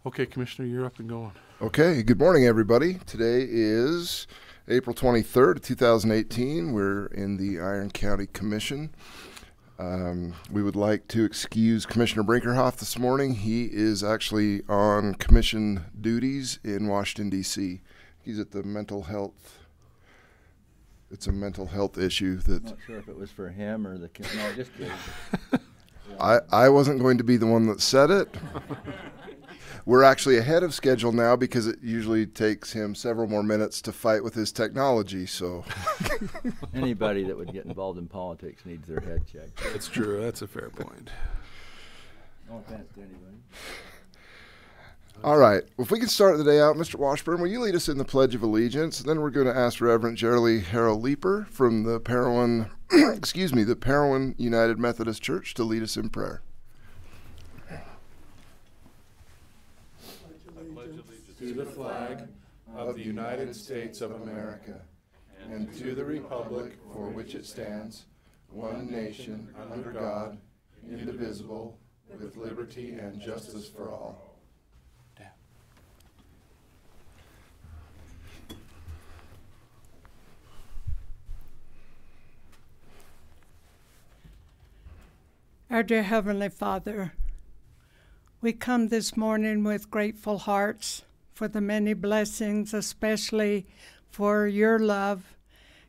Okay, Commissioner, you're up and going. Okay, good morning, everybody. Today is April 23rd, 2018. We're in the Iron County Commission. We would like to excuse Commissioner Brinkerhoff this morning. He is actually on commission duties in Washington, D.C. He's at the mental health. It's a mental health issue that... I'm not sure if it was for him or the... No, just kidding. I wasn't going to be the one that said it. We're actually ahead of schedule now because it usually takes him several more minutes to fight with his technology, so... Anybody that would get involved in politics needs their head checked. That's true. That's a fair point. No offense to anybody. All right. Well, if we can start the day out, Mr. Washburn, will you lead us in the Pledge of Allegiance? Then we're going to ask Reverend Geraldine Harold Leeper from the Parowan, the Parowan United Methodist Church to lead us in prayer. To the flag of the United States of America and to the republic for which it stands, one nation, under God, indivisible, with liberty and justice for all. Our dear Heavenly Father, we come this morning with grateful hearts for the many blessings, especially for your love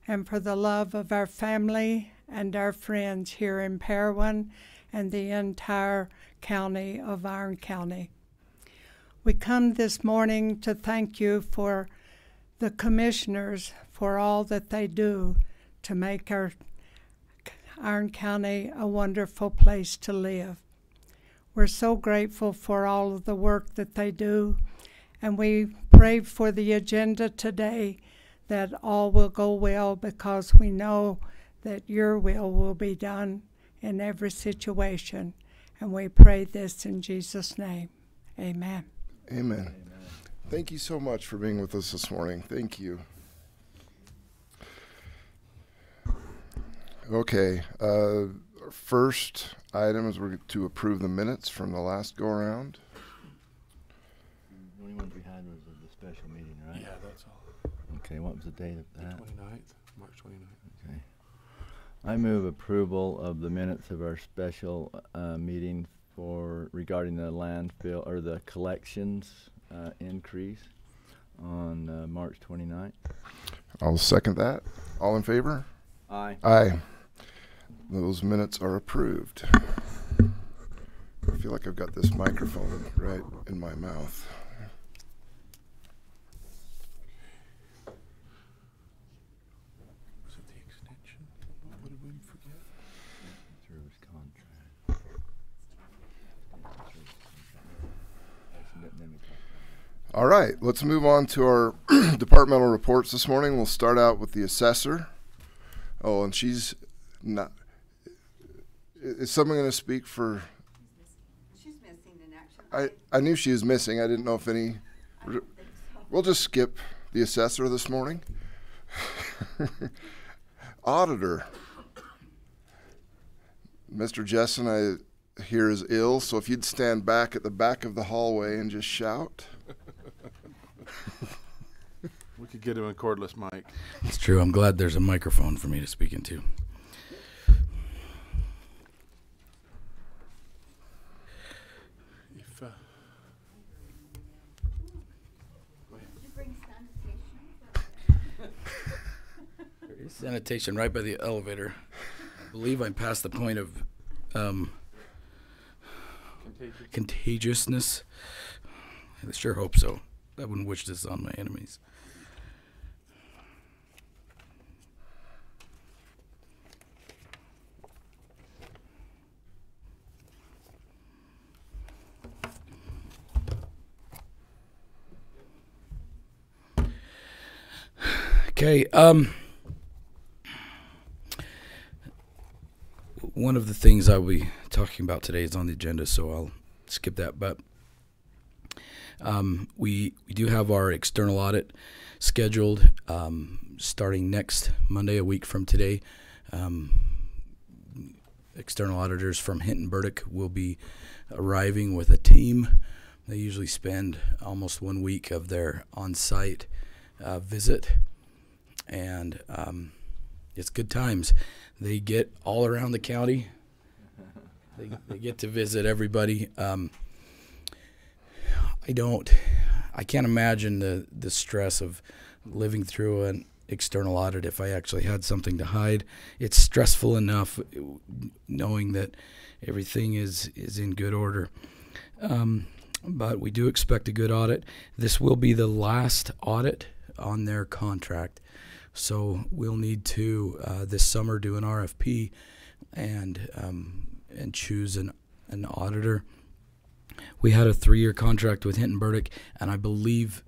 and for the love of our family and our friends here in Parowan and the entire county of Iron County. We come this morning to thank you for the commissioners for all that they do to make our Iron County a wonderful place to live. We're so grateful for all of the work that they do, and we pray for the agenda today that all will go well because we know that your will be done in every situation. And we pray this in Jesus' name. Amen. Amen. Amen. Thank you so much for being with us this morning. Thank you. Okay. Our first item is we're to approve the minutes from the last go-around. The only ones we had was the special meeting, right? Yeah, that's all. Okay, what was the date of that? 29th, March 29th. Okay. I move approval of the minutes of our special meeting regarding the landfill or the collections increase on March 29th. I'll second that. All in favor? Aye. Aye. Those minutes are approved. I feel like I've got this microphone right in my mouth. Was it the extension? What did we forget? Service contract. All right, let's move on to our departmental reports this morning. We'll start out with the assessor. Oh, and she's not. Is someone going to speak for? She's missing in action. I knew she was missing. I didn't know if any. I don't think so. We'll just skip the assessor this morning. Auditor. Mr. Jessen, I hear, is ill, so if you'd stand back at the back of the hallway and just shout. We could get him a cordless mic. It's true. I'm glad there's a microphone for me to speak into. If, Did you bring sanitation? There is sanitation right by the elevator. I believe I'm past the point of contagiousness. I sure hope so. I wouldn't wish this on my enemies. Okay, one of the things I'll be talking about today is on the agenda, so I'll skip that. But we do have our external audit scheduled starting next Monday, a week from today. External auditors from Hinton Burdick will be arriving with a team They usually spend almost 1 week of their on-site visit, and it's good times. They get all around the county. They get to visit everybody. I can't imagine the stress of living through an external audit if I actually had something to hide. It's stressful enough knowing that everything is in good order. But we do expect a good audit. This will be the last audit on their contract. So we'll need to this summer do an RFP and choose an auditor. We had a 3-year contract with Hinton Burdick, and I believe,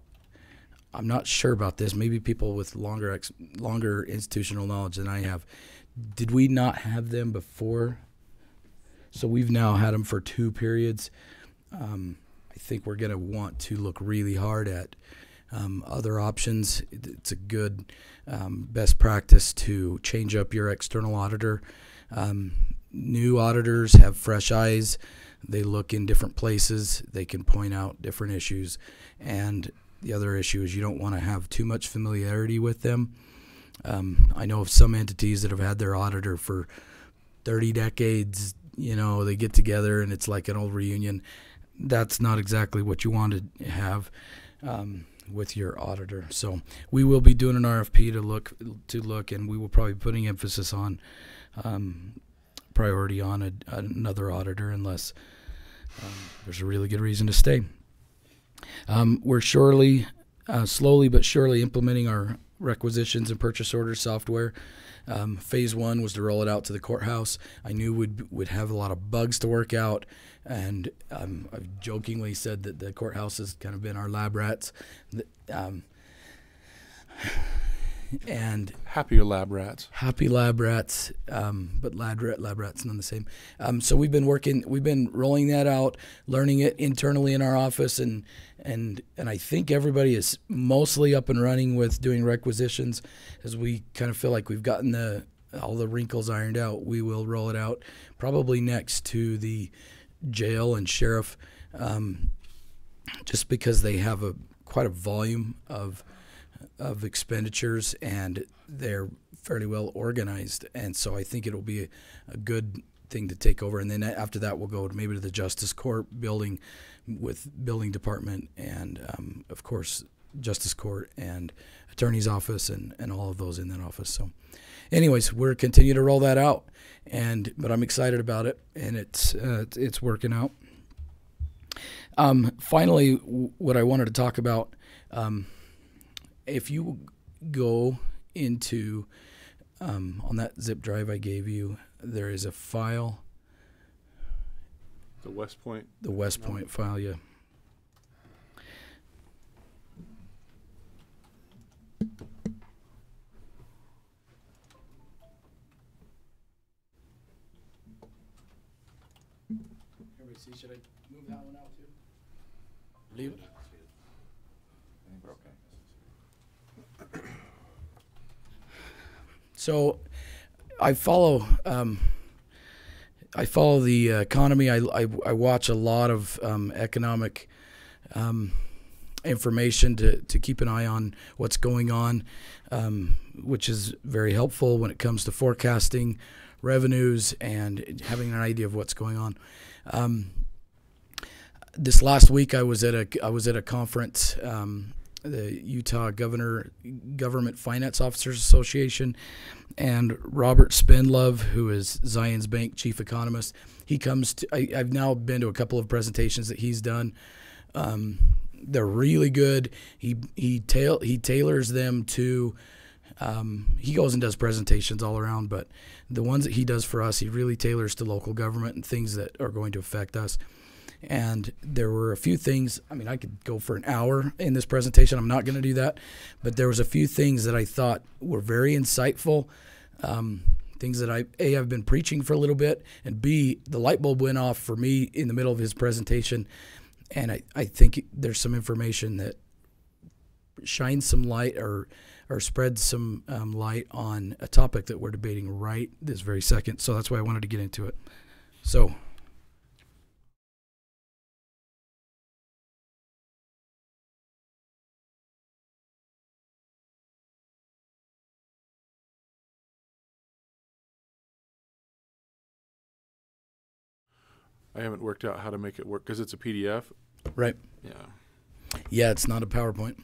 I'm not sure about this, maybe people with longer institutional knowledge than I have. Did we not have them before? So we've now had them for 2 periods. I think we're going to want to look really hard at other options. It's a good best practice to change up your external auditor. New auditors have fresh eyes. They look in different places. They can point out different issues. And the other issue is you don't want to have too much familiarity with them. I know of some entities that have had their auditor for 30 decades. You know, they get together and it's like an old reunion. That's not exactly what you want to have with your auditor. So we will be doing an RFP to look, and we will probably be putting emphasis on priority on another auditor unless there's a really good reason to stay. We're slowly but surely implementing our requisitions and purchase order software. Phase 1 was to roll it out to the courthouse. I knew would have a lot of bugs to work out, and I've jokingly said that the courthouse has kind of been our lab rats. And Happier lab rats. happy lab rats, but lab rats none the same. So we've been rolling that out, learning it internally in our office, and I think everybody is mostly up and running with doing requisitions. As we kind of feel like we've gotten all the wrinkles ironed out, we will roll it out probably next to the jail and sheriff, just because they have quite a volume of expenditures, and they're fairly well organized, and so I think it'll be a good thing to take over. And then after that, we'll go maybe to the Justice Court building with building department, and of course Justice Court and Attorney's Office, and all of those in that office. So anyways, we're continue to roll that out, but I'm excited about it, and it's working out. Finally, what I wanted to talk about, if you go into on that zip drive I gave you, there is a file, The West Point. the West Point file. Yeah. Everybody see? Should I move that one out too? Leave it. So I follow the economy. I watch a lot of economic information to keep an eye on what's going on, which is very helpful when it comes to forecasting revenues and having an idea of what's going on. This last week I was at a conference, the Utah Government Finance Officers Association, and Robert Spendlove, who is Zions Bank chief economist, he comes to. I've now been to a couple of presentations that he's done. They're really good. He tailors them to. He goes and does presentations all around, but the ones that he does for us, he really tailors to local government and things that are going to affect us. And there were a few things. I mean, I could go for an hour in this presentation. I'm not going to do that. But there was a few things that I thought were very insightful, things that I've been preaching for a little bit, and B, the light bulb went off for me in the middle of his presentation. And I think there's some information that shines some light or spreads some light on a topic that we're debating right this very second. So that's why I wanted to get into it. So I haven't worked out how to make it work because it's a PDF. Right. Yeah. Yeah, it's not a PowerPoint.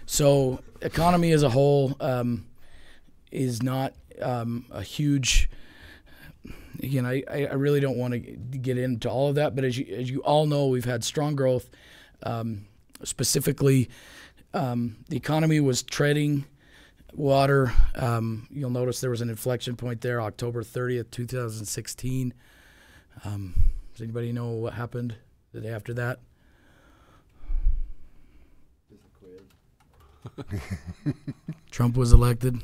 So economy as a whole is not a huge. Again, I really don't want to get into all of that, but as you all know, we've had strong growth. Specifically, the economy was treading water. You'll notice there was an inflection point there, October 30th, 2016. Does anybody know what happened the day after that? Trump was elected.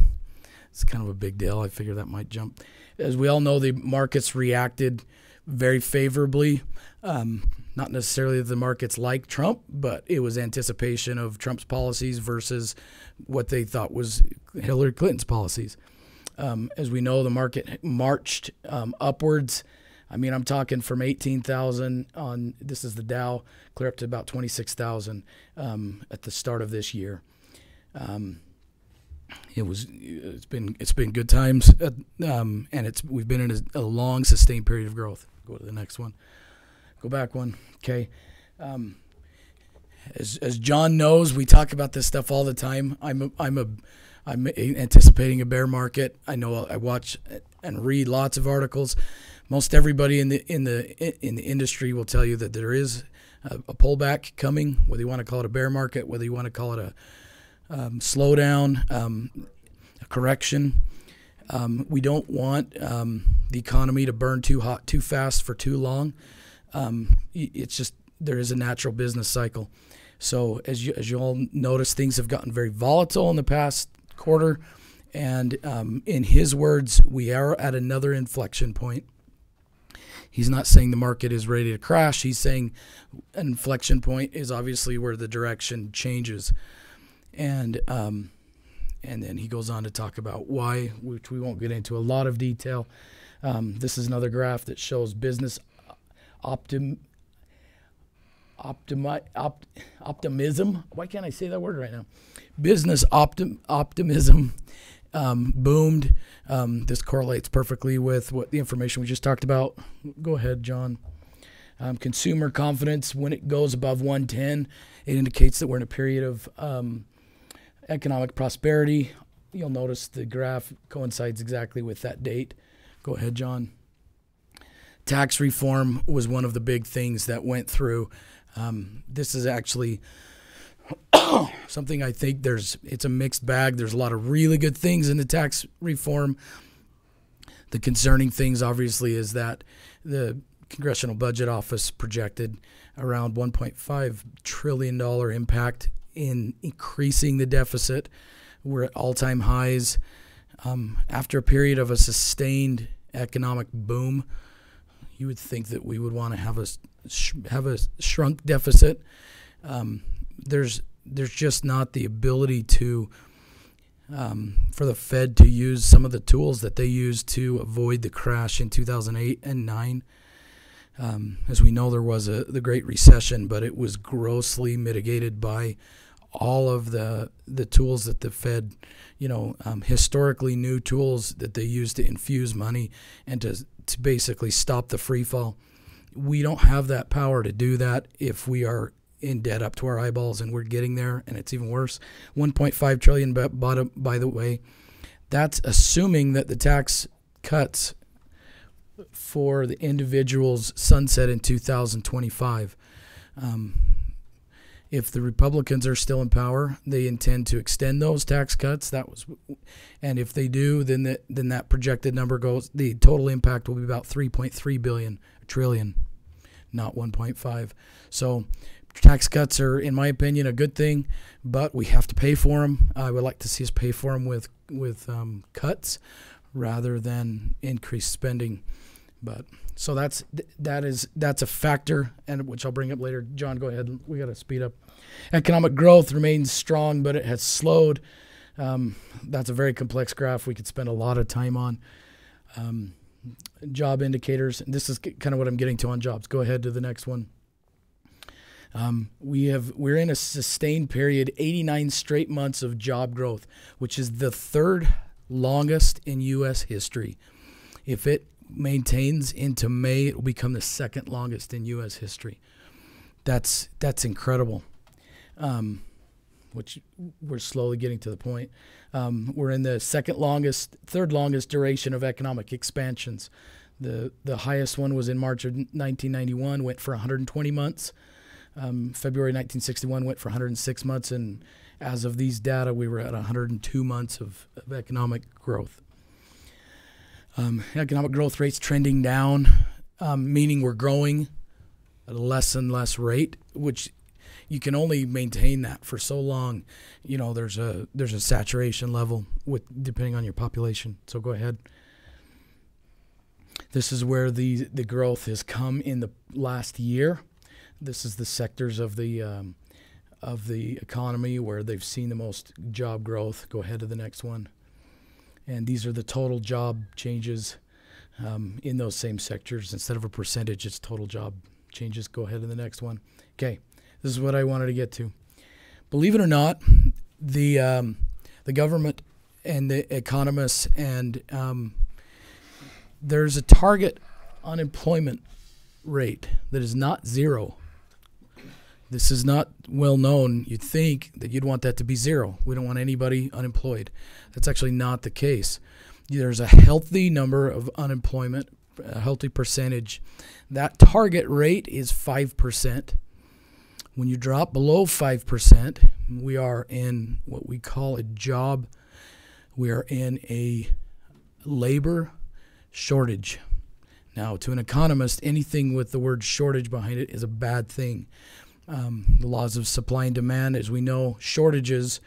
It's kind of a big deal. I figure that might jump. As we all know, the markets reacted very favorably. Not necessarily that the markets like Trump, but it was anticipation of Trump's policies versus what they thought was Hillary Clinton's policies. As we know, the market marched upwards. I mean, I'm talking from 18,000 on, this is the Dow, clear up to about 26,000 at the start of this year. It's been good times, and we've been in a long sustained period of growth. Go to the next one. Go back one. Okay. As John knows, we talk about this stuff all the time. I'm anticipating a bear market. I know I watch and read lots of articles. Most everybody in the industry will tell you that there is a pullback coming, whether you want to call it a bear market, whether you want to call it a slowdown, a correction. We don't want the economy to burn too hot, too fast for too long. It's just there is a natural business cycle. So as you all notice, things have gotten very volatile in the past quarter, and in his words, we are at another inflection point. He's not saying the market is ready to crash. He's saying an inflection point is obviously where the direction changes. And then he goes on to talk about why, which we won't get into a lot of detail. This is another graph that shows business optimism. Why can't I say that word right now? Business optimism boomed. This correlates perfectly with what the information we just talked about. Go ahead, John. Consumer confidence, when it goes above 110, it indicates that we're in a period of economic prosperity. You'll notice the graph coincides exactly with that date. Go ahead, John. Tax reform was one of the big things that went through. This is actually something I think it's a mixed bag. There's a lot of really good things in the tax reform. The concerning things, obviously, is that the Congressional Budget Office projected around $1.5 trillion impact in increasing the deficit. We're at all-time highs. After a period of a sustained economic boom, you would think that we would want to have a shrunk deficit. There's just not the ability to for the Fed to use some of the tools that they used to avoid the crash in 2008 and 9. As we know, there was the Great Recession, but it was grossly mitigated by all of the tools that the Fed, historically new tools that they used to infuse money and to basically stop the free fall. We don't have that power to do that if we are in debt up to our eyeballs, and we're getting there, and it's even worse. 1.5 trillion, by the way, that's assuming that the tax cuts for the individuals sunset in 2025. If the Republicans are still in power, they intend to extend those tax cuts. And if they do, then that projected number goes. The total impact will be about 3.3 trillion, not 1.5. So, tax cuts are, in my opinion, a good thing, but we have to pay for them. I would like to see us pay for them with cuts rather than increased spending. But so that's a factor, and which I'll bring up later. John, go ahead. We got to speed up. Economic growth remains strong, but it has slowed. That's a very complex graph we could spend a lot of time on. Job indicators, and this is kind of what I'm getting to on jobs. Go ahead to the next one. We're in a sustained period, 89 straight months of job growth, which is the third longest in U.S. history. If it maintains into May, it will become the second longest in U.S. history. That's incredible. Which we're slowly getting to the point. We're in the third longest duration of economic expansions. The highest one was in March of 1991, went for 120 months. February 1961 went for 106 months, and as of these data, we were at 102 months of economic growth. Economic growth rates trending down, meaning we're growing at a less and less rate, which you can only maintain that for so long. You know, there's a saturation level depending on your population. So go ahead. This is where the growth has come in the last year. This is the sectors of the economy where they've seen the most job growth. Go ahead to the next one. And these are the total job changes in those same sectors. Instead of a percentage, it's total job changes. Go ahead to the next one. Okay, this is what I wanted to get to. Believe it or not, the government and the economists and there's a target unemployment rate that is not zero. This is not well known. You'd think that you'd want that to be zero. We don't want anybody unemployed. That's actually not the case. There's a healthy number of unemployment, a healthy percentage. That target rate is 5%. When you drop below 5%, we are in what we call a job. We are in a labor shortage. Now, to an economist, anything with the word shortage behind it is a bad thing. The laws of supply and demand, as we know, shortages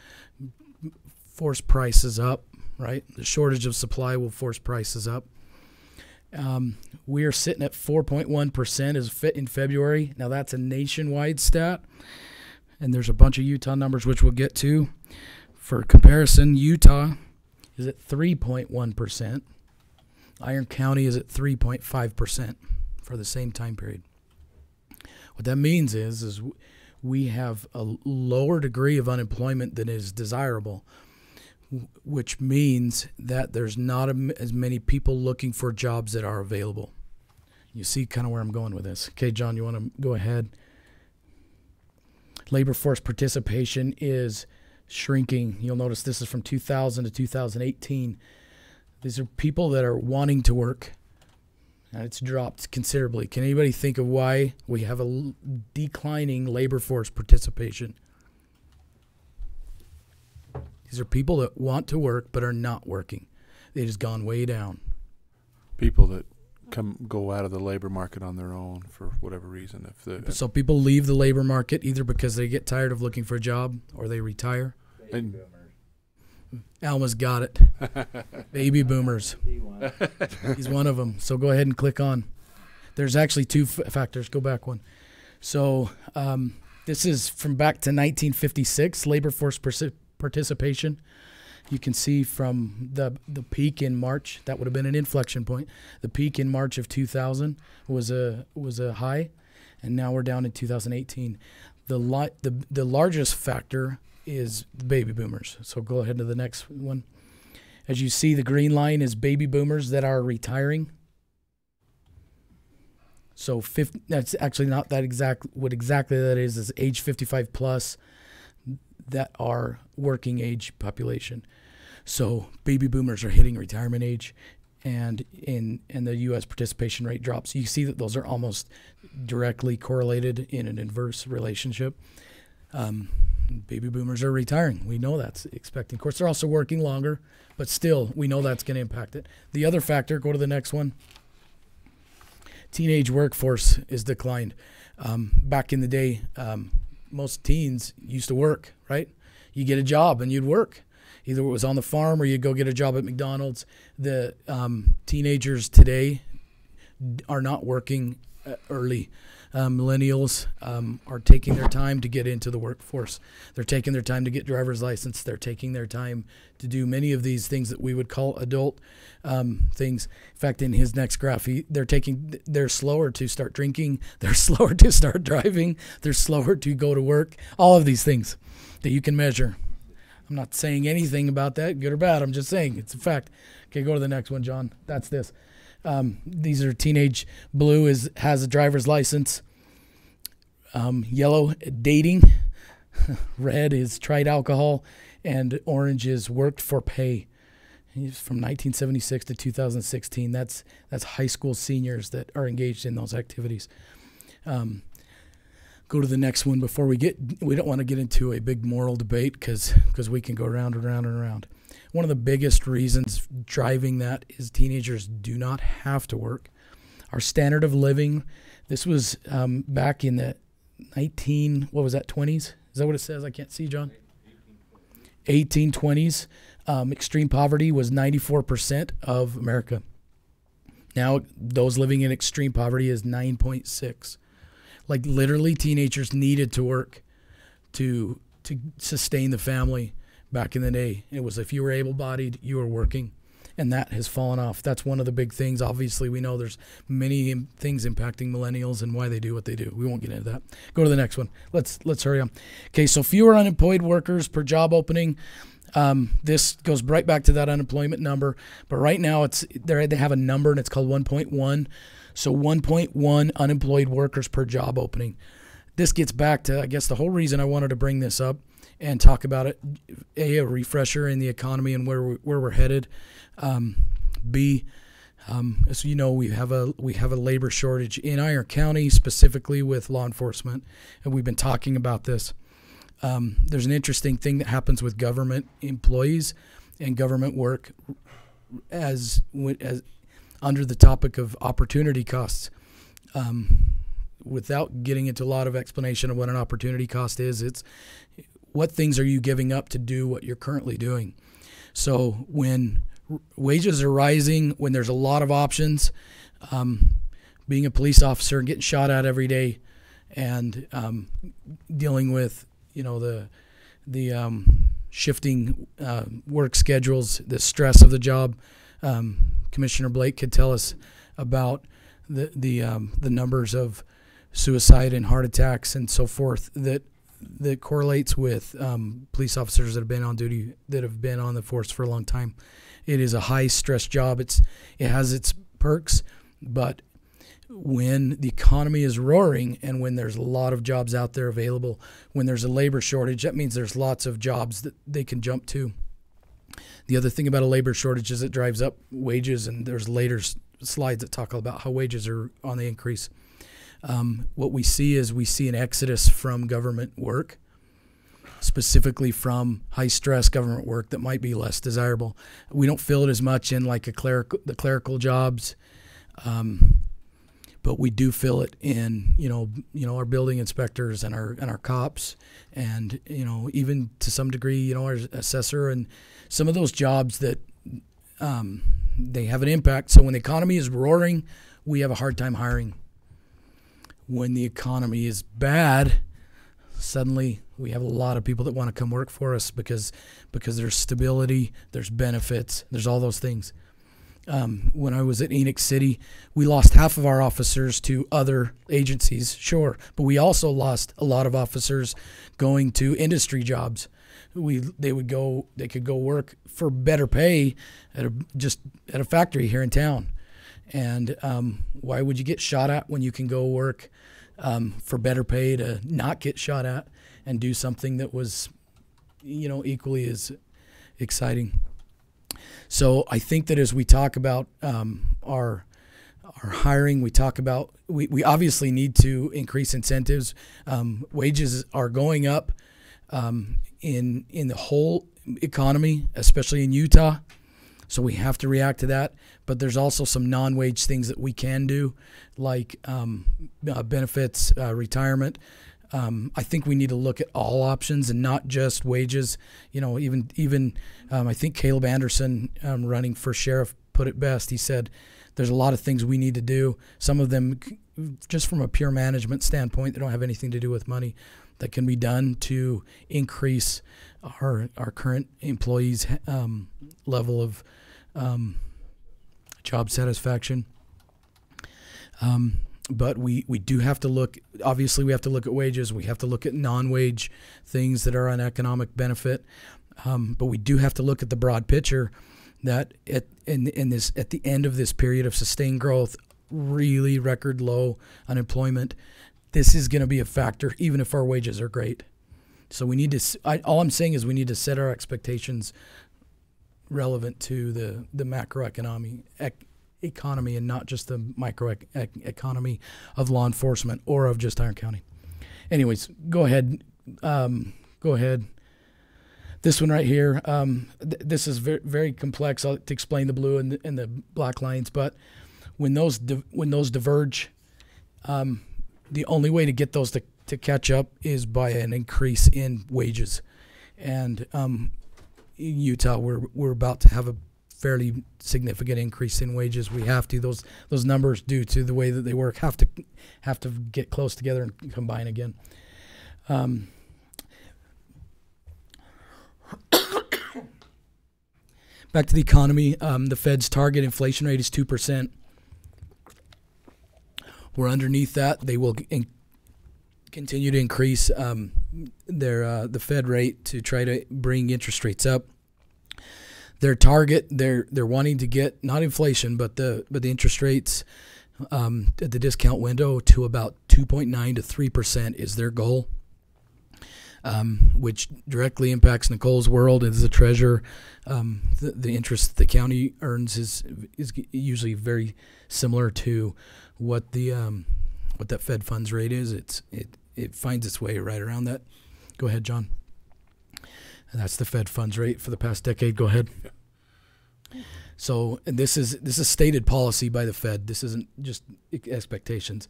force prices up, right? The shortage of supply will force prices up. We are sitting at 4.1% as fit in February. Now, that's a nationwide stat, and there's a bunch of Utah numbers which we'll get to. For comparison, Utah is at 3.1%. Iron County is at 3.5% for the same time period. What that means is we have a lower degree of unemployment than is desirable, which means that there's not as many people looking for jobs that are available. You see kind of where I'm going with this. Okay, John, you want to go ahead? Labor force participation is shrinking. You'll notice this is from 2000 to 2018. These are people that are wanting to work, and it's dropped considerably. Can anybody think of why we have a declining labor force participation? These are people that want to work but are not working. They've just gone way down. People that go out of the labor market on their own for whatever reason. So people leave the labor market either because they get tired of looking for a job or they retire. And Alma's got it. Baby boomers. He's one of them. So go ahead and click on. There's actually two factors. Go back one. So this is from back to 1956, labor force participation. You can see from the peak in March, that would have been an inflection point. The peak in March of 2000 was a high, and now we're down in 2018. The largest factor is the baby boomers. So go ahead to the next one. As you see, the green line is baby boomers that are retiring. So that's actually not that exact. What exactly that is age 55 plus that are working age population. So baby boomers are hitting retirement age, and the U.S. participation rate drops. You see that those are almost directly correlated in an inverse relationship. Baby boomers are retiring. We know that's expecting. Of course, they're also working longer, but still, we know that's going to impact it. The other factor, go to the next one. Teenage workforce is declined. Back in the day, most teens used to work, right? You get a job and you'd work. Either it was on the farm or you'd go get a job at McDonald's. The teenagers today are not working early. Millennials are taking their time to get into the workforce. They're taking their time to get driver's license. They're taking their time to do many of these things that we would call adult things. In fact, in his next graph, they're slower to start drinking. They're slower to start driving. They're slower to go to work. All of these things that you can measure. I'm not saying anything about that, good or bad. I'm just saying it's a fact. Okay, go to the next one, John. That's this. These are teenage. Blue has a driver's license. Yellow, dating. Red is tried alcohol, and orange is worked for pay. He's from 1976 to 2016. That's high school seniors that are engaged in those activities. Go to the next one before we don't want to get into a big moral debate because we can go round and round and around. One of the biggest reasons driving that is teenagers do not have to work. Our standard of living, this was back in the 20s? Is that what it says? I can't see, John. 1820s. Extreme poverty was 94% of America. Now, those living in extreme poverty is 9.6. Like, literally, teenagers needed to work to sustain the family back in the day. It was if you were able-bodied, you were working, and that has fallen off. That's one of the big things. Obviously, we know there's many things impacting millennials and why they do what they do. We won't get into that. Go to the next one. Let's hurry on. Okay, so fewer unemployed workers per job opening. This goes right back to that unemployment number, but right now they have a number and it's called 1.1. So 1.1 unemployed workers per job opening. This gets back to, I guess, the whole reason I wanted to bring this up and talk about it. A refresher in the economy and where we're headed. B, as you know, we have a labor shortage in Iron County, specifically with law enforcement, and we've been talking about this. There's an interesting thing that happens with government employees and government work as under the topic of opportunity costs. Without getting into a lot of explanation of what an opportunity cost is, it's what things are you giving up to do what you're currently doing. So when wages are rising, when there's a lot of options, being a police officer and getting shot at every day and dealing with the shifting work schedules, the stress of the job. Commissioner Blake could tell us about the numbers of suicide and heart attacks and so forth that correlates with police officers that have been on duty, that have been on the force for a long time. It is a high stress job. It has its perks, but when the economy is roaring and when there's a lot of jobs out there available, when there's a labor shortage, that means there's lots of jobs that they can jump to. The other thing about a labor shortage is it drives up wages, and there's later slides that talk about how wages are on the increase. What we see is an exodus from government work, specifically from high-stress government work that might be less desirable. We don't feel it as much in like the clerical jobs, but we do feel it in our building inspectors and our cops, and even to some degree our assessor, and some of those jobs that they have an impact. So when the economy is roaring, we have a hard time hiring. When the economy is bad, suddenly we have a lot of people that want to come work for us because there's stability, there's benefits, there's all those things. When I was at Enoch City, we lost half of our officers to other agencies, sure, but we also lost a lot of officers going to industry jobs. They could go work for better pay at a factory here in town. And why would you get shot at when you can go work for better pay to not get shot at and do something that was, equally as exciting? So I think that as we talk about our hiring, we talk about we obviously need to increase incentives. Wages are going up in the whole economy, especially in Utah. So we have to react to that. But there's also some non-wage things that we can do, like benefits, retirement. I think we need to look at all options and not just wages. Even I think Caleb Anderson, running for sheriff, put it best. He said there's a lot of things we need to do. Some of them, just from a pure management standpoint, they don't have anything to do with money, that can be done to increase our current employees' level of job satisfaction. But we do have to look, obviously we have to look at wages. We have to look at non-wage things that are an economic benefit. But we do have to look at the broad picture that at the end of this period of sustained growth, really record low unemployment, this is going to be a factor, even if our wages are great. So we need to. All I'm saying is we need to set our expectations relevant to the macroeconomy economy and not just the micro economy of law enforcement or of just Iron County. Anyways, go ahead. Go ahead. This one right here. This is very, very complex. To explain the blue and the black lines, but when those diverge, the only way to get those to catch up is by an increase in wages, and in Utah we're about to have a fairly significant increase in wages. We have to those numbers, due to the way that they work, have to get close together and combine again. Back to the economy, the Fed's target inflation rate is 2%. We're underneath that. They will continue to increase the Fed rate to try to bring interest rates up. Their target, they're wanting to get not inflation, but the interest rates at the discount window to about 2.9 to 3% is their goal. Which directly impacts Nicole's world as a treasurer. The interest the county earns is usually very similar to what that Fed funds rate is. It finds its way right around that. Go ahead, John. And that's the Fed funds rate for the past decade. Go ahead. So this is stated policy by the Fed. This isn't just expectations.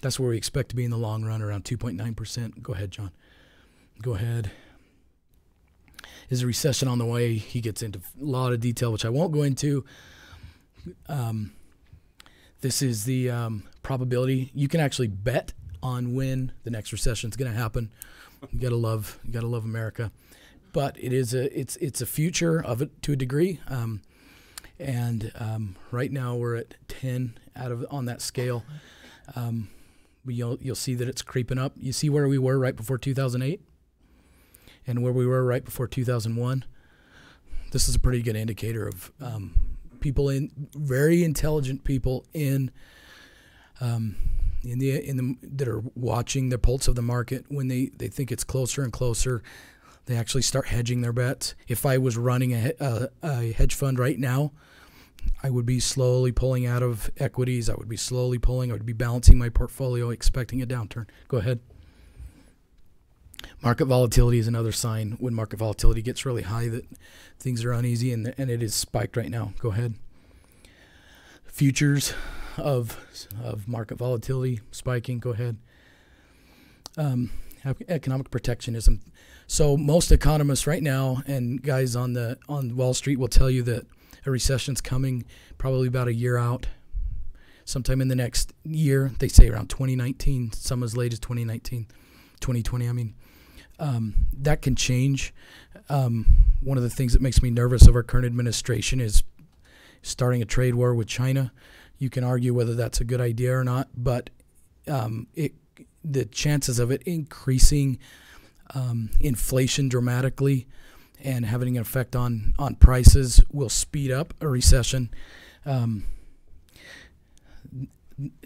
That's where we expect to be in the long run, around 2.9%. Go ahead, John. Go ahead. Is a recession on the way? He gets into a lot of detail, which I won't go into. This is the probability. You can actually bet on when the next recession is going to happen. You gotta love America, but it's a future of it to a degree. Right now we're at 10 on that scale. You'll see that it's creeping up. You see where we were right before 2008 and where we were right before 2001. This is a pretty good indicator of very intelligent people that are watching the pulse of the market. When they think it's closer and closer, they actually start hedging their bets. If I was running a hedge fund right now, I would be slowly pulling out of equities. I would be balancing my portfolio, expecting a downturn. Go ahead. Market volatility is another sign. When market volatility gets really high, that things are uneasy, and it is spiked right now. Go ahead. Futures of market volatility spiking. Go ahead. Economic protectionism. So most economists right now and guys on Wall Street will tell you that a recession's coming probably about a year out, sometime in the next year. They say around 2019, some as late as 2019, 2020. I mean, that can change. One of the things that makes me nervous of our current administration is starting a trade war with China. You can argue whether that's a good idea or not, but the chances of it increasing inflation dramatically and having an effect on prices will speed up a recession.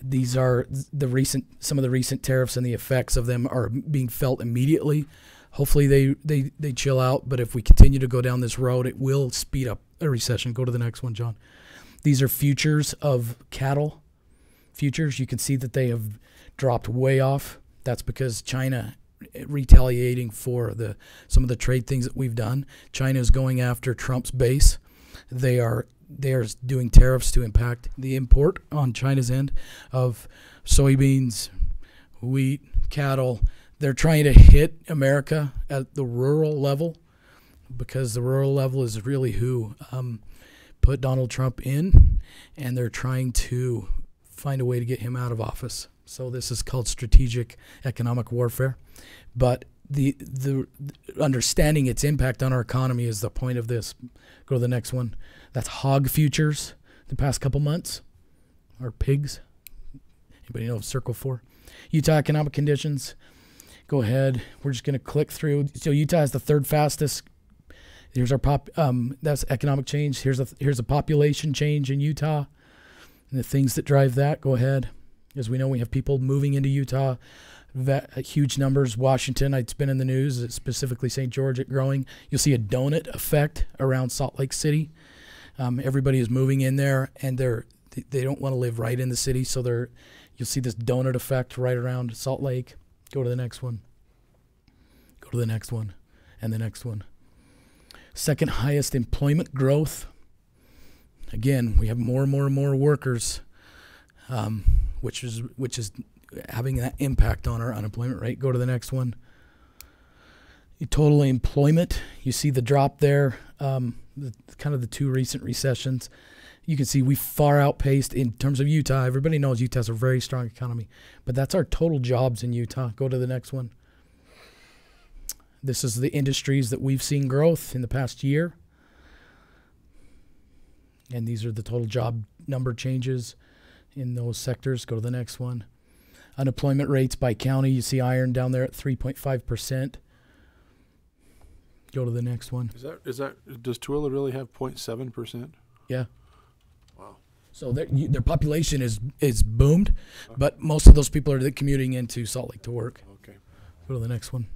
These are some of the recent tariffs, and the effects of them are being felt immediately. Hopefully they chill out, but if we continue to go down this road, it will speed up a recession. Go to the next one, John. These are futures of cattle. Futures, you can see that they have dropped way off. That's because China retaliating for some of the trade things that we've done. China is going after Trump's base. They are doing tariffs to impact the import on China's end of soybeans, wheat, cattle. They're trying to hit America at the rural level, because the rural level is really who put Donald Trump in, and they're trying to find a way to get him out of office. So this is called strategic economic warfare. But the understanding its impact on our economy is the point of this. Go to the next one. That's hog futures the past couple months, or pigs. Anybody know of Circle 4? Utah economic conditions. Go ahead. We're just going to click through. So Utah has the third fastest. Here's our that's economic change. Here's a population change in Utah and the things that drive that. Go ahead. As we know, we have people moving into Utah, huge numbers. Washington, it's been in the news, specifically St. George, growing. You'll see a donut effect around Salt Lake City. Everybody is moving in there, and they don't want to live right in the city, so you'll see this donut effect right around Salt Lake. Go to the next one. Go to the next one, and the next one. Second highest employment growth. Again, we have more and more and more workers, which is having that impact on our unemployment rate. Go to the next one. Total employment, you see the drop there, kind of the two recent recessions. You can see we far outpaced in terms of Utah. Everybody knows Utah has a very strong economy, but that's our total jobs in Utah. Go to the next one. This is the industries that we've seen growth in the past year. And these are the total job number changes in those sectors. Go to the next one. Unemployment rates by county. You see Iron down there at 3.5%. Go to the next one. Does Tooele really have 0.7%? Yeah. Wow. So their population is boomed, but most of those people are commuting into Salt Lake to work. Okay. Go to the next one.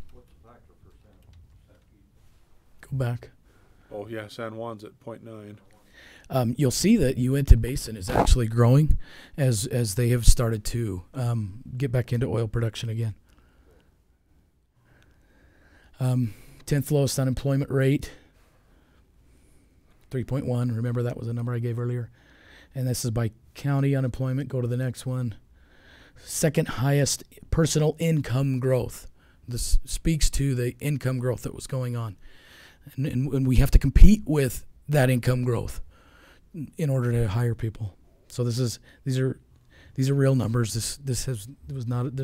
Go back. Oh yeah, San Juan's at 0.9. You'll see that Uinta Basin is actually growing as they have started to get back into oil production again. 10th lowest unemployment rate, 3.1. Remember that was a number I gave earlier. And this is by county unemployment. Go to the next one. Second highest personal income growth. This speaks to the income growth that was going on. And we have to compete with that income growth in order to hire people. So these are real numbers. This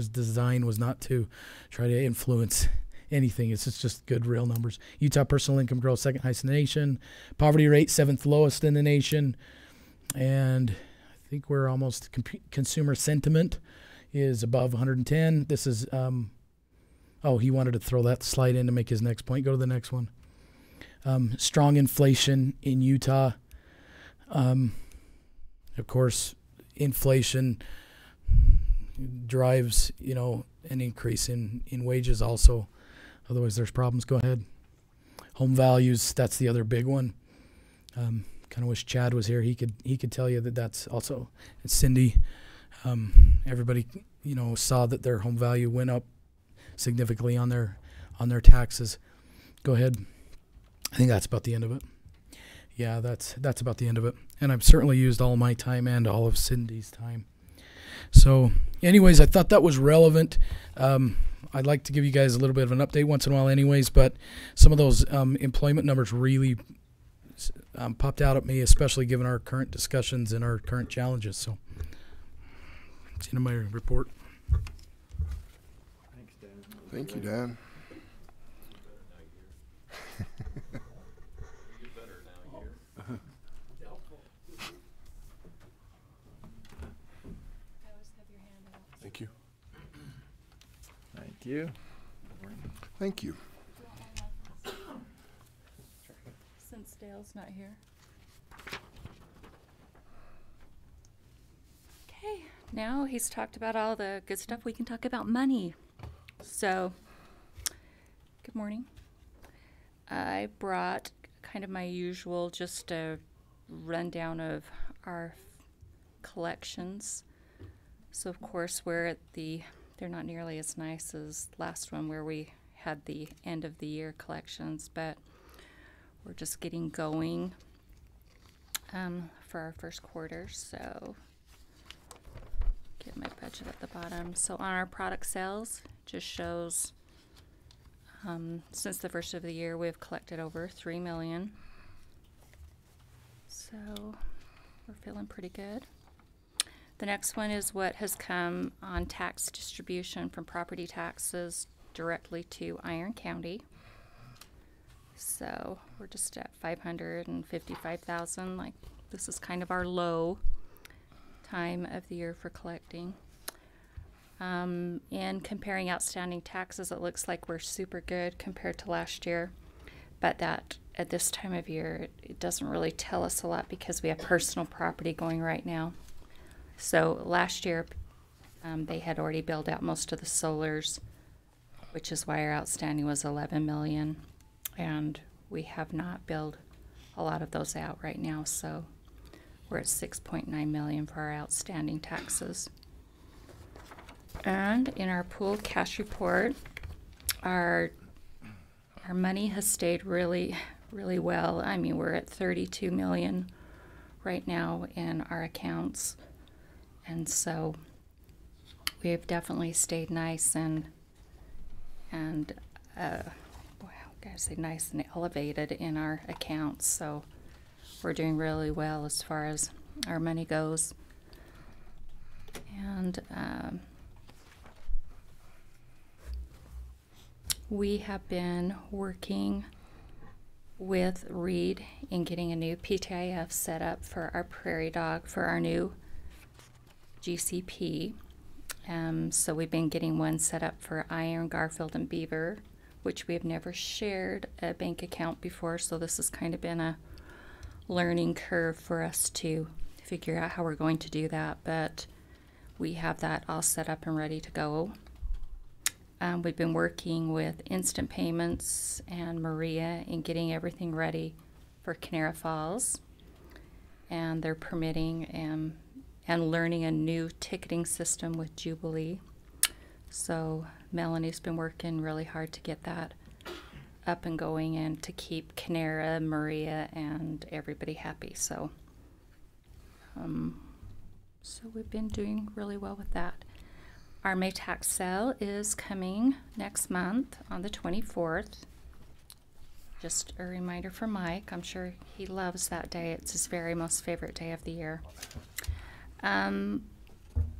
design was not to try to influence anything. It's just good real numbers. Utah personal income growth, second highest in the nation. Poverty rate, 7th lowest in the nation. And I think we're almost consumer sentiment is above 110. This is he wanted to throw that slide in to make his next point. Go to the next one. Strong inflation in Utah. Of course, inflation drives, an increase in wages also. Otherwise, there's problems. Go ahead. Home values, that's the other big one. Kind of wish Chad was here. He could tell you that's also. And Cindy, everybody, saw that their home value went up significantly on their taxes. Go ahead. I think that's about the end of it. Yeah, that's about the end of it. And I've certainly used all my time and all of Cindy's time. So anyways, I thought that was relevant. I'd like to give you guys a little bit of an update once in a while anyways, but some of those employment numbers really popped out at me, especially given our current discussions and our current challenges. So it's in my report. Thanks, Dan. Thank you, Dan. Thank you. Thank you. Thank you. Since Dale's not here. Okay, now he's talked about all the good stuff. We can talk about money. So, good morning. I brought kind of my usual, just a rundown of our collections. So of course we're at they're not nearly as nice as last one where we had the end of the year collections, but we're just getting going for our first quarter. So get my budget at the bottom. So on our product sales, just shows since the first of the year we've collected over $3 million. So we're feeling pretty good. The next one is what has come on tax distribution from property taxes directly to Iron County. So we're just at $555,000. Like, this is kind of our low time of the year for collecting. In comparing outstanding taxes, it looks like we're super good compared to last year. But that at this time of year, it doesn't really tell us a lot because we have personal property going right now. So last year, they had already billed out most of the solars, which is why our outstanding was 11 million. And we have not billed a lot of those out right now, so we're at 6.9 million for our outstanding taxes. And in our pool cash report, our money has stayed really, really well. I mean, we're at 32 million right now in our accounts. And so we have definitely stayed nice and I say nice and elevated in our accounts. So we're doing really well as far as our money goes. And we have been working with Reed in getting a new PTIF set up for our prairie dog for our new GCP. So we've been getting one set up for Iron, Garfield, and Beaver, which we have never shared a bank account before, so this has kind of been a learning curve for us to figure out how we're going to do that, but we have that all set up and ready to go. We've been working with Instant Payments and Maria in getting everything ready for Canara Falls, and they're permitting and learning a new ticketing system with Jubilee. So Melanie's been working really hard to get that up and going and to keep Canara, Maria, and everybody happy. So, so we've been doing really well with that. Our May tax sale is coming next month on the 24th. Just a reminder for Mike. I'm sure he loves that day. It's his very most favorite day of the year.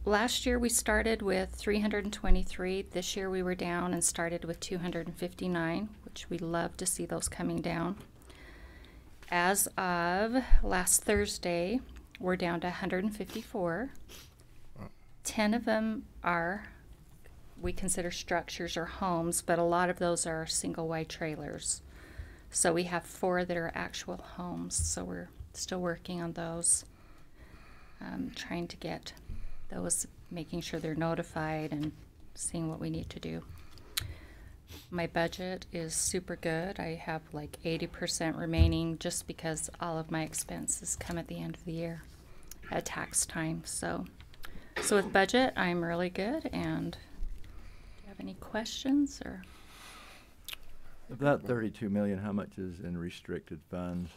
Last year we started with 323. This year we were down and started with 259, which we love to see those coming down. As of last Thursday, we're down to 154. 10 of them are, we consider structures or homes, but a lot of those are single wide trailers. So we have 4 that are actual homes, so we're still working on those, trying to get those, making sure they're notified and seeing what we need to do. My budget is super good. I have like 80% remaining just because all of my expenses come at the end of the year at tax time. So with budget, I'm really good. And do you have any questions or? Of that 32 million, how much is in restricted funds?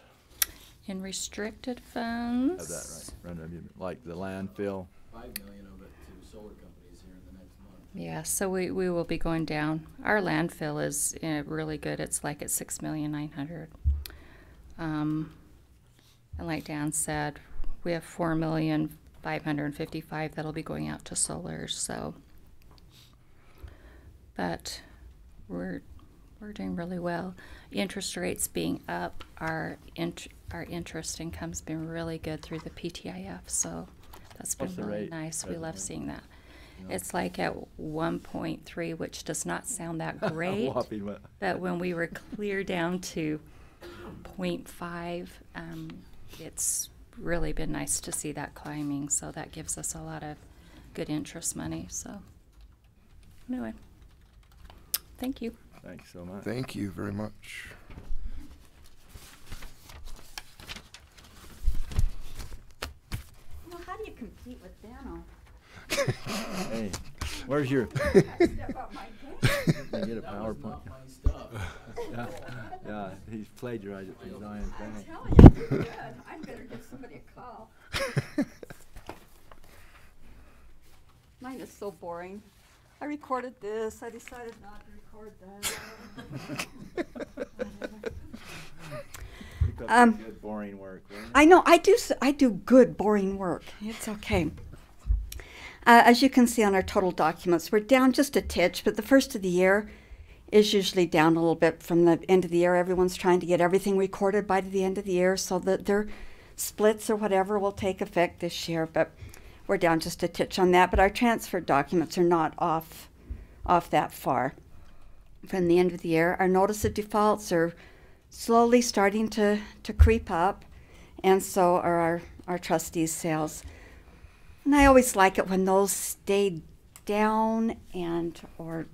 In restricted funds? Have that right? Like the landfill? 5 million of it to solar companies here in the next month. Yeah, so we will be going down. Our landfill is really good. It's like at 6,900,000. And like Dan said, we have 4,555,000 that'll be going out to solar. So, but we're doing really well. Interest rates being up, our interest income's been really good through the PTIF. So that's been really nice. We love seeing that. It's like at 1.3, which does not sound that great, but when we were clear down to 0.5, it's really been nice to see that climbing. So that gives us a lot of good interest money. So anyway, thank you. Thanks so much. Thank you very much. Well, how do you compete with Dano? Hey, where's your? Step up my game. They get a That was PowerPoint. not my stuff. Yeah, he's plagiarized it from Zion I'm Bank. telling you, you're good. I'd better give somebody a call. Mine is so boring. I recorded this. I decided not to record that. Good boring work. I know. I do good boring work. It's okay. As you can see on our total documents, we're down just a titch, but the first of the year is usually down a little bit from the end of the year. Everyone's trying to get everything recorded by the end of the year so that their splits or whatever will take effect this year. But we're down just a titch on that, but our transfer documents are not off that far from the end of the year. Our notice of defaults are slowly starting to creep up, and so are our trustees' sales. And I always like it when those stay down or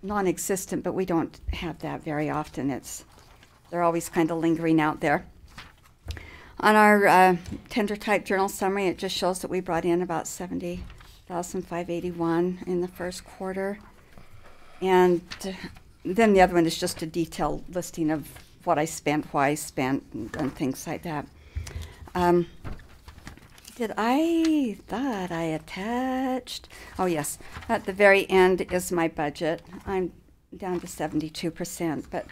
non-existent, but we don't have that very often. They're always kind of lingering out there. On our tender type journal summary, it just shows that we brought in about $70,581 in the first quarter. And then the other one is just a detailed listing of what I spent, why I spent, and things like that. I thought I attached, oh yes, at the very end is my budget. I'm down to 72%, but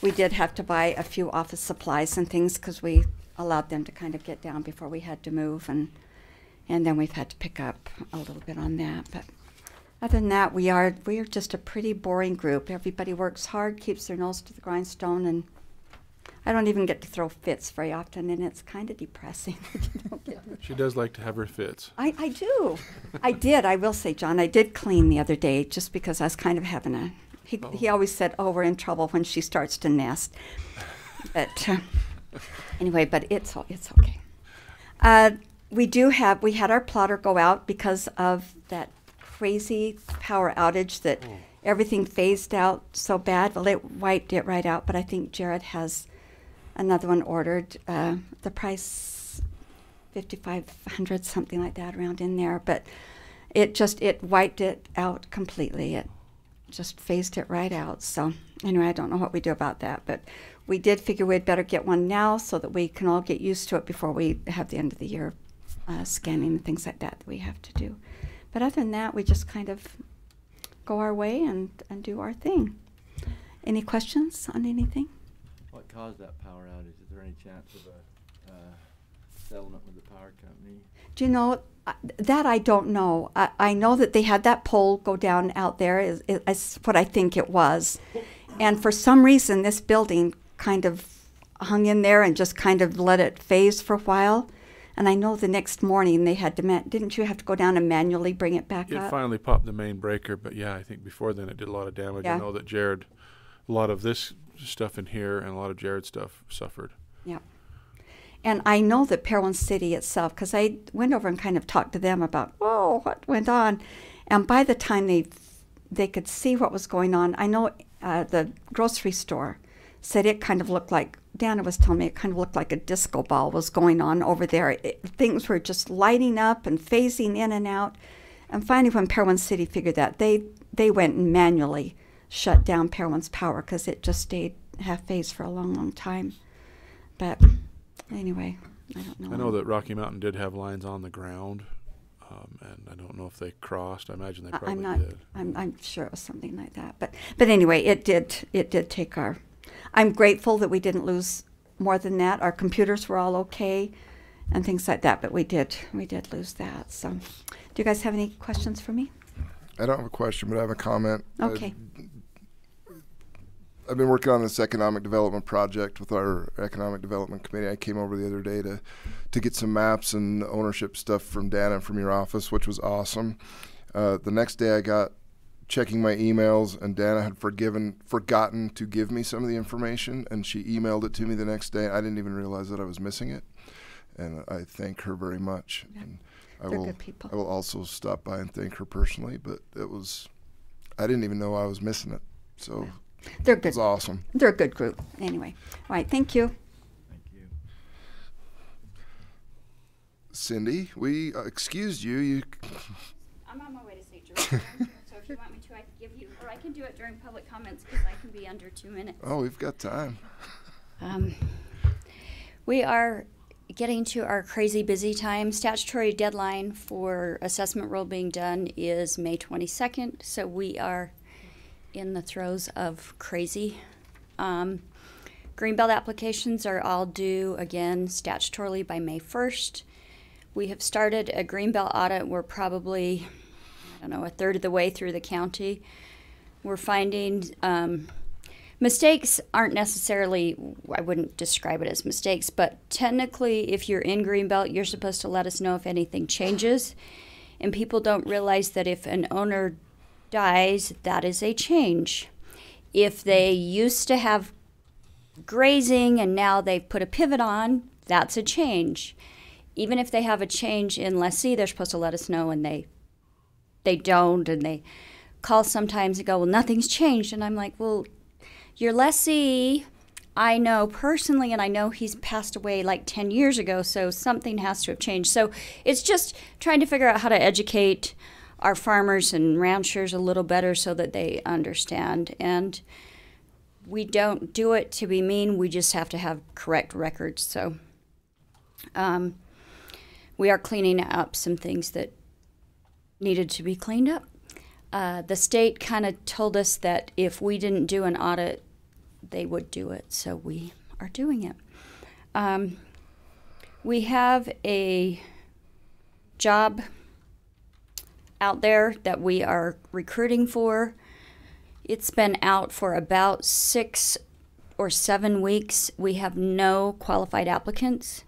we did have to buy a few office supplies and things because we allowed them to kind of get down before we had to move, and then we've had to pick up a little bit on that. But other than that, we are just a pretty boring group. Everybody works hard, keeps their nose to the grindstone, and I don't even get to throw fits very often, and it's kind of depressing. She does like to have her fits. I do. I will say, John, I did clean the other day just because I was kind of having he always said, oh, we're in trouble when she starts to nest. But anyway, but it's okay. We had our plotter go out because of that crazy power outage that everything phased out so bad. Well, it wiped it right out, but I think Jared has another one ordered. The price, $5,500, something like that, around in there. But it wiped it out completely. It just phased it right out. So anyway, I don't know what we do about that. But we did figure we'd better get one now so that we can all get used to it before we have the end of the year scanning and things like that we have to do. But other than that, we just kind of go our way and do our thing. Any questions on anything? What caused that power outage? Is there any chance of a settlement with the power company? Do you know, that I don't know. I know that they had that pole go down out there, is what I think it was. And for some reason, this building kind of hung in there and just kind of let it phase for a while. And I know the next morning they had to, didn't you have to go down and manually bring it back up? It finally popped the main breaker, but yeah, I think before then it did a lot of damage. Yeah. I know that Jared, a lot of this stuff in here and a lot of Jared's stuff suffered. Yeah. And I know that Parowan City itself, because I went over and kind of talked to them about, what went on. And by the time they could see what was going on, I know the grocery store said it kind of looked like, Dana was telling me, it kind of looked like a disco ball was going on over there. Things were just lighting up and phasing in and out. And finally, when Parowan City figured that, they went and manually shut down Parowan's power because it just stayed half phase for a long, long time. But anyway, I don't know. I know that Rocky Mountain did have lines on the ground, and I don't know if they crossed. I imagine they probably did. I'm sure it was something like that. But anyway, it did take our. I'm grateful that we didn't lose more than that. Our computers were all okay, and things like that. But we did lose that. So, do you guys have any questions for me? I don't have a question, but I have a comment. Okay. I've been working on this economic development project with our economic development committee. I came over the other day to get some maps and ownership stuff from Dana from your office, which was awesome. The next day I got checking my emails, and Dana had forgotten to give me some of the information, and she emailed it to me the next day. I didn't even realize that I was missing it, and I thank her very much. Yeah. And They're good people. I will also stop by and thank her personally, but I didn't even know I was missing it. So. Wow. They're good. It's awesome. They're a good group. Anyway. All right. Thank you. Thank you. Cindy, we excused you. I'm on my way to St. George. So if you want me to, I can give you, or I can do it during public comments because I can be under 2 minutes. Oh, we've got time. We are getting to our crazy busy time. Statutory deadline for assessment roll being done is May 22nd. So we are in the throes of crazy. Greenbelt applications are all due again statutorily by May 1st. We have started a Greenbelt audit. We're probably, a third of the way through the county. We're finding mistakes aren't necessarily, I wouldn't describe it as mistakes, but technically if you're in Greenbelt, you're supposed to let us know if anything changes. And people don't realize that if an owner dies, that is a change. If they used to have grazing and now they've put a pivot on, that's a change. Even if they have a change in lessee, they're supposed to let us know, and they don't, and they call sometimes and go, well, nothing's changed. And I'm like, well, your lessee, I know personally, and I know he's passed away like 10 years ago, so something has to have changed. So it's just trying to figure out how to educate our farmers and ranchers a little better so that they understand. And we don't do it to be mean, we just have to have correct records. So we are cleaning up some things that needed to be cleaned up. The state kind of told us that if we didn't do an audit, they would do it, so we are doing it. We have a job out there that we are recruiting for. It's been out for about 6 or 7 weeks. We have no qualified applicants.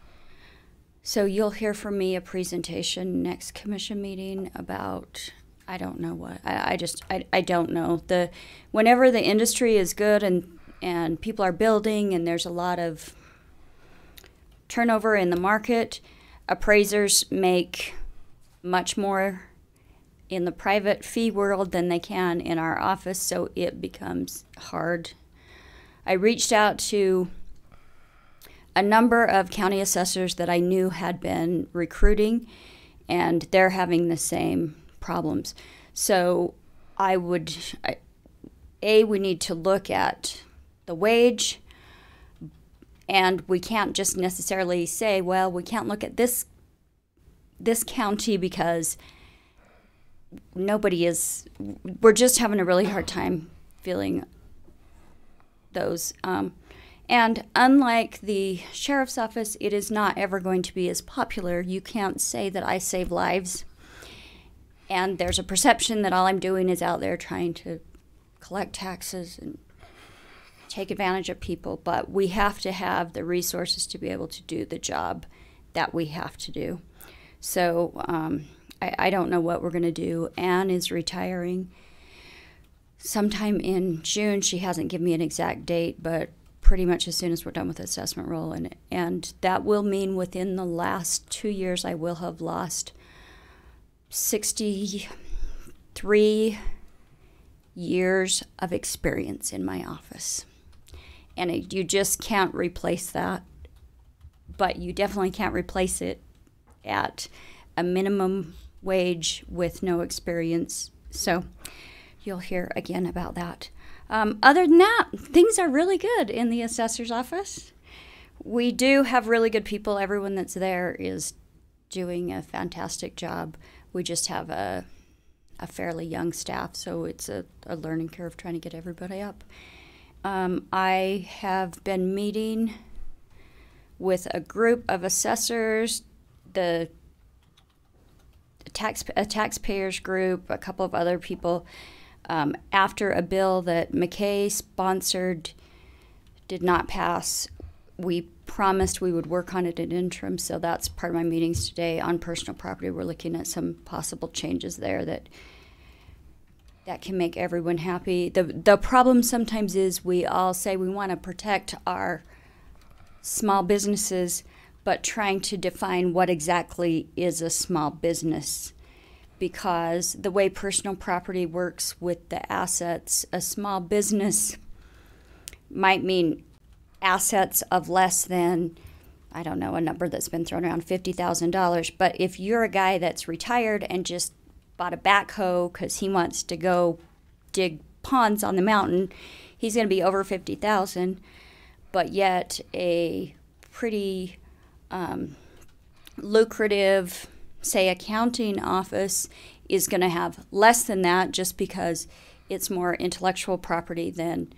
So you'll hear from me a presentation next commission meeting about, I don't know what. I don't know. Whenever the industry is good and people are building and there's a lot of turnover in the market, appraisers make much more in the private fee world than they can in our office, so it becomes hard. I reached out to a number of county assessors that I knew had been recruiting, and they're having the same problems. So we need to look at the wage, and we can't just necessarily say, well, we can't look at this county because we're just having a really hard time filling those. And unlike the sheriff's office, it is not ever going to be as popular. You can't say that I save lives. And there's a perception that all I'm doing is out there trying to collect taxes and take advantage of people. But we have to have the resources to be able to do the job that we have to do. So I don't know what we're going to do. Anne is retiring sometime in June. She hasn't given me an exact date, but pretty much as soon as we're done with the assessment roll. And that will mean within the last 2 years I will have lost 63 years of experience in my office. And you just can't replace that, but you definitely can't replace it at a minimum wage with no experience. So you'll hear again about that. Other than that, things are really good in the assessor's office. We do have really good people. Everyone that's there is doing a fantastic job. We just have a fairly young staff, so it's a learning curve trying to get everybody up. I have been meeting with a group of assessors, a taxpayers group, a couple of other people, after a bill that McKay sponsored did not pass. We promised we would work on it in interim, so that's part of my meetings today on personal property. We're looking at some possible changes there that can make everyone happy. The problem sometimes is we all say we want to protect our small businesses, but trying to define what exactly is a small business. Because the way personal property works with the assets, a small business might mean assets of less than, I don't know, a number that's been thrown around, $50,000. But if you're a guy that's retired and just bought a backhoe because he wants to go dig ponds on the mountain, he's going to be over $50,000. But yet a pretty lucrative, say, accounting office is going to have less than that just because it's more intellectual property than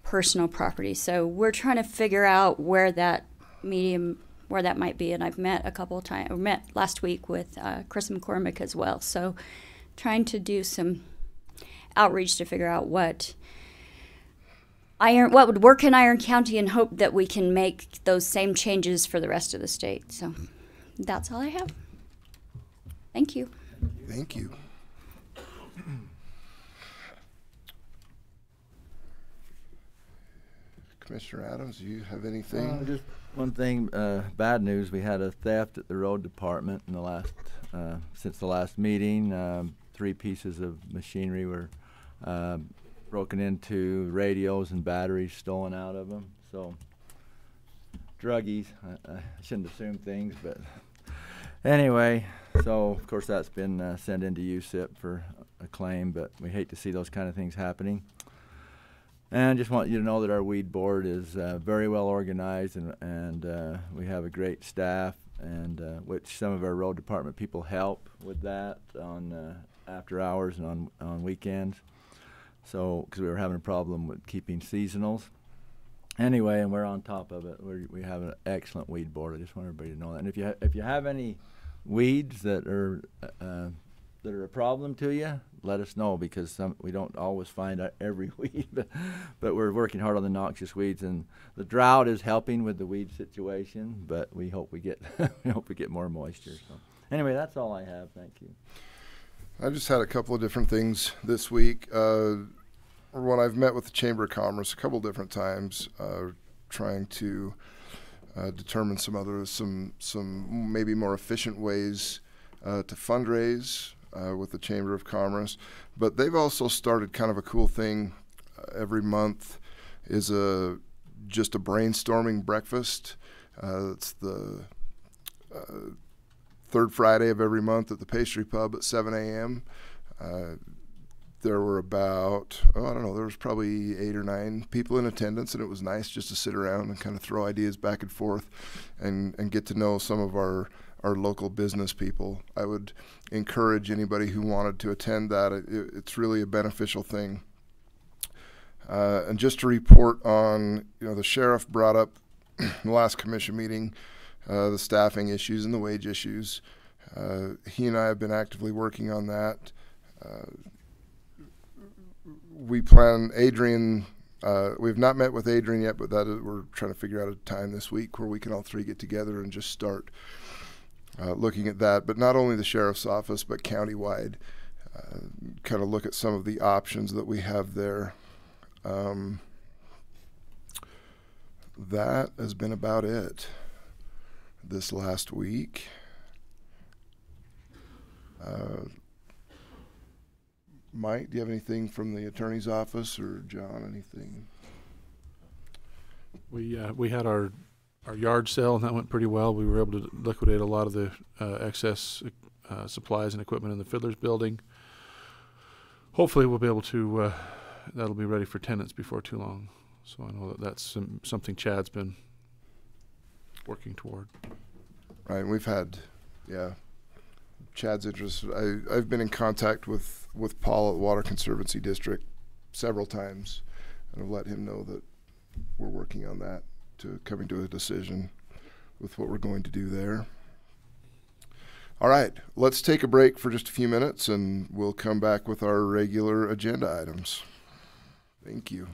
personal property. So we're trying to figure out where that might be. And I've met a couple of times, met last week with Chris McCormick as well. So trying to do some outreach to figure out what would work in Iron County and hope that we can make those same changes for the rest of the state. So that's all I have. Thank Thank you. Thank you. Commissioner Adams, do you have anything? Just one thing, bad news. We had a theft at the road department in the last, since the last meeting. 3 pieces of machinery were broken into, radios and batteries stolen out of them. So, druggies. I shouldn't assume things, but anyway, so of course that's been sent into USIP for a claim, but we hate to see those kind of things happening. And I just want you to know that our weed board is very well organized, and we have a great staff, and which some of our road department people help with that on after hours and on weekends. So, because we were having a problem with keeping seasonals. Anyway, and we're on top of it. We have an excellent weed board. I just want everybody to know that. And if you have any weeds that are a problem to you, let us know, because we don't always find every weed, but we're working hard on the noxious weeds, and the drought is helping with the weed situation. But we hope we get more moisture. So anyway, that's all I have. Thank you. I just had a couple of different things this week. When I've met with the Chamber of Commerce a couple different times, trying to determine some maybe more efficient ways to fundraise with the Chamber of Commerce. But they've also started kind of a cool thing every month, is just a brainstorming breakfast. It's the third Friday of every month at the Pastry Pub at 7 a.m. There were about, there was probably 8 or 9 people in attendance, and it was nice just to sit around and kind of throw ideas back and forth and get to know some of our local business people. I would encourage anybody who wanted to attend that. It's really a beneficial thing. And just to report on, the sheriff brought up in the last commission meeting the staffing issues and the wage issues. He and I have been actively working on that. We plan, Adrian, we've not met with Adrian yet, but we're trying to figure out a time this week where we can all 3 get together and just start looking at that. But not only the sheriff's office, but countywide, kind of look at some of the options that we have there. That has been about it this last week. Mike, do you have anything from the attorney's office, or John, anything? We had our yard sale, and that went pretty well. We were able to liquidate a lot of the excess supplies and equipment in the Fiddler's building. Hopefully we'll be able to, that'll be ready for tenants before too long. So I know that's something Chad's been working toward. Right, we've had, Chad's interest. I've been in contact with Paul at Water Conservancy District several times, and I've let him know that we're working on that, to coming to a decision with what we're going to do there. All right, let's take a break for just a few minutes, and we'll come back with our regular agenda items. Thank you.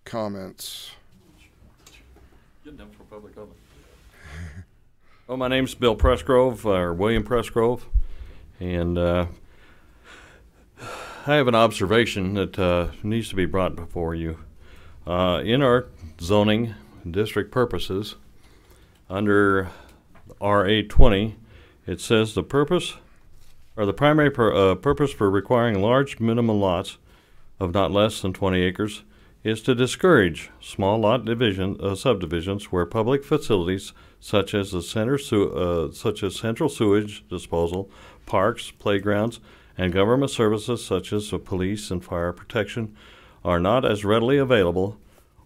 comments? Getting up for public comment. Well, my name's Bill Pressgrove, or William Pressgrove, and I have an observation that needs to be brought before you. In our zoning district purposes, under RA 20, it says the purpose, or the primary purpose for requiring large minimum lots of not less than 20 acres is to discourage small lot subdivisions where public facilities such as central sewage disposal, parks, playgrounds, and government services such as police and fire protection are not as readily available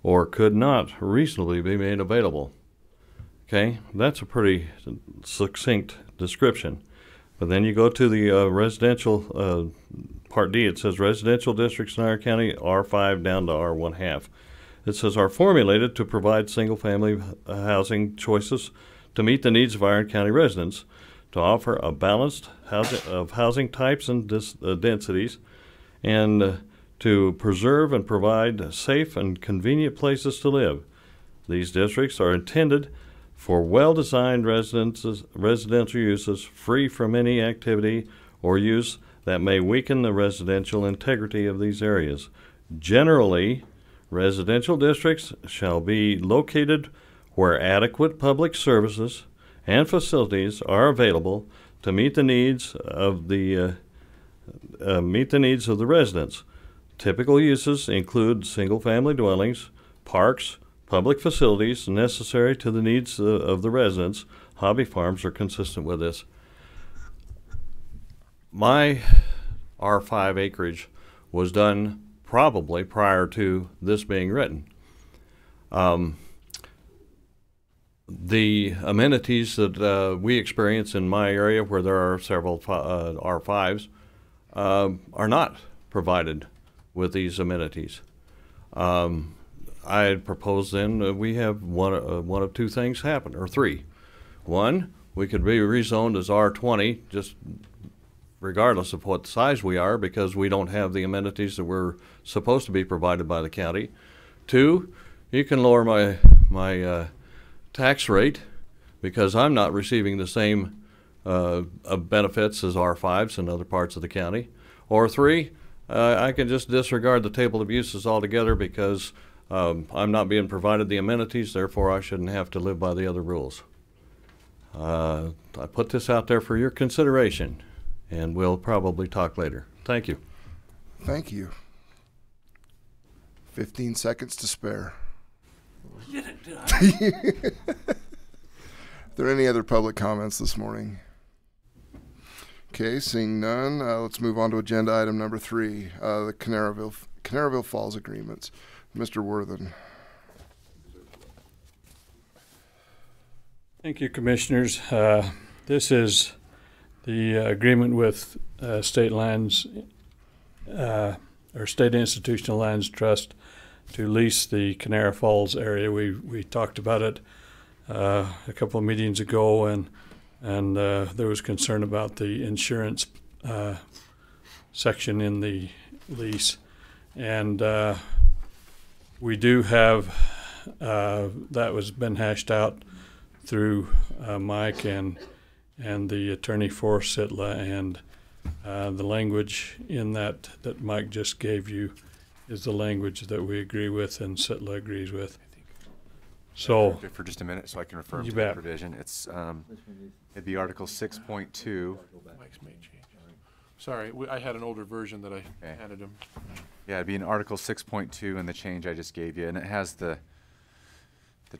or could not reasonably be made available. Okay, that's a pretty succinct description. But then you go to the residential Part D. It says residential districts in Iron County R5 down to R1/2. It says are formulated to provide single-family housing choices to meet the needs of Iron County residents, to offer a balanced housing types and densities, and to preserve and provide safe and convenient places to live. These districts are intended for well-designed residential uses free from any activity or use that may weaken the residential integrity of these areas. Generally, residential districts shall be located where adequate public services and facilities are available to meet the needs of the residents. Typical uses include single-family dwellings, parks, public facilities necessary to the needs of the residents. Hobby farms are consistent with this. My R5 acreage was done probably prior to this being written. The amenities that we experience in my area, where there are several R5s, are not provided with these amenities. I propose then we have one of two things happen, or three. One, we could be rezoned as R20, just regardless of what size we are, because we don't have the amenities that we're supposed to be provided by the county. Two, you can lower my tax rate because I'm not receiving the same benefits as R5s in other parts of the county. Or three, I can just disregard the table of uses altogether because I'm not being provided the amenities, therefore I shouldn't have to live by the other rules. I put this out there for your consideration, and we'll probably talk later. Thank you. Thank you. 15 seconds to spare. Did I? Are there any other public comments this morning? Okay, seeing none, let's move on to agenda item number 3, the Canaroville Falls agreements. Mr. Worthen. Thank you, Commissioners. This is the agreement with State Lands, or State Institutional Lands Trust, to lease the Canara Falls area. We talked about it a couple of meetings ago, and there was concern about the insurance section in the lease, and we do have that was been hashed out through Mike and the attorney for Sitla, and the language in that Mike just gave you is the language that we agree with and Sitla agrees with. So for just a minute, so I can refer you to bet. the provision. It's it'd be Article 6.2. Mike's made changes. Sorry, I had an older version that I handed him. Yeah, it'd be in Article 6.2 and the change I just gave you, and it has the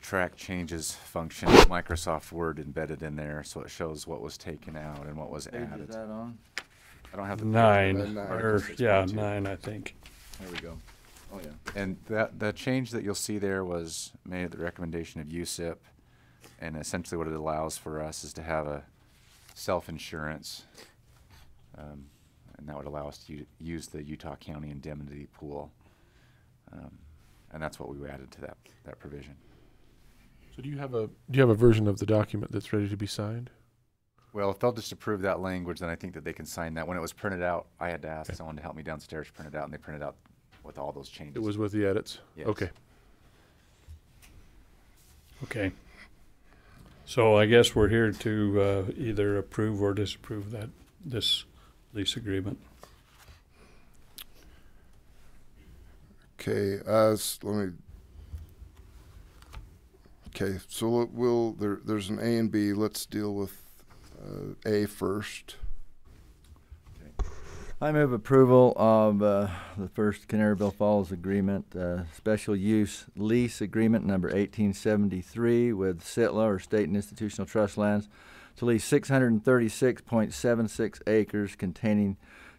track changes function, Microsoft Word embedded in there, so it shows what was taken out and what was added. Is that on? I don't have the 9, Article or yeah, 6.2. 9, I think. There we go. Oh, yeah. And the change that you'll see there was made at the recommendation of USIP, and essentially what it allows for us is to have a self-insurance, and that would allow us to use the Utah County indemnity pool, and that's what we added to that provision. So do you have a version of the document that's ready to be signed? Well, if they'll just approve that language, then I think that they can sign that. When it was printed out, I had to ask someone to help me downstairs print it out, and they printed out with all those changes. It was with the edits? Yes. Okay. Okay. So I guess we're here to either approve or disapprove this lease agreement. Okay, so there's an A and B. Let's deal with A first. I move approval of the first Canaryville Falls agreement, special use lease agreement number 1873 with Sitla or State and Institutional Trust Lands to lease 636.76 acres containing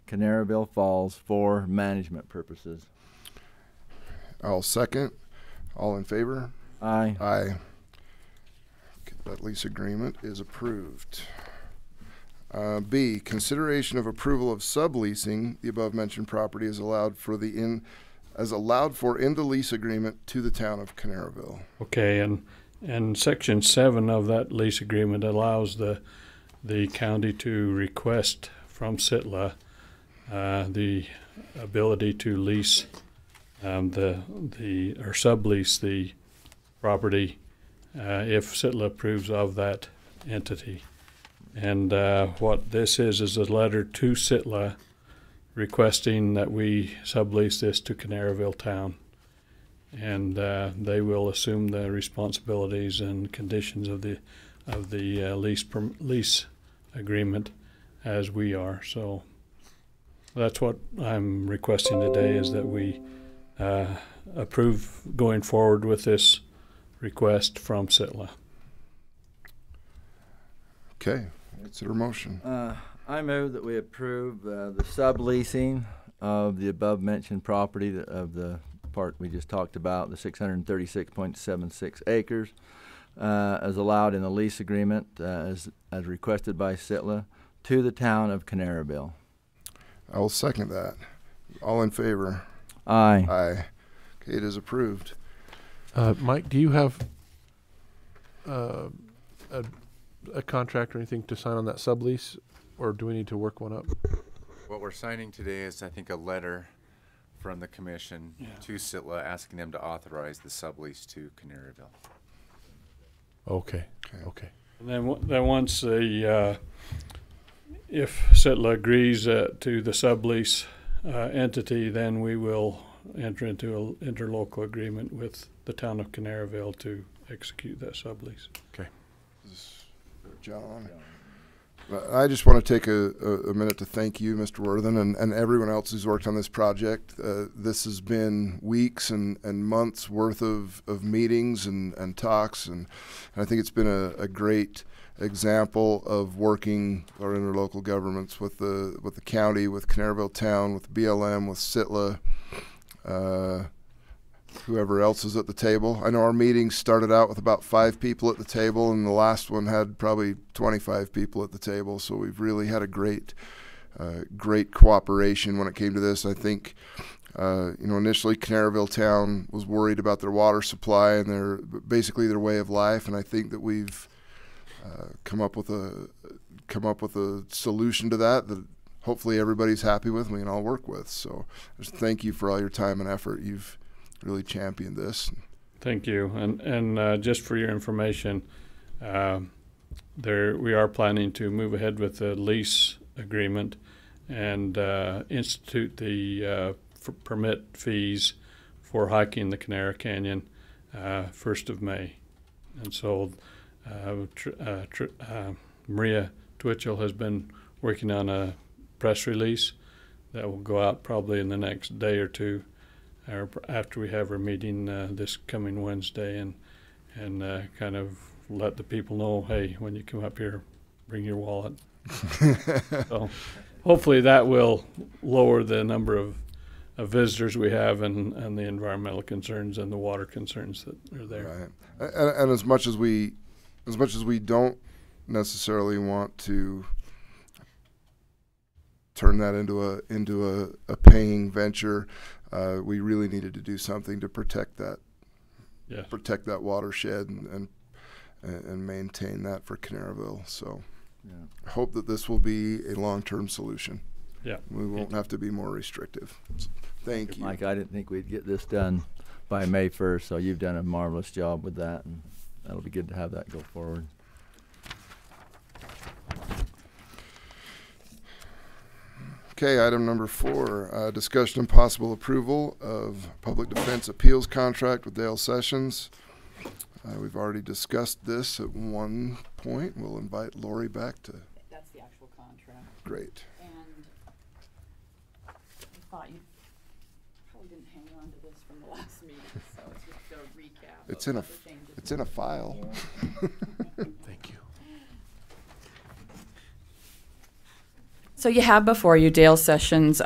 Canaryville Falls for management purposes. I'll second. All in favor? Aye. Aye. Okay, that lease agreement is approved. B, consideration of approval of subleasing the above-mentioned property is allowed for in the lease agreement to the town of Canaryville. Okay, and Section 7 of that lease agreement allows the county to request from Sitla the ability to lease or sublease the property if Sitla approves of that entity. And what this is a letter to Sitla requesting that we sublease this to Canaryville Town. And they will assume the responsibilities and conditions of the lease agreement as we are. So that's what I'm requesting today, is that we approve going forward with this request from Sitla. Okay. Consider motion. I move that we approve the subleasing of the above-mentioned property of the part we just talked about, the 636.76 acres, as allowed in the lease agreement as requested by Sitla to the town of Canaryville. I will second that. All in favor? Aye. Aye. Okay, it is approved. Mike, do you have a contract or anything to sign on that sublease, or do we need to work one up? What we're signing today is, I think, a letter from the commission to Sitla asking them to authorize the sublease to Canaryville. Okay. And then once if Sitla agrees to the sublease entity, then we will enter into an interlocal agreement with the town of Canaryville to execute that sublease. Okay. John. I just want to take a minute to thank you, Mr. Worthen, and everyone else who's worked on this project. This has been weeks and months worth of meetings and talks, and I think it's been a great example of working our interlocal governments with the county, with Canaryville Town, with BLM, with Sitla, whoever else is at the table. I know our meetings started out with about 5 people at the table, and the last one had probably 25 people at the table. So we've really had a great cooperation when it came to this. I think, initially Canaryville Town was worried about their water supply and basically their way of life, and I think that we've come up with a solution to that hopefully everybody's happy with and we can all work with. So just thank you for all your time and effort. You've really championed this. Thank you. And just for your information, we are planning to move ahead with the lease agreement and institute the permit fees for hiking the Canara Canyon 1st of May. And so Maria Twitchell has been working on a press release that will go out probably in the next day or two, or after we have our meeting this coming Wednesday, and kind of let the people know, hey, when you come up here, bring your wallet. So hopefully that will lower the number of visitors we have and the environmental concerns and the water concerns that are there. Right. And as much as we don't necessarily want to turn that into a paying venture, we really needed to do something to protect that, protect that watershed and maintain that for Canaryville. So I hope that this will be a long-term solution. Yeah, we won't have to be more restrictive. So, thank you, Mike. I didn't think we'd get this done by May 1st, so you've done a marvelous job with that. And that'll be good to have that go forward. Okay, item number 4, discussion and possible approval of public defense appeals contract with Dale Sessions. We've already discussed this at one point. We'll invite Lori back to. That's the actual contract. Great. And I thought you probably didn't hang on to this from the last meeting, so it's just a recap. It's in a it's in a file. Thank you. So you have before you Dale Sessions'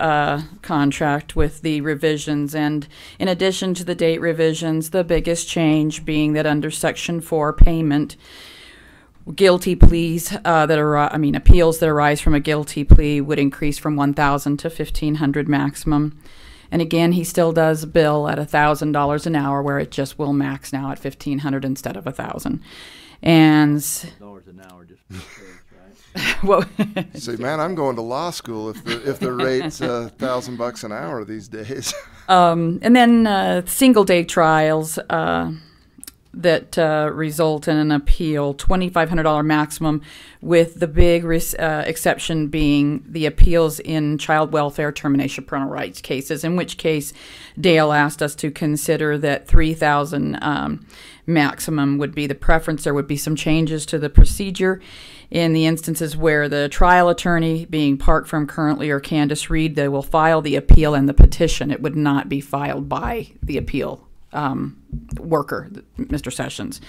contract with the revisions, and in addition to the date revisions, the biggest change being that under Section 4 payment, guilty pleas appeals that arise from a guilty plea would increase from $1,000 to $1,500 maximum. And again, he still does bill at $1,000 an hour, where it just will max now at $1,500 instead of $1,000. And $1 an hour just. well, say, man, I'm going to law school if the rate's $1,000 an hour these days. And then single day trials that result in an appeal, $2,500 maximum, with the big exception being the appeals in child welfare termination of parental rights cases, in which case Dale asked us to consider that $3,000 maximum would be the preference. There would be some changes to the procedure in the instances where the trial attorney, being Park Firm currently or Candace Reed, they will file the appeal and the petition. It would not be filed by the appeal worker, Mr. Sessions.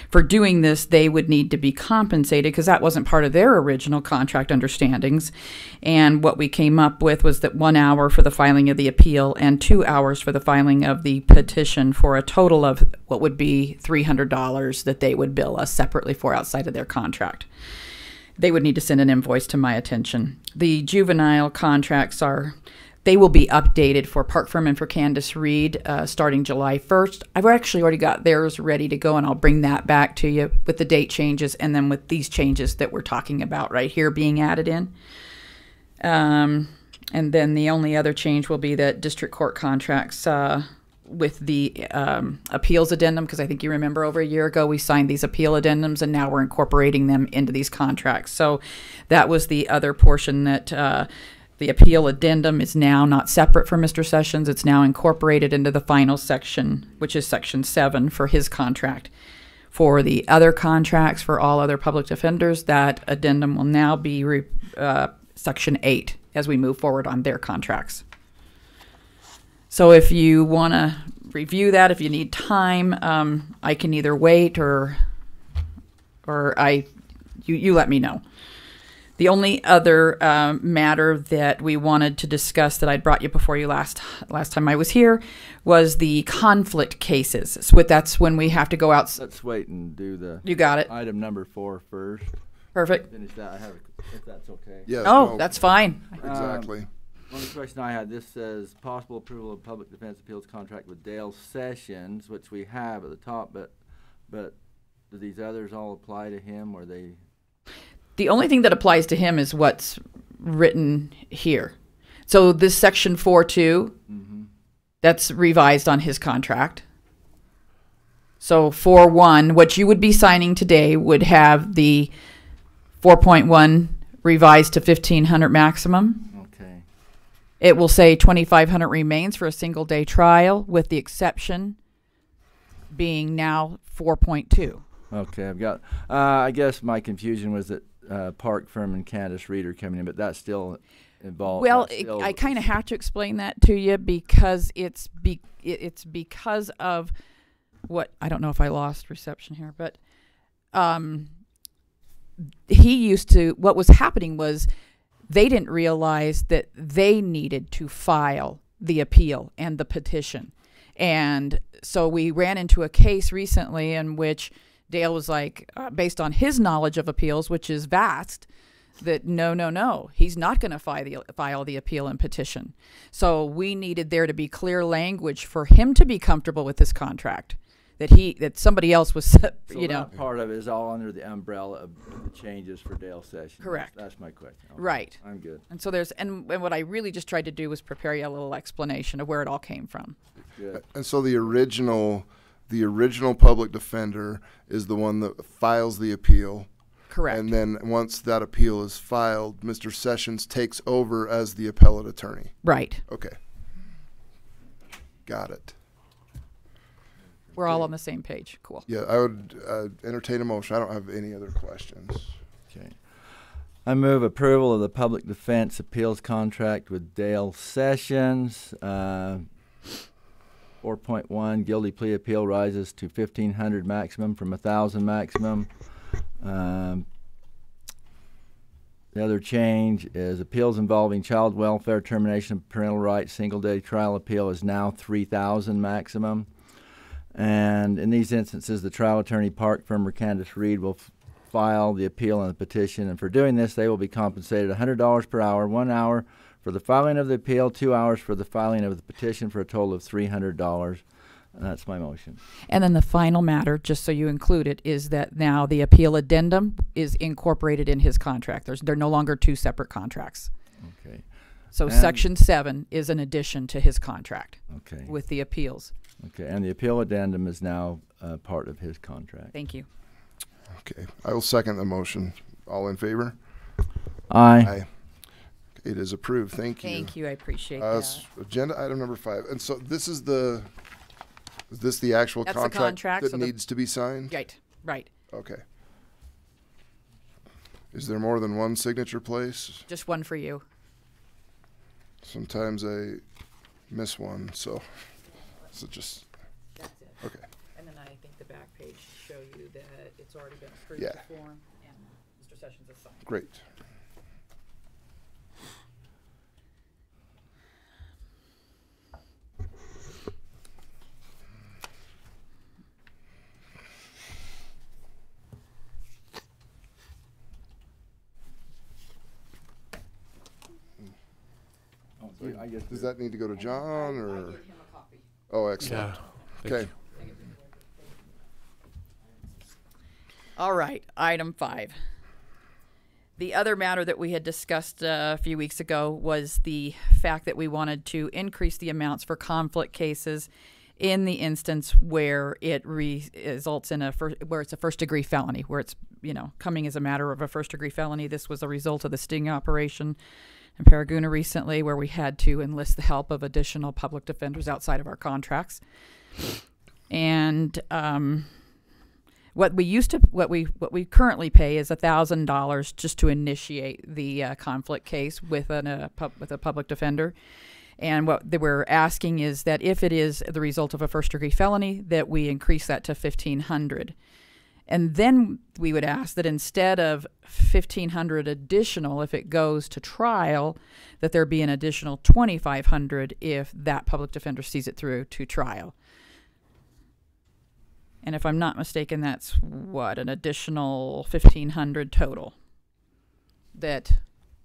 For doing this, they would need to be compensated because that wasn't part of their original contract understandings. And what we came up with was that 1 hour for the filing of the appeal and 2 hours for the filing of the petition, for a total of what would be $300 that they would bill us separately for outside of their contract. They would need to send an invoice to my attention. The juvenile contracts they will be updated for Park Firm and for Candace Reed starting July 1st. I've actually already got theirs ready to go, and I'll bring that back to you with the date changes and then with these changes that we're talking about right here being added in. And then the only other change will be that district court contracts with the appeals addendum, because I think you remember over a year ago we signed these appeal addendums, and now we're incorporating them into these contracts. So that was the other portion that the appeal addendum is now not separate from Mr. Sessions. It's now incorporated into the final section, which is Section 7 for his contract. For the other contracts for all other public defenders, that addendum will now be Section 8 as we move forward on their contracts. So if you want to review that, if you need time, I can either wait or you let me know. The only other matter that we wanted to discuss that I'd brought you before you last time I was here was the conflict cases. So that's when we have to go out. Let's wait and do the. You got it. Item number 4 first. Perfect. Finish that. If that's okay. Yes. Oh, that's fine. Exactly. One question I had, this says possible approval of public defense appeals contract with Dale Sessions, which we have at the top, but do these others all apply to him, or they? The only thing that applies to him is what's written here. So this Section 4.2, that's revised on his contract. So 4.1, what you would be signing today would have the 4.1 revised to 1,500 maximum. Okay. It will say 2,500 remains for a single day trial, with the exception being now 4.2. Okay, I've got. I guess my confusion was that Park Firm and Candace Reed are coming in, but that's still involved. Well, I kind of have to explain that to you because it's because of what, I don't know if I lost reception here, but what was happening was they didn't realize that they needed to file the appeal and the petition. And so we ran into a case recently in which Dale was like, based on his knowledge of appeals, which is vast, that no, he's not going to file the appeal and petition. So we needed there to be clear language for him to be comfortable with this contract, that somebody else was, that part of it is all under the umbrella of the changes for Dale Sessions. Correct. That's my question. Okay. Right. I'm good. And so and what I really just tried to do was prepare you a little explanation of where it all came from. Good. And so the original the original public defender is the one that files the appeal. Correct. And then once that appeal is filed, Mr. Sessions takes over as the appellate attorney. Right. Okay. Got it. We're all on the same page. Cool. Yeah, I would entertain a motion. I don't have any other questions. Okay. I move approval of the public defense appeals contract with Dale Sessions. 4.1 guilty plea appeal rises to $1,500 maximum from $1,000 maximum. The other change is appeals involving child welfare, termination of parental rights, single day trial appeal is now $3,000 maximum. And in these instances, the trial attorney, Park firm, or Candace Reed will file the appeal and the petition. And for doing this, they will be compensated $100 per hour, 1 hour for the filing of the appeal, 2 hours for the filing of the petition, for a total of $300. And that's my motion. And then the final matter, just so you include it, is that now the appeal addendum is incorporated in his contract. They're no longer two separate contracts. Okay. So And Section 7 is an addition to his contract. Okay. With the appeals. Okay, and the appeal addendum is now part of his contract. Thank you. Okay. I will second the motion. All in favor? Aye. It is approved. Thank you. Thank you. I appreciate that. Agenda item number 5. And so this is is this the actual That's the contract, contract, that so needs to be signed? Right. Right. Okay. Is there more than one signature place? Just one for you. Sometimes I miss one, so just. That's it. Okay. And then I think the back page show you that it's already been approved Yeah. before, and Mr. Sessions has signed. Great. Does that need to go to John or? Oh, excellent. Yeah. Okay. All right, item 5. The other matter that we had discussed a few weeks ago was the fact that we wanted to increase the amounts for conflict cases in the instance where it results in where it's a first-degree felony, where it's coming as a matter of a first-degree felony. This was a result of the sting operation in Paraguna recently, where we had to enlist the help of additional public defenders outside of our contracts. And what we currently pay is $1,000 just to initiate the conflict case with a public defender. And what we're asking is that if it is the result of a first-degree felony, that we increase that to $1,500. And then we would ask that instead of $1,500 additional, if it goes to trial, that there be an additional $2,500 if that public defender sees it through to trial. And if I'm not mistaken, that's an additional $1,500 total that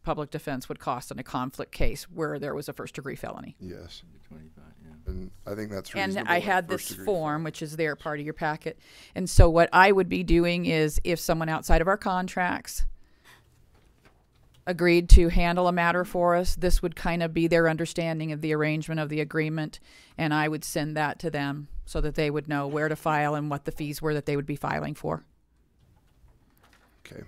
public defense would cost in a conflict case where there was a first-degree felony. Yes. 25, yeah. And I think that's reasonable. And I had this form, which is there, part of your packet. And so what I would be doing is, if someone outside of our contracts agreed to handle a matter for us, this would kind of be their understanding of the arrangement of the agreement, and I would send that to them so that they would know where to file and what the fees were that they would be filing for. Okay.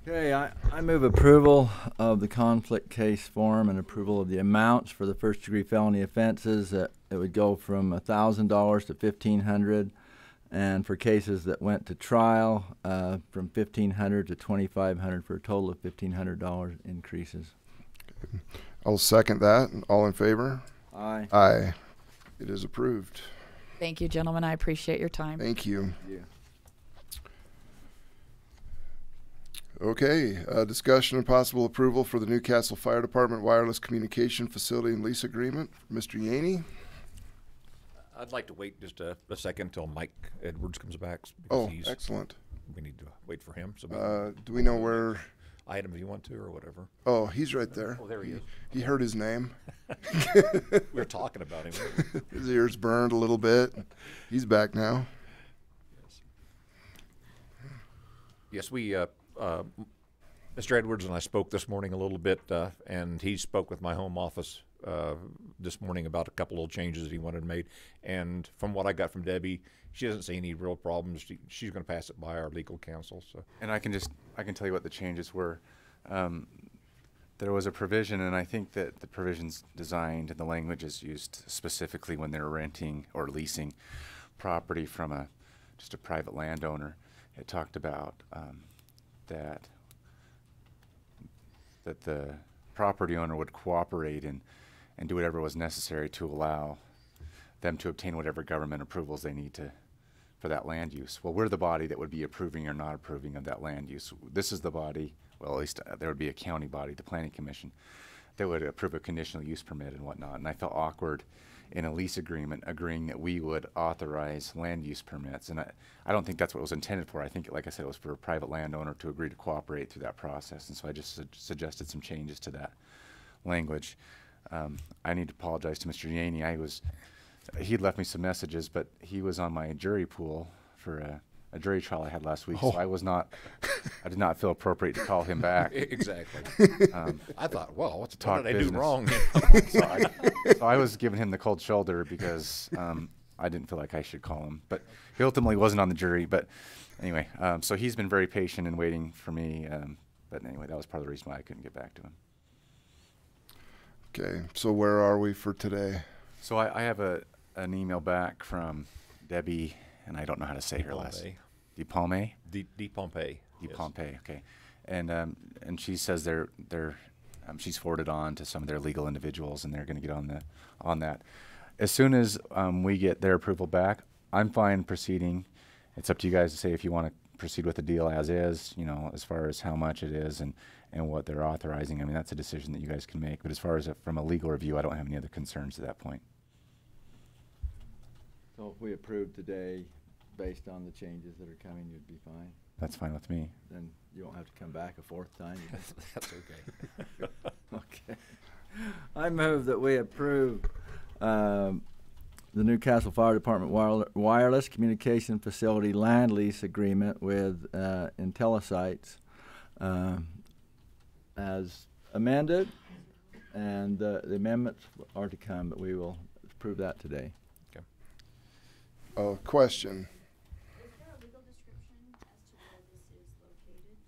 Okay, I move approval of the conflict case form and approval of the amounts for the first-degree felony offenses. It would go from $1,000 to $1,500, and for cases that went to trial, from $1,500 to $2,500, for a total of $1,500 increases. Okay. I'll second that. All in favor? Aye. Aye. It is approved. Thank you, gentlemen. I appreciate your time. Thank you. Yeah. Okay, discussion and possible approval for the Newcastle Fire Department wireless communication facility and lease agreement. Mr. Yaney? I'd like to wait just a second until Mike Edwards comes back. Oh, excellent. We need to wait for him. So do we know where? Item if you want to or whatever. Oh, he's right there. Oh, there he is. He heard his name. We were talking about him. His ears burned a little bit. He's back now. Yes, we, Mr. Edwards and I spoke this morning a little bit, and he spoke with my home office this morning about a couple little changes that he wanted made. And from what I got from Debbie, she doesn't see any real problems. She's going to pass it by our legal counsel. So. And I can tell you what the changes were. There was a provision, and I think that the provision's designed and the language is used specifically when they're renting or leasing property from just a private landowner. It talked about that the property owner would cooperate and do whatever was necessary to allow them to obtain whatever government approvals they need for that land use. Well, we're the body that would be approving or not approving of that land use. This is the body, well, at least there would be a county body, the Planning Commission, that would approve a conditional use permit and whatnot. And I felt awkward in a lease agreement agreeing that we would authorize land use permits. And I don't think that's what it was intended for. I think, like I said, it was for a private landowner to agree to cooperate through that process. And so I just suggested some changes to that language. I need to apologize to Mr. Yaney. He'd left me some messages, but he was on my jury pool for a jury trial I had last week, so I did not feel appropriate to call him back. Exactly. I thought, well, what did I business. do wrong? So I was giving him the cold shoulder because I didn't feel like I should call him. But he ultimately wasn't on the jury. But anyway, so he's been very patient and waiting for me. But anyway, that was part of the reason why I couldn't get back to him. Okay, so where are we for today? So I have an email back from Debbie, and I don't know how to say her last name. DePalme? DePalme. DePalme, okay. And she says she's forwarded on to some of their legal individuals, and they're going to get on that. As soon as we get their approval back, I'm fine proceeding. It's up to you guys to say if you want to proceed with the deal as is, as far as how much it is and what they're authorizing. I mean, that's a decision that you guys can make. But as far as from a legal review, I don't have any other concerns at that point. So if we approve today, based on the changes that are coming, you'd be fine? That's fine with me. Then you won't have to come back a fourth time? That's okay. Okay. I move that we approve the Newcastle Fire Department wireless communication facility land lease agreement with IntelliSites as amended, and the amendments are to come, but we will approve that today. Question. Is there a legal description as to where this is located?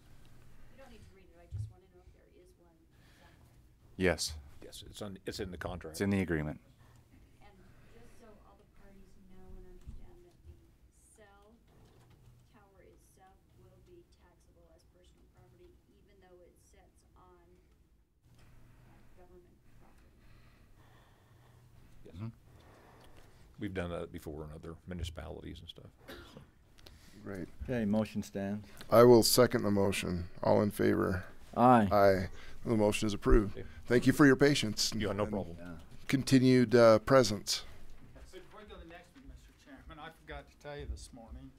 You don't need to read it. I just want to know if there is one somewhere. Yes. Yes, it's in the contract. It's in the agreement. And just so all the parties know and understand that the cell tower itself will be taxable as personal property, even though it sits on government property. Yes. Mm-hmm. We've done that before in other municipalities and stuff. So. Great. Okay, motion stands. I will second the motion. All in favor? Aye. Aye. The motion is approved. Okay. Thank you for your patience. Yeah, no problem. Continued presence. So before we go to the next one, Mr. Chairman, I forgot to tell you this morning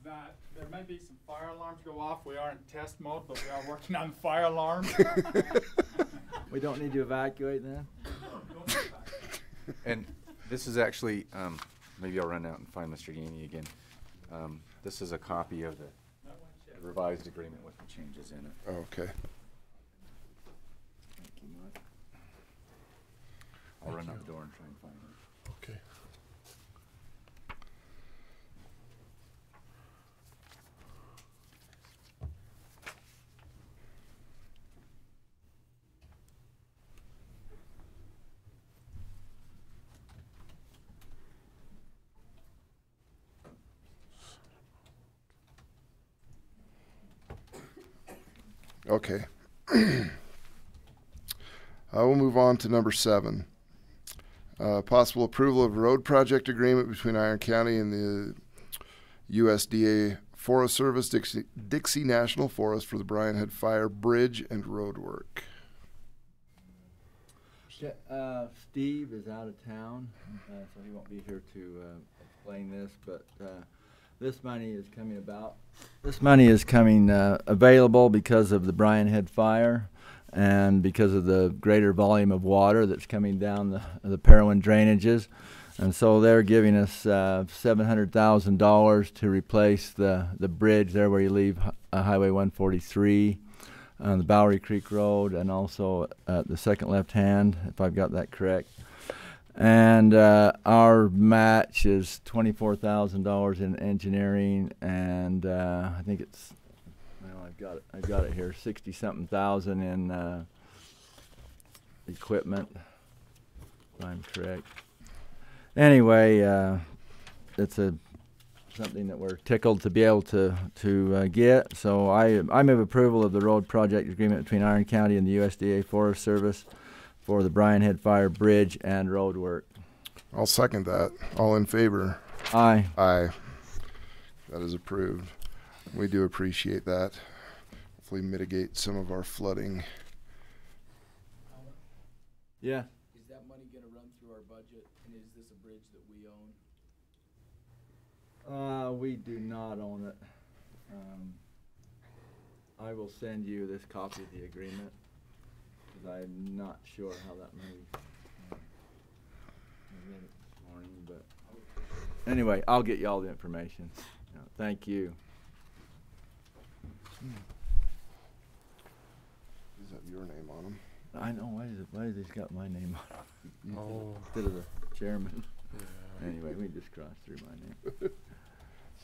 that there may be some fire alarms go off. We are in test mode, but we are working on fire alarms. We don't need to evacuate then? And this is actually, maybe I'll run out and find Mr. Yaney again. This is a copy of the revised agreement with the changes in it. Okay. Thank you, Mike. I'll run out the door and try and find it. Okay. Okay. I will move on to number 7. Possible approval of road project agreement between Iron County and the USDA Forest Service, Dixie National Forest for the Brian Head Fire Bridge and road work. Steve is out of town, so he won't be here to explain this, but this money is coming about. This money is coming available because of the Brian Head Fire and because of the greater volume of water that's coming down the Parowan drainages. And so they're giving us $700,000 to replace the bridge there where you leave Highway 143. on the Bowery Creek Road, and also at the second left hand, if I've got that correct. And our match is $24,000 in engineering, and I think it's, well, I've got it here, 60-something thousand in equipment, if I'm correct. Anyway, it's something that we're tickled to be able to get. So I move approval of the road project agreement between Iron County and the USDA Forest Service for the Bryan Head Fire Bridge and road work. I'll second that. All in favor? Aye. Aye. That is approved. We do appreciate that. Hopefully mitigate some of our flooding. Yeah. Is that money going to run through our budget, and is this a bridge that we own? We do not own it. I will send you this copy of the agreement, because I'm not sure how that money. I read it this morning, but anyway, I'll get you all the information. Thank you. Does have your name on them? I know. Why has this got my name on it? Oh. Instead of the chairman. Yeah. Anyway, we just crossed through my name.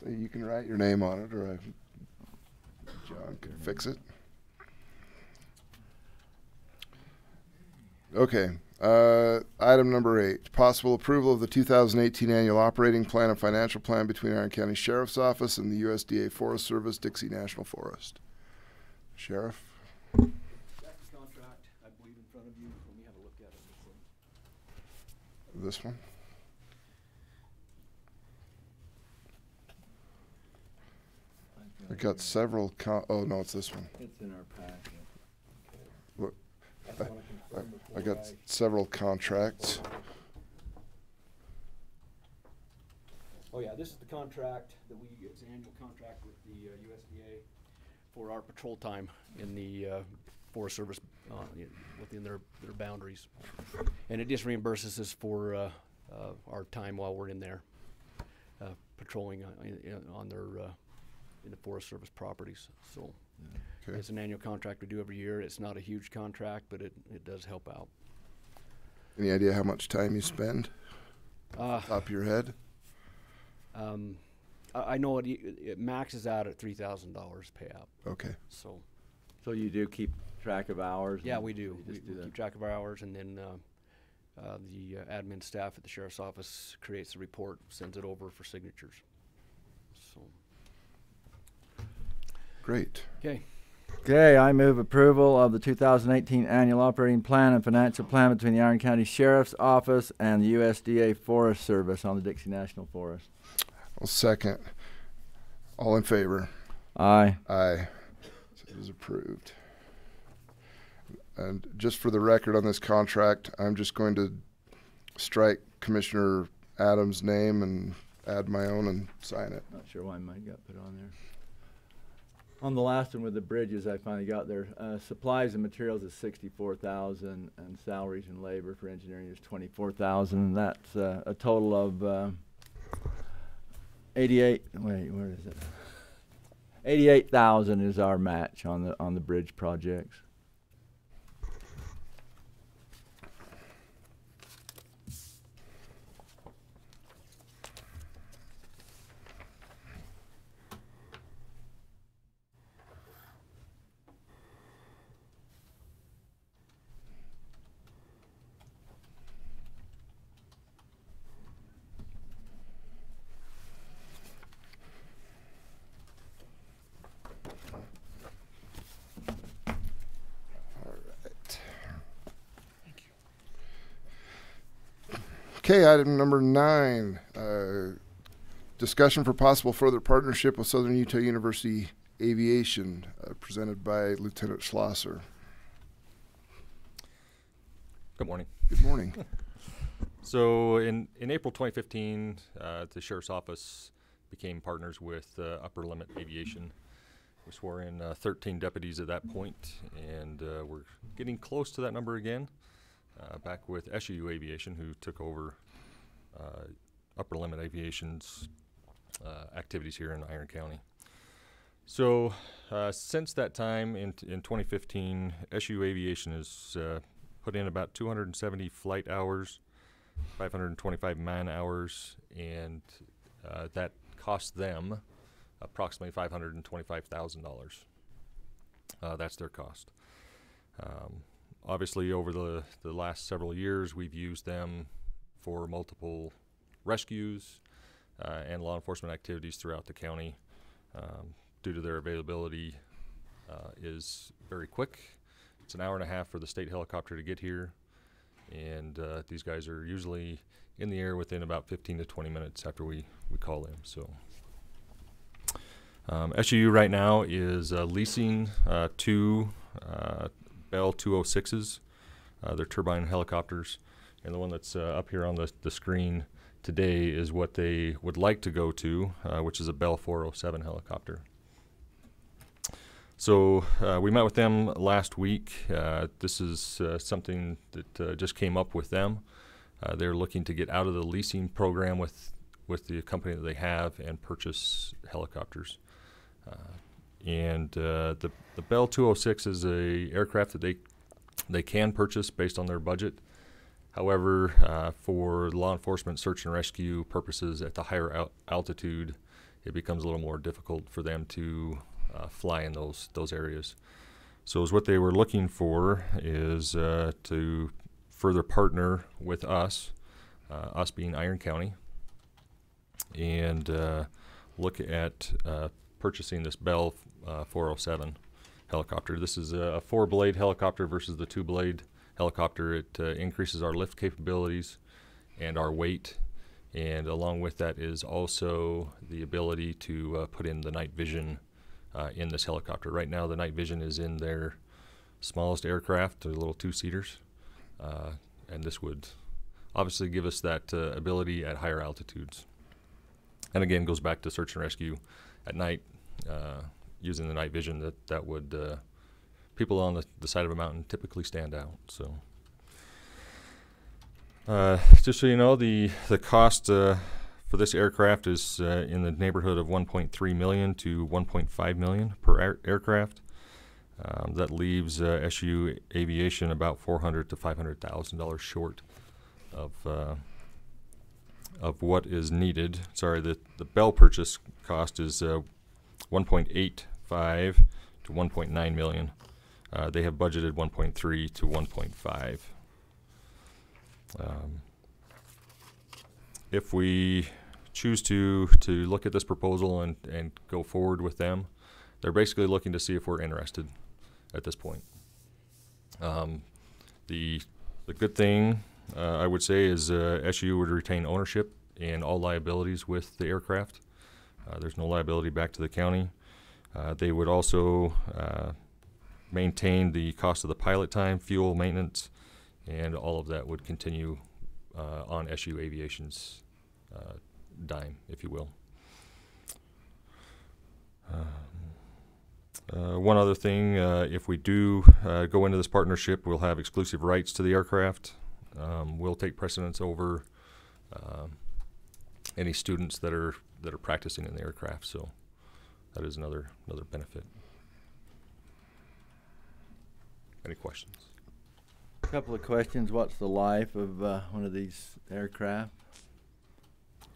So you can write your name on it, or John can fix it. Okay. Item number 8, possible approval of the 2018 annual operating plan and financial plan between Iron County Sheriff's Office and the USDA Forest Service, Dixie National Forest. Sheriff? That's the contract, I believe, in front of you. Let me have a look at it. This one? I got several. Oh no, it's this one. It's in our packet. Look, I got several contracts. Oh yeah, this is the contract that we, it's an annual contract with the USDA for our patrol time in the Forest Service within their boundaries. And it just reimburses us for our time while we're in there patrolling on their in the Forest Service properties. So okay. It's an annual contract we do every year. It's not a huge contract, but it does help out. Any idea how much time you spend? Top of your head? I know it maxes out at $3,000 payout. Okay. So you do keep track of hours? Yeah, we do. We Keep track of our hours, and then the admin staff at the Sheriff's Office creates the report, sends it over for signatures. So. Great. Okay, I move approval of the 2018 annual operating plan and financial plan between the Iron County Sheriff's Office and the USDA Forest Service on the Dixie National Forest. I'll second. All in favor? Aye. Aye. So it is approved. And just for the record on this contract, I'm just going to strike Commissioner Adams' name and add my own and sign it. Not sure why mine got put on there. On the last one with the bridges, I finally got there. Supplies and materials is $64,000, and salaries and labor for engineering is $24,000. And that's a total of 88. Wait, where is it? 88,000 is our match on the bridge projects. Okay, item number 9, discussion for possible further partnership with Southern Utah University Aviation, presented by Lieutenant Schlosser. Good morning. Good morning. So in April 2015, the Sheriff's Office became partners with Upper Limit Aviation. We swore in 13 deputies at that point, and we're getting close to that number again. Back with SUU Aviation, who took over Upper Limit Aviation's activities here in Iron County. So since that time in 2015, SU Aviation has put in about 270 flight hours, 525 man hours, and that cost them approximately $525,000. That's their cost. Obviously, over the last several years, we've used them for multiple rescues and law enforcement activities throughout the county. Due to their availability is very quick. It's an hour and a half for the state helicopter to get here, and these guys are usually in the air within about 15 to 20 minutes after we call them. So SUU right now is leasing two Bell 206s. They're turbine helicopters, and the one that's up here on the screen today is what they would like to go to, which is a Bell 407 helicopter. So we met with them last week. This is something that just came up with them. They're looking to get out of the leasing program with the company that they have and purchase helicopters. The Bell 206 is a aircraft that they can purchase based on their budget. However, for law enforcement search and rescue purposes at the higher altitude, it becomes a little more difficult for them to fly in those areas. So is what they were looking for is to further partner with us being Iron County, and look at purchasing this Bell 407 helicopter. This is a 4-blade helicopter versus the 2-blade helicopter. It increases our lift capabilities and our weight, and along with that is also the ability to put in the night vision in this helicopter. Right now the night vision is in their smallest aircraft, the little 2-seaters, and this would obviously give us that ability at higher altitudes. And again, goes back to search and rescue at night, using the night vision that would people on the side of a mountain typically stand out. So just so you know, the cost for this aircraft is in the neighborhood of $1.3 million to $1.5 million per aircraft. That leaves SU Aviation about $400,000 to $500,000 short of what is needed. Sorry, the Bell purchase cost is $1.85 to $1.9 million. They have budgeted 1.3 to 1.5. If we choose to look at this proposal and go forward with them, they're basically looking to see if we're interested at this point. The good thing I would say is SU would retain ownership and all liabilities with the aircraft. There's no liability back to the county. They would also maintain the cost of the pilot time, fuel, maintenance, and all of that would continue on SU Aviation's dime, if you will. One other thing, if we do go into this partnership, we'll have exclusive rights to the aircraft. We'll take precedence over any students that are practicing in the aircraft, so that is another benefit. Any questions? A couple of questions. What's the life of one of these aircraft?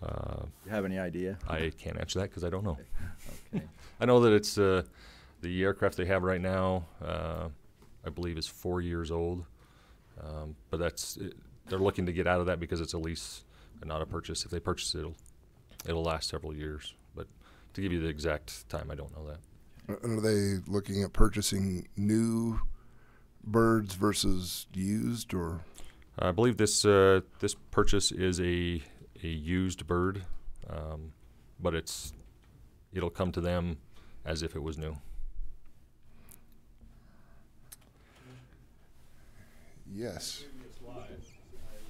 Do you have any idea? I can't answer that because I don't know. Okay. I know that it's the aircraft they have right now, I believe, is 4 years old, but they're looking to get out of that because it's a lease and not a purchase. If they purchase it, it'll last several years. But to give you the exact time, I don't know that. Are they looking at purchasing new birds versus used, or? I believe this purchase is a used bird, but it'll come to them as if it was new. Yes. Previous lives, I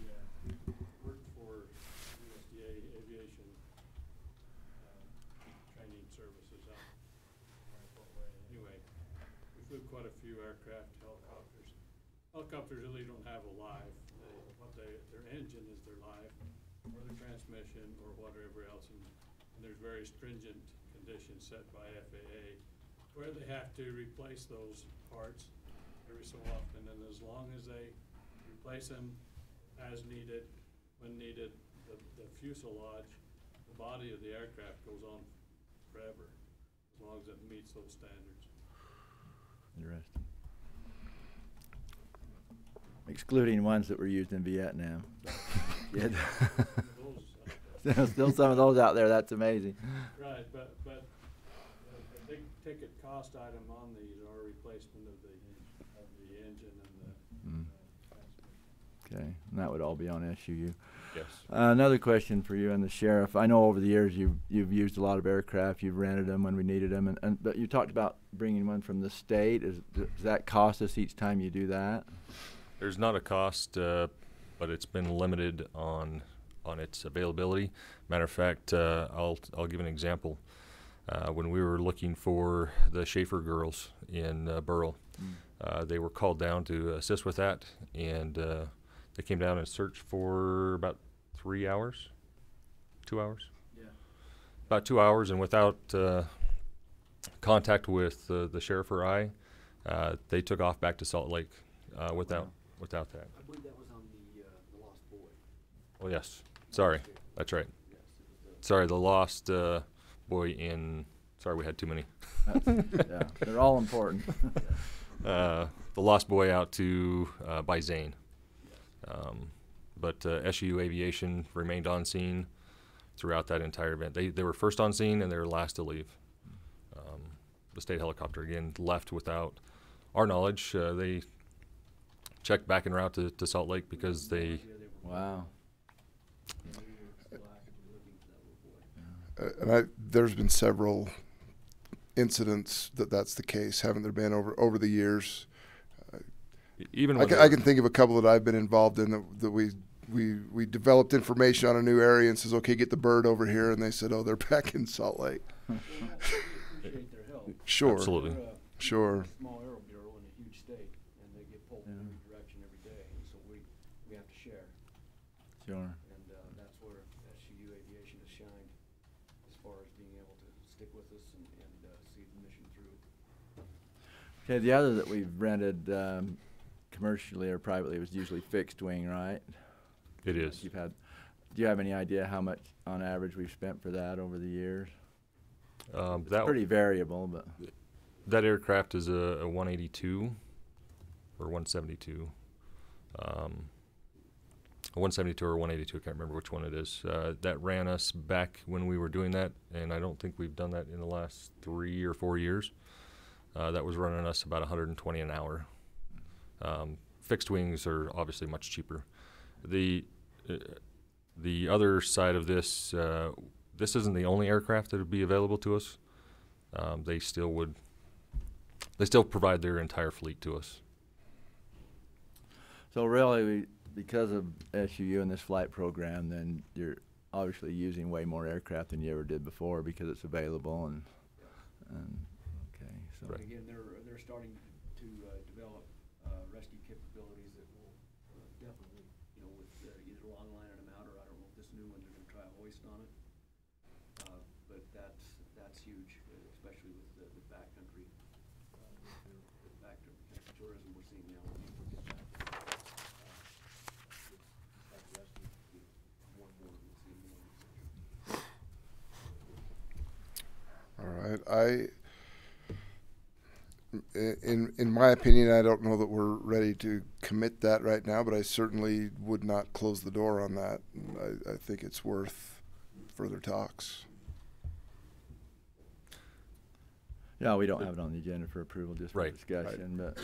worked for USDA Aviation training services out Fort Wayne. Anyway, we flew quite a few aircraft, helicopters. Helicopters really don't have a live. Their engine is their live, or the transmission, or whatever else, and there's very stringent conditions set by FAA, where they have to replace those parts every so often, and as long as they replace them as needed, when needed, the fuselage, the body of the aircraft goes on forever, as long as it meets those standards. Interesting. Excluding ones that were used in Vietnam. Yeah. Still some of those out there. That's amazing. Right, but a big ticket cost item on these are replacement of the engine and the. Okay, and that would all be on SUU. Yes. Another question for you and the sheriff. I know over the years you've used a lot of aircraft. You've rented them when we needed them, but you talked about bringing one from the state. Does that cost us each time you do that? There's not a cost, but it's been limited on its availability. Matter of fact, I'll give an example. When we were looking for the Schaefer girls in Burrell, they were called down to assist with that, and they came down and searched for about 3 hours, 2 hours. Yeah. About 2 hours, and without contact with the sheriff or I, they took off back to Salt Lake without that. I believe that was on the Lost Boy. Oh yes, sorry, that's right. Sorry, the Lost Boy in. Sorry, we had too many. Yeah, they're all important. The Lost Boy out to by Zane. But SU Aviation remained on scene throughout that entire event. They were first on scene and they were last to leave. The state helicopter again left without our knowledge. They checked back en route to Salt Lake because they. Wow. There's been several incidents that's the case, haven't there been over the years? Even I can think of a couple that I've been involved in that we developed information on a new area and says, okay, get the bird over here, and they said, oh, they're back in Salt Lake. Sure. Absolutely. Sure. Small aero bureau in a huge state, and they get pulled in every direction every day, and so we have to share. Sure. And that's where SUU Aviation has shined as far as being able to stick with us and see the mission through. Okay, the other that we've rented commercially or privately was usually fixed wing, right? It is. Do you have any idea how much on average we've spent for that over the years? It's pretty variable, but that aircraft is a 182 or 172. A 172 or 182, I can't remember which one it is. That ran us back when we were doing that, and I don't think we've done that in the last 3 or 4 years. That was running us about 120 an hour. Fixed wings are obviously much cheaper. The other side of this, this isn't the only aircraft that would be available to us. They still provide their entire fleet to us. So really, because of SUU and this flight program, then you're obviously using way more aircraft than you ever did before because it's available and okay. So right. Again, they're starting to develop rescue capabilities that will definitely, with either long lining them out, or I don't know if this new one they're going to try a hoist on it. But that's huge, especially with the backcountry, the backcountry tourism we're seeing now. When people get back, rescue, more and more we'll see more. All right, in my opinion, I don't know that we're ready to commit that right now, but I certainly would not close the door on that. I think it's worth further talks. Yeah, we don't have it on the agenda for approval, just for Right. discussion. Right. But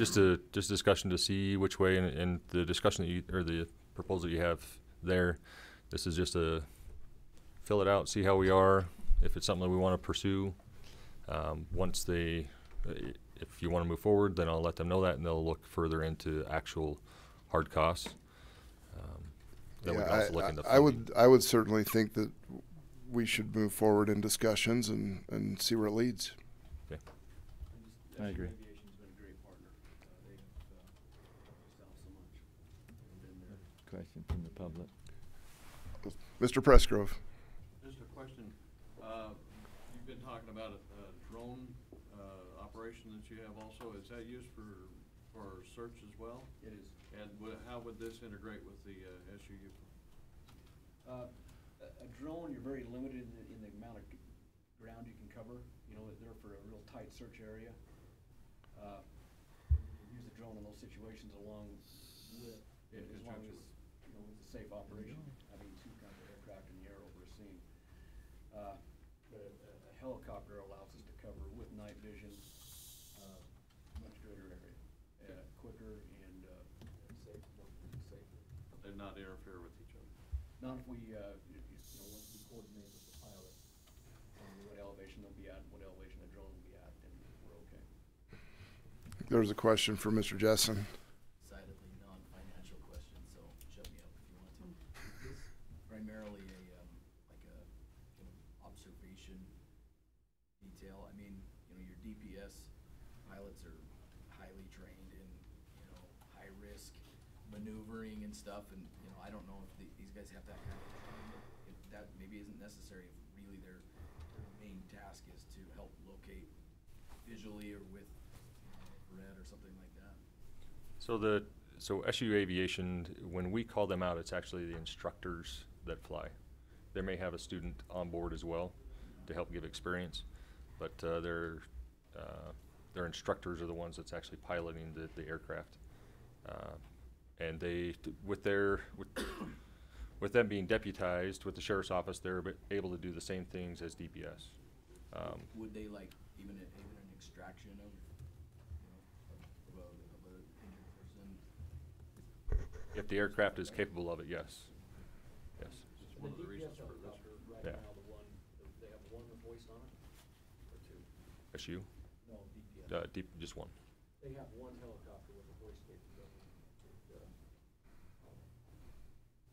Just discussion to see which way, and the discussion that you, or the proposal you have there, this is just a fill it out, see how we are, if it's something that we want to pursue. Once they, if you want to move forward, then I'll let them know that, and they'll look further into actual hard costs. Then we can also look into funding. I would certainly think that we should move forward in discussions and see where it leads. Okay. I agree. Aviation's been a great partner. They've helped us out so much. Question from the public. Mr. Presgrove. Just a question. You You've been talking about a drone operation that you have also. Is that used for search as well? It is. And how would this integrate with the SUU? A drone, you're very limited in the amount of ground you can cover. You know, they're for a real tight search area. Use the drone in those situations along with, as long as, you know, it's a safe operation. Having two kinds of aircraft in the air over a scene. But a helicopter allows us to cover with night vision much greater area, quicker and safer. They're not interfere with each other. Not if we, you know, once we coordinate with the pilot on what elevation they'll be at, what elevation the drone will be at, then we're okay. There's a question for Mr. Jessen. Decidedly non-financial question, so shut me up if you want to. Is this primarily a like a kind of observation detail? I mean, you know, your DPS pilots are highly trained in, you know, high risk maneuvering and stuff, and you know, I don't know if these guys have that kind of time. If that maybe isn't necessary, if really their main task is to help locate visually or with red or something like that. So SU Aviation, when we call them out, it's actually the instructors that fly. They may have a student on board as well to help give experience, but their instructors are the ones that's actually piloting the aircraft. And they, with them being deputized with the sheriff's office, they're able to do the same things as DPS. Would they like even an extraction of, you know, of a injured person? If the aircraft is capable of it, yes. Yes. It's one of the reasons for this. Right Yeah. now, they have one voice on it, or two? SU? No, DPS. Just one. They have one helicopter with a voice capability.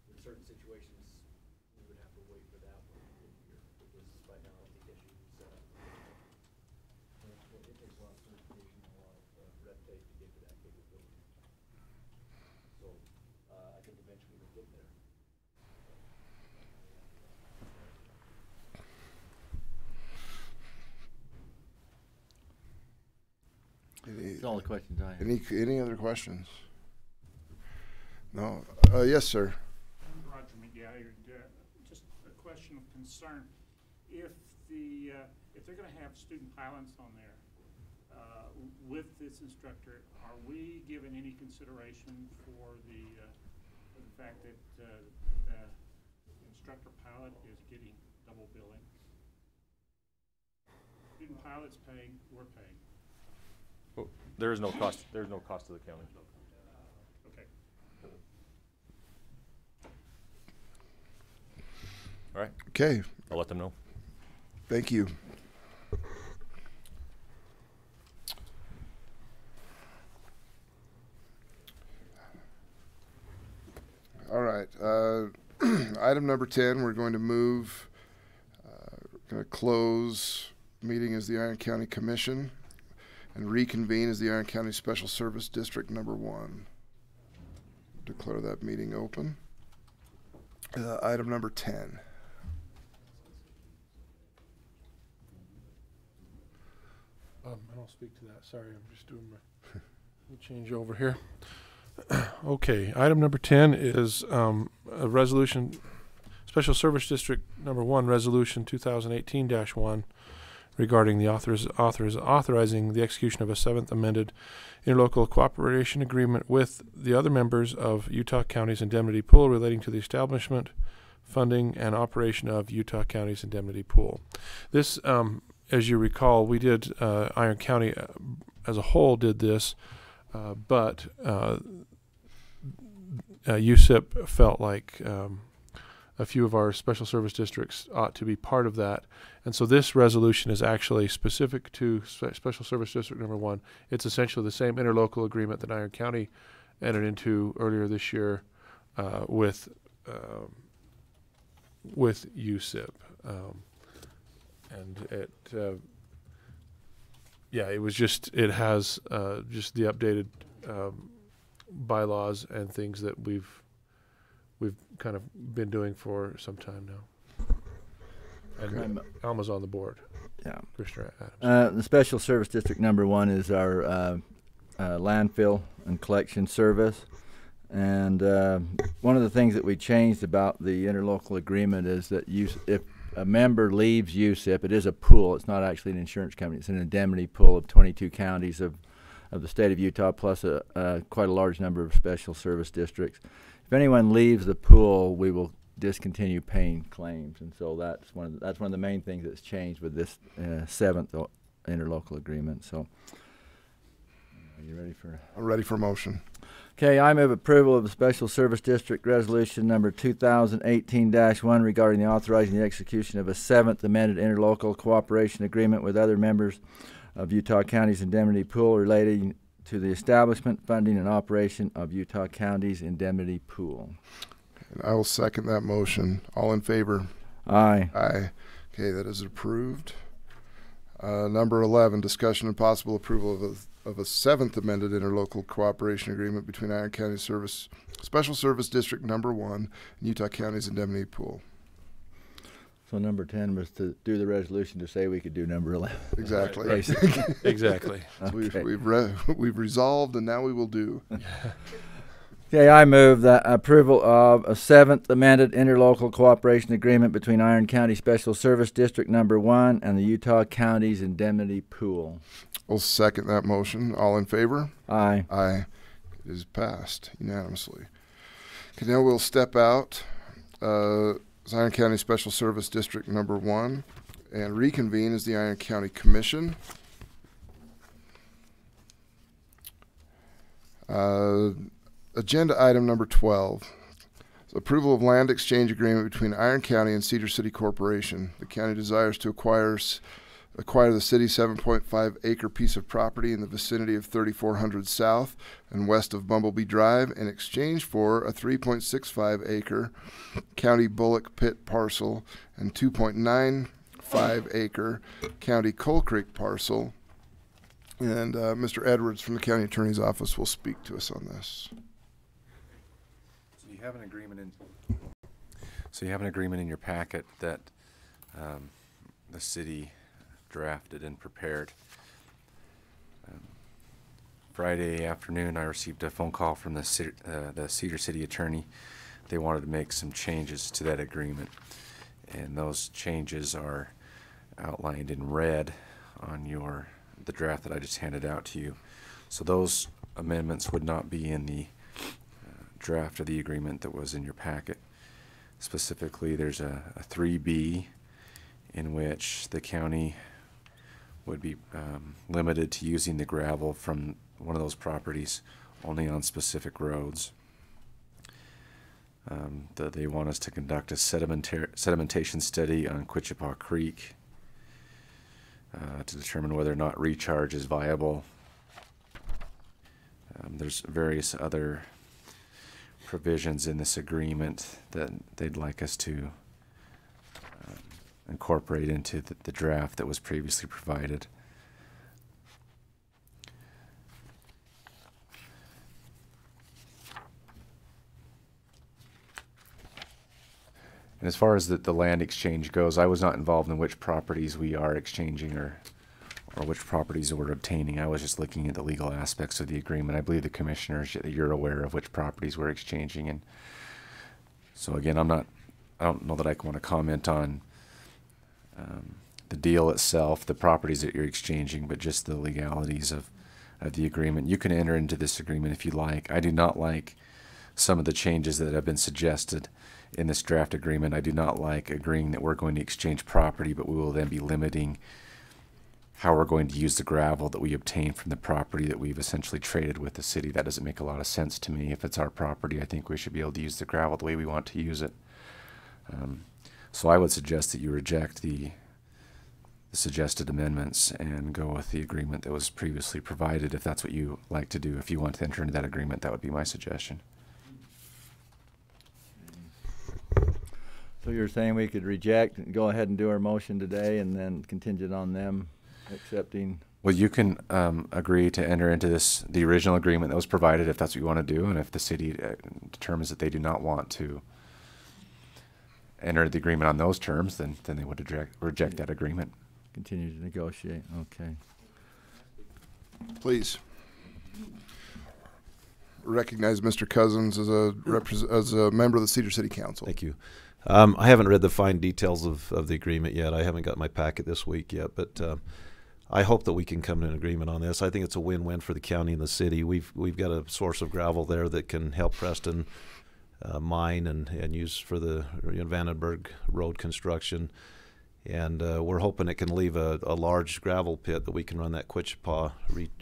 In certain situations, we would have to wait for that one here, because right now, I think SU is set up. It takes a lot of certification and a lot of red tape to get to that capability. So, I think eventually we'll get there. That's all the questions I have. Any other questions? No. Yes, sir. I'm Roger McGalliard. Just a question of concern. If they're going to have student pilots on there with this instructor, are we given any consideration for the fact that the instructor pilot is getting double billing? Student pilot's paying, we're paying. Well, there is no cost. There's no cost to the county. Okay. All right. Okay. I'll let them know. Thank you. All right. Item number 10, we're going to move, going to close meeting as the Iron County Commission and reconvene as the Iron County Special Service District number 1. Declare that meeting open. Item number 10. I don't speak to that. Sorry, I'm just doing my change over here. Okay, item number 10 is a resolution, Special Service District number 1, Resolution 2018-1, regarding the authorizing the execution of a 7th amended interlocal cooperation agreement with the other members of Utah County's Indemnity Pool relating to the establishment, funding, and operation of Utah County's Indemnity Pool. This, as you recall, we did, Iron County as a whole did this, but USIP felt like a few of our special service districts ought to be part of that. And so this resolution is actually specific to Special Service District number 1. It's essentially the same interlocal agreement that Iron County entered into earlier this year with USIP. And it, yeah, it was just, it has just the updated bylaws and things that we've kind of been doing for some time now. And Alma's on the board. Yeah. Commissioner Adams. The Special Service District number 1 is our landfill and collection service. And one of the things that we changed about the interlocal agreement is that if a member leaves USIP, it is a pool. It's not actually an insurance company. It's an indemnity pool of 22 counties of the state of Utah, plus quite a large number of special service districts. If anyone leaves the pool, we will discontinue paying claims, and so that's one of the main things that's changed with this 7th interlocal agreement. So, are you ready for? I'm ready for motion. Okay, I move approval of the Special Service District Resolution number 2018-1 regarding the authorizing the execution of a 7th amended interlocal cooperation agreement with other members of Utah County's indemnity pool relating to the establishment, funding, and operation of Utah County's indemnity pool. And I will second that motion. All in favor? Aye. Aye. Okay, that is approved. Number 11, discussion and possible approval of a 7th amended interlocal cooperation agreement between Iron County Special Service District number 1 and Utah County's indemnity pool. So number 10 was to do the resolution to say we could do number 11. Exactly. Right. Exactly. So Okay. we've resolved, and now we will do. Okay, I move that approval of a 7th amended interlocal cooperation agreement between Iron County Special Service District number 1 and the Utah County's indemnity pool. I'll second that motion. All in favor? Aye. Aye. It is passed unanimously. Okay, now we'll step out. Iron County Special Service District number 1 and reconvene as the Iron County Commission. Agenda item number 12. Approval of land exchange agreement between Iron County and Cedar City Corporation. The county desires to acquire the city's 7.5 acre piece of property in the vicinity of 3400 South and west of Bumblebee Drive in exchange for a 3.65 acre County Bullock Pit parcel and 2.95 acre County Coal Creek parcel. And Mr. Edwards from the County Attorney's Office will speak to us on this. So you have an agreement in your packet that the city drafted and prepared. Friday afternoon, I received a phone call from the Cedar City attorney. They wanted to make some changes to that agreement, and those changes are outlined in red on the draft that I just handed out to you. So those amendments would not be in the draft of the agreement that was in your packet. Specifically, there's a 3B in which the county would be limited to using the gravel from one of those properties only on specific roads. They want us to conduct a sedimentation study on Quichipaw Creek to determine whether or not recharge is viable. There's various other provisions in this agreement that they'd like us to incorporate into the draft that was previously provided. And as far as the land exchange goes, I was not involved in which properties we are exchanging or which properties we're obtaining. I was just looking at the legal aspects of the agreement. I believe the commissioners, you're aware of which properties we're exchanging. And so again, I don't know that I want to comment on the deal itself, the properties that you're exchanging, but just the legalities of the agreement. You can enter into this agreement if you like. I do not like some of the changes that have been suggested in this draft agreement. I do not like agreeing that we're going to exchange property, but we will then be limiting how we're going to use the gravel that we obtain from the property that we've essentially traded with the city. That doesn't make a lot of sense to me. If it's our property, I think we should be able to use the gravel the way we want to use it. So I would suggest that you reject the suggested amendments and go with the agreement that was previously provided, if that's what you like to do. If you want to enter into that agreement, that would be my suggestion. So you're saying we could reject and go ahead and do our motion today and then contingent on them accepting? Well, you can agree to enter into the original agreement that was provided if that's what you want to do, and if the city determines that they do not want to enter the agreement on those terms, then they would reject that agreement. Continue to negotiate. Okay. Please. Recognize Mr. Cousins as a member of the Cedar City Council. Thank you. I haven't read the fine details of the agreement yet. I haven't got my packet this week yet, but I hope that we can come to an agreement on this. I think it's a win-win for the county and the city. We've got a source of gravel there that can help Preston mine and use for the Vandenberg Road construction. And we're hoping it can leave a large gravel pit that we can run that Quichapa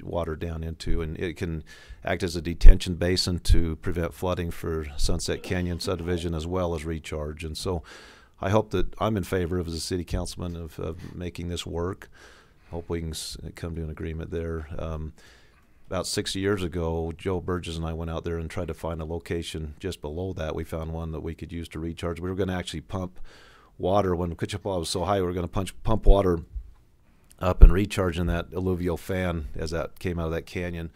water down into, and it can act as a detention basin to prevent flooding for Sunset Canyon subdivision as well as recharge. And so I hope that I'm in favor of, as a city councilman, of making this work. Hope we can come to an agreement there. About 6 years ago, Joe Burgess and I went out there and tried to find a location just below that. We found one that we could use to recharge. We were going to actually pump water when Quichapa was so high. We were going to pump water up and recharge in that alluvial fan as that came out of that canyon.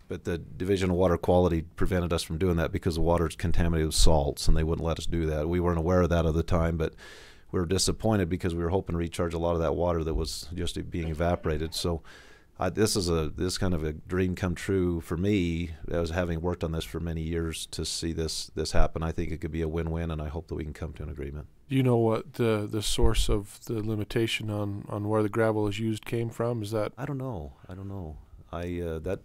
But the Division of Water Quality prevented us from doing that because the water is contaminated with salts, and they wouldn't let us do that. We weren't aware of that at the time, but we were disappointed because we were hoping to recharge a lot of that water that was just being evaporated. So this kind of a dream come true for me, as having worked on this for many years, to see this happen. I think it could be a win-win, and I hope that we can come to an agreement. Do you know what the source of the limitation on where the gravel is used came from? Is that? I don't know. That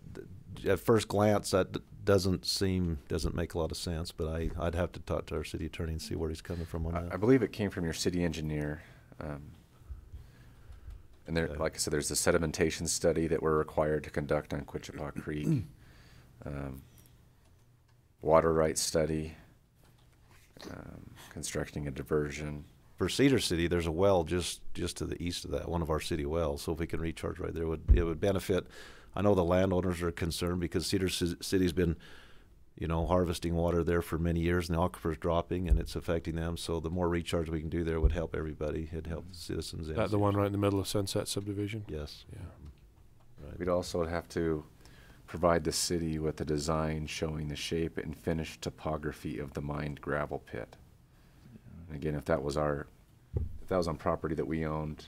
at first glance that doesn't make a lot of sense, but I'd have to talk to our city attorney and see where he's coming from on that. I believe it came from your city engineer. And there, like I said, there's a sedimentation study that we're required to conduct on Quichapa Creek, water rights study, constructing a diversion. For Cedar City, there's a well just to the east of that, one of our city wells. So if we can recharge right there, it would benefit. I know the landowners are concerned because Cedar City's been, harvesting water there for many years, and the aquifer's dropping, and it's affecting them. So the more recharge we can do there would help everybody. It'd help the citizens. Is that the one right in the middle of Sunset subdivision? Yes. Yeah. Right. We'd also have to provide the city with a design showing the shape and finished topography of the mined gravel pit. And again, if that was on property that we owned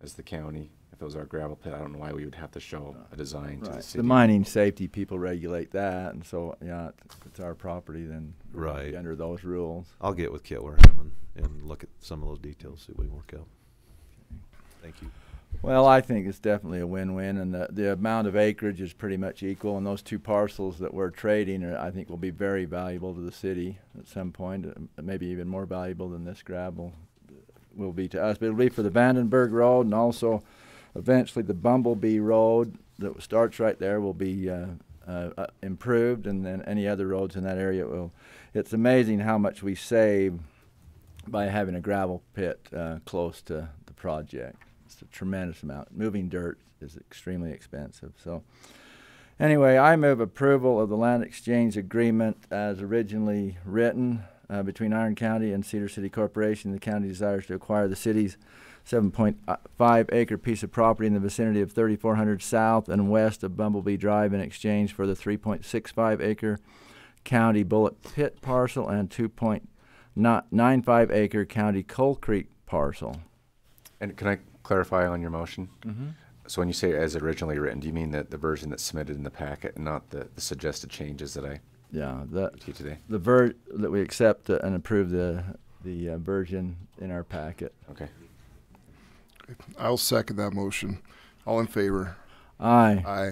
as the county, if it was our gravel pit, I don't know why we would have to show a design to the city. The mining safety people regulate that, and so if it's our property, then we'll be under those rules. I'll get with Kit Wareham and look at some of those details, see what we can work out. Okay. Thank you. Well, I think it's definitely a win-win, and the amount of acreage is pretty much equal, and those two parcels that we're trading I think will be very valuable to the city at some point, maybe even more valuable than this gravel will be to us. But it'll be for the Vandenberg Road, and also eventually the Bumblebee Road that starts right there will be improved, and then any other roads in that area will. It's amazing how much we save by having a gravel pit close to the project. It's a tremendous amount. Moving dirt is extremely expensive. So anyway, I move approval of the land exchange agreement as originally written between Iron County and Cedar City Corporation. The county desires to acquire the city's 7.5 acre piece of property in the vicinity of 3400 south and west of Bumblebee Drive in exchange for the 3.65 acre county Bullet Pit parcel and 2.95 acre county Coal Creek parcel. And can I clarify on your motion? Mm-hmm. So when you say as originally written, do you mean that the version that's submitted in the packet and not the suggested changes that I gave to you today? That we accept and approve the version in our packet. Okay. I'll second that motion. All in favor? Aye. Aye.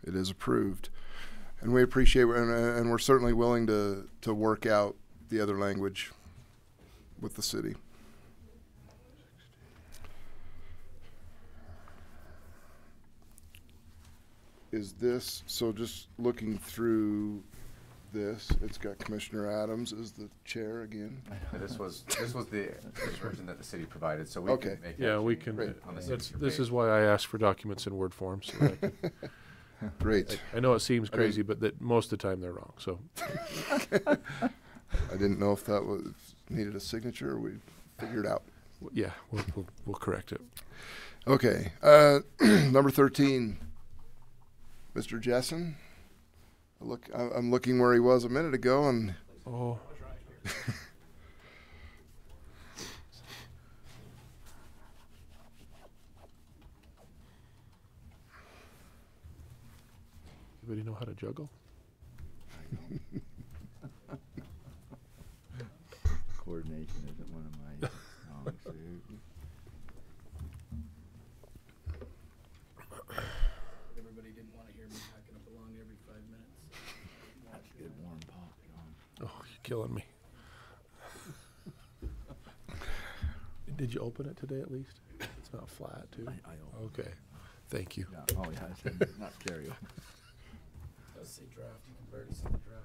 It is approved. And we appreciate and we're certainly willing to work out the other language with the city. Is this, so just looking through this, it's got Commissioner Adams as the chair again. Yeah, this was the version that the city provided, so we can make we can. on the This is why I asked for documents in Word form. So that I can, Great. I know it seems crazy, but that most of the time they're wrong. So I didn't know if that was needed a signature or we figured out. Yeah, we'll correct it. Okay, number 13, Mr. Jessen. I'm looking where he was a minute ago, and Anybody know how to juggle? Coordination isn't one of my strong suits. Everybody didn't want to hear me hacking up along every 5 minutes. That's good warm pop, John. Oh, you're killing me. Did you open it today at least? It's not flat, too. I opened Okay. Thank you. Yeah. Oh, yeah, I said not stereo. Does say draft. You can barely see the draft.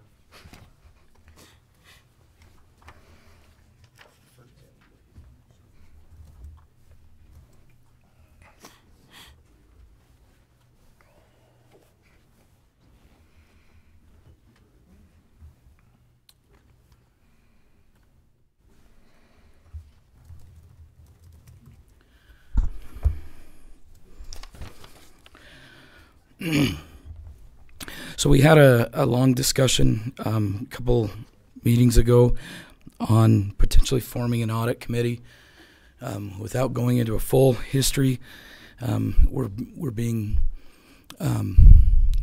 So we had a long discussion a couple meetings ago on potentially forming an audit committee. Without going into a full history, we're being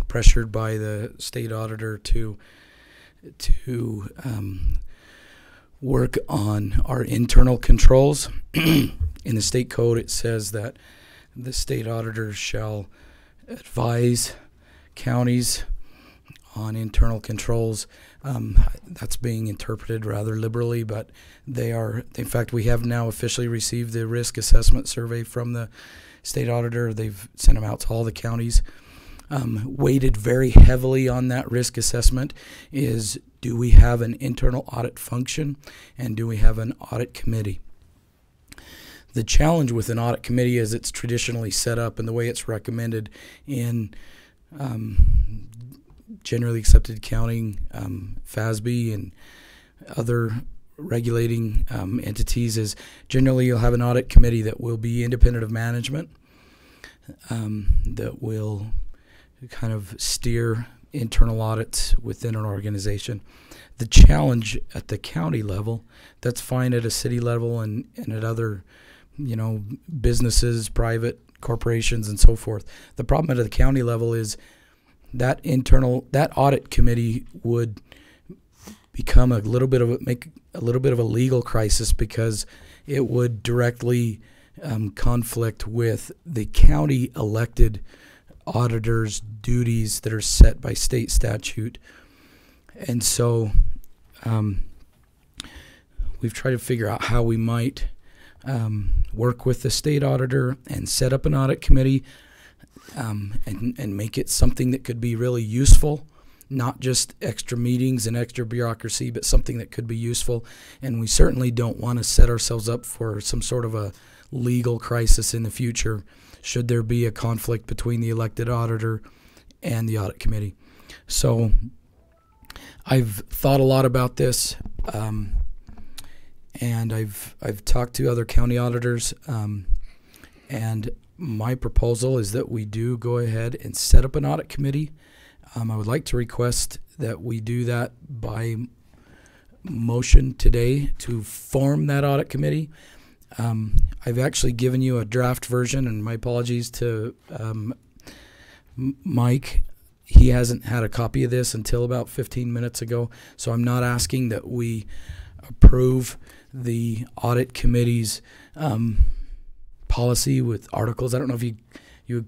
pressured by the state auditor to work on our internal controls. In the state code, it says that the state auditor shall advise counties on internal controls. That's being interpreted rather liberally, but they are, in fact, we have now officially received the risk assessment survey from the state auditor. They've sent them out to all the counties. Weighted very heavily on that risk assessment is, do we have an internal audit function, and do we have an audit committee? The challenge with an audit committee is it's traditionally set up and the way it's recommended in generally accepted accounting, FASB, and other regulating entities is generally you'll have an audit committee that will be independent of management, that will kind of steer internal audits within an organization. The challenge at the county level, that's fine at a city level and at other, businesses, private corporations, and so forth. The problem at the county level is that audit committee would become make a little bit of a legal crisis, because it would directly conflict with the county elected auditors' duties that are set by state statute. And so we've tried to figure out how we might work with the state auditor and set up an audit committee and make it something that could be really useful, not just extra meetings and extra bureaucracy, but something that could be useful. And we certainly don't want to set ourselves up for some sort of a legal crisis in the future should there be a conflict between the elected auditor and the audit committee. So I've thought a lot about this, and I've talked to other county auditors, and my proposal is that we do go ahead and set up an audit committee. I would like to request that we do that by motion today to form that audit committee. I've actually given you a draft version, and my apologies to Mike. He hasn't had a copy of this until about 15 minutes ago, so I'm not asking that we approve the audit committee's policy with articles. I don't know if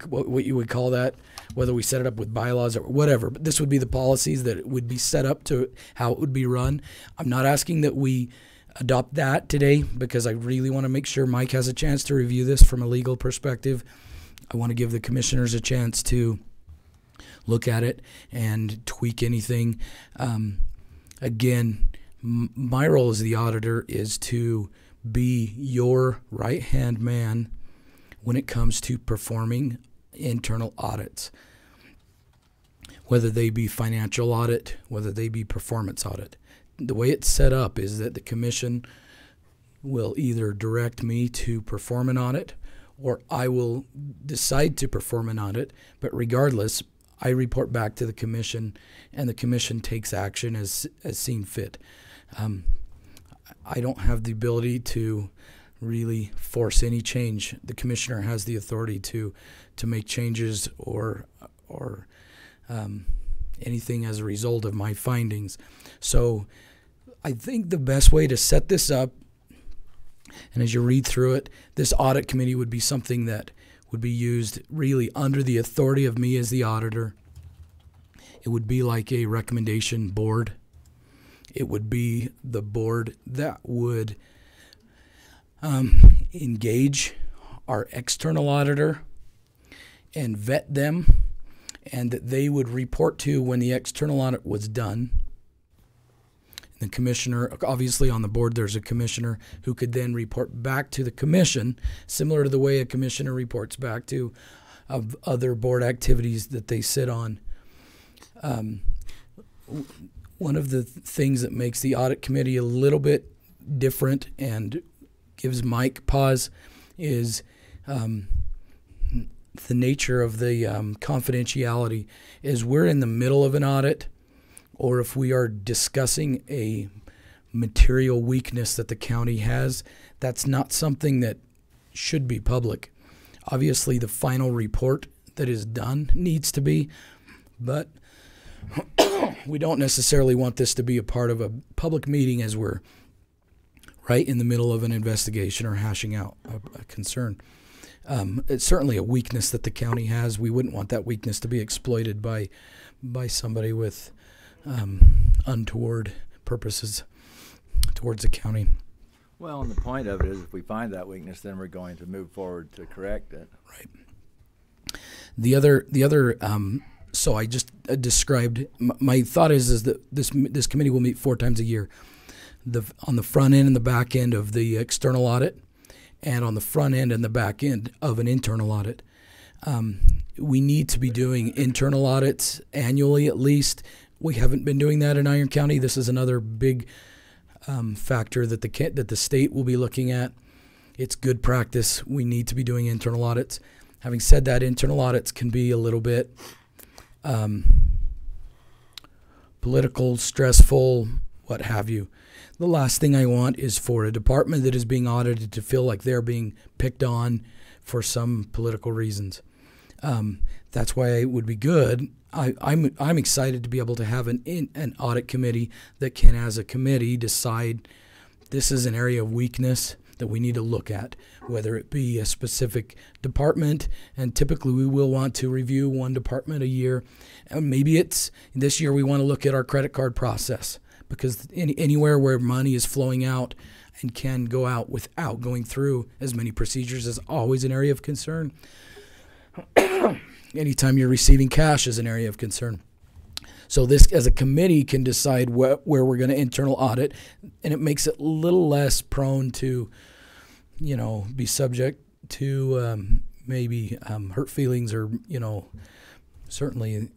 what you would call that, whether we set it up with bylaws or whatever, but this would be the policies that would be set up to how it would be run. I'm not asking that we adopt that today, because I really want to make sure Mike has a chance to review this from a legal perspective. I want to give the commissioners a chance to look at it and tweak anything. Again, my role as the auditor is to be your right-hand man when it comes to performing internal audits, whether they be financial audit, whether they be performance audit. The way it's set up is that the commission will either direct me to perform an audit, or I will decide to perform an audit, but regardless, I report back to the commission, and the commission takes action as seen fit. I don't have the ability to really force any change. The commissioner has the authority to make changes or anything as a result of my findings. So I think the best way to set this up, and as you read through it, this audit committee would be something that would be used really under the authority of me as the auditor. It would be like a recommendation board. It would be the board that would engage our external auditor and vet them, and that they would report to when the external audit was done. The commissioner, obviously on the board there's a commissioner who could then report back to the commission, similar to the way a commissioner reports back to other board activities that they sit on. One of the things that makes the audit committee a little bit different and gives Mike pause is the nature of the confidentiality. Is we're in the middle of an audit, or if we are discussing a material weakness that the county has, that's not something that should be public. Obviously, the final report that is done needs to be, but we don't necessarily want this to be a part of a public meeting as we're right in the middle of an investigation or hashing out a concern. It's certainly a weakness that the county has. We wouldn't want that weakness to be exploited by somebody with untoward purposes towards the county. Well, and the point of it is, if we find that weakness, then we're going to move forward to correct it. Right. The other. So I just described. My thought is that this committee will meet 4 times a year. On the front end and the back end of the external audit, and on the front end and the back end of an internal audit. We need to be doing internal audits annually at least. We haven't been doing that in Iron County. This is another big factor that the state will be looking at. It's good practice. We need to be doing internal audits. Having said that, internal audits can be a little bit political, stressful, what have you. The last thing I want is for a department that is being audited to feel like they're being picked on for some political reasons. That's why it would be good. I'm excited to be able to have an audit committee that can, as a committee, decide this is an area of weakness that we need to look at, whether it be a specific department, and typically we will want to review one department a year. And maybe it's this year we want to look at our credit card process, because anywhere where money is flowing out and can go out without going through as many procedures is always an area of concern. Anytime you're receiving cash is an area of concern. So this, as a committee, can decide where we're going to internal audit, and it makes it a little less prone to, be subject to maybe hurt feelings, or, certainly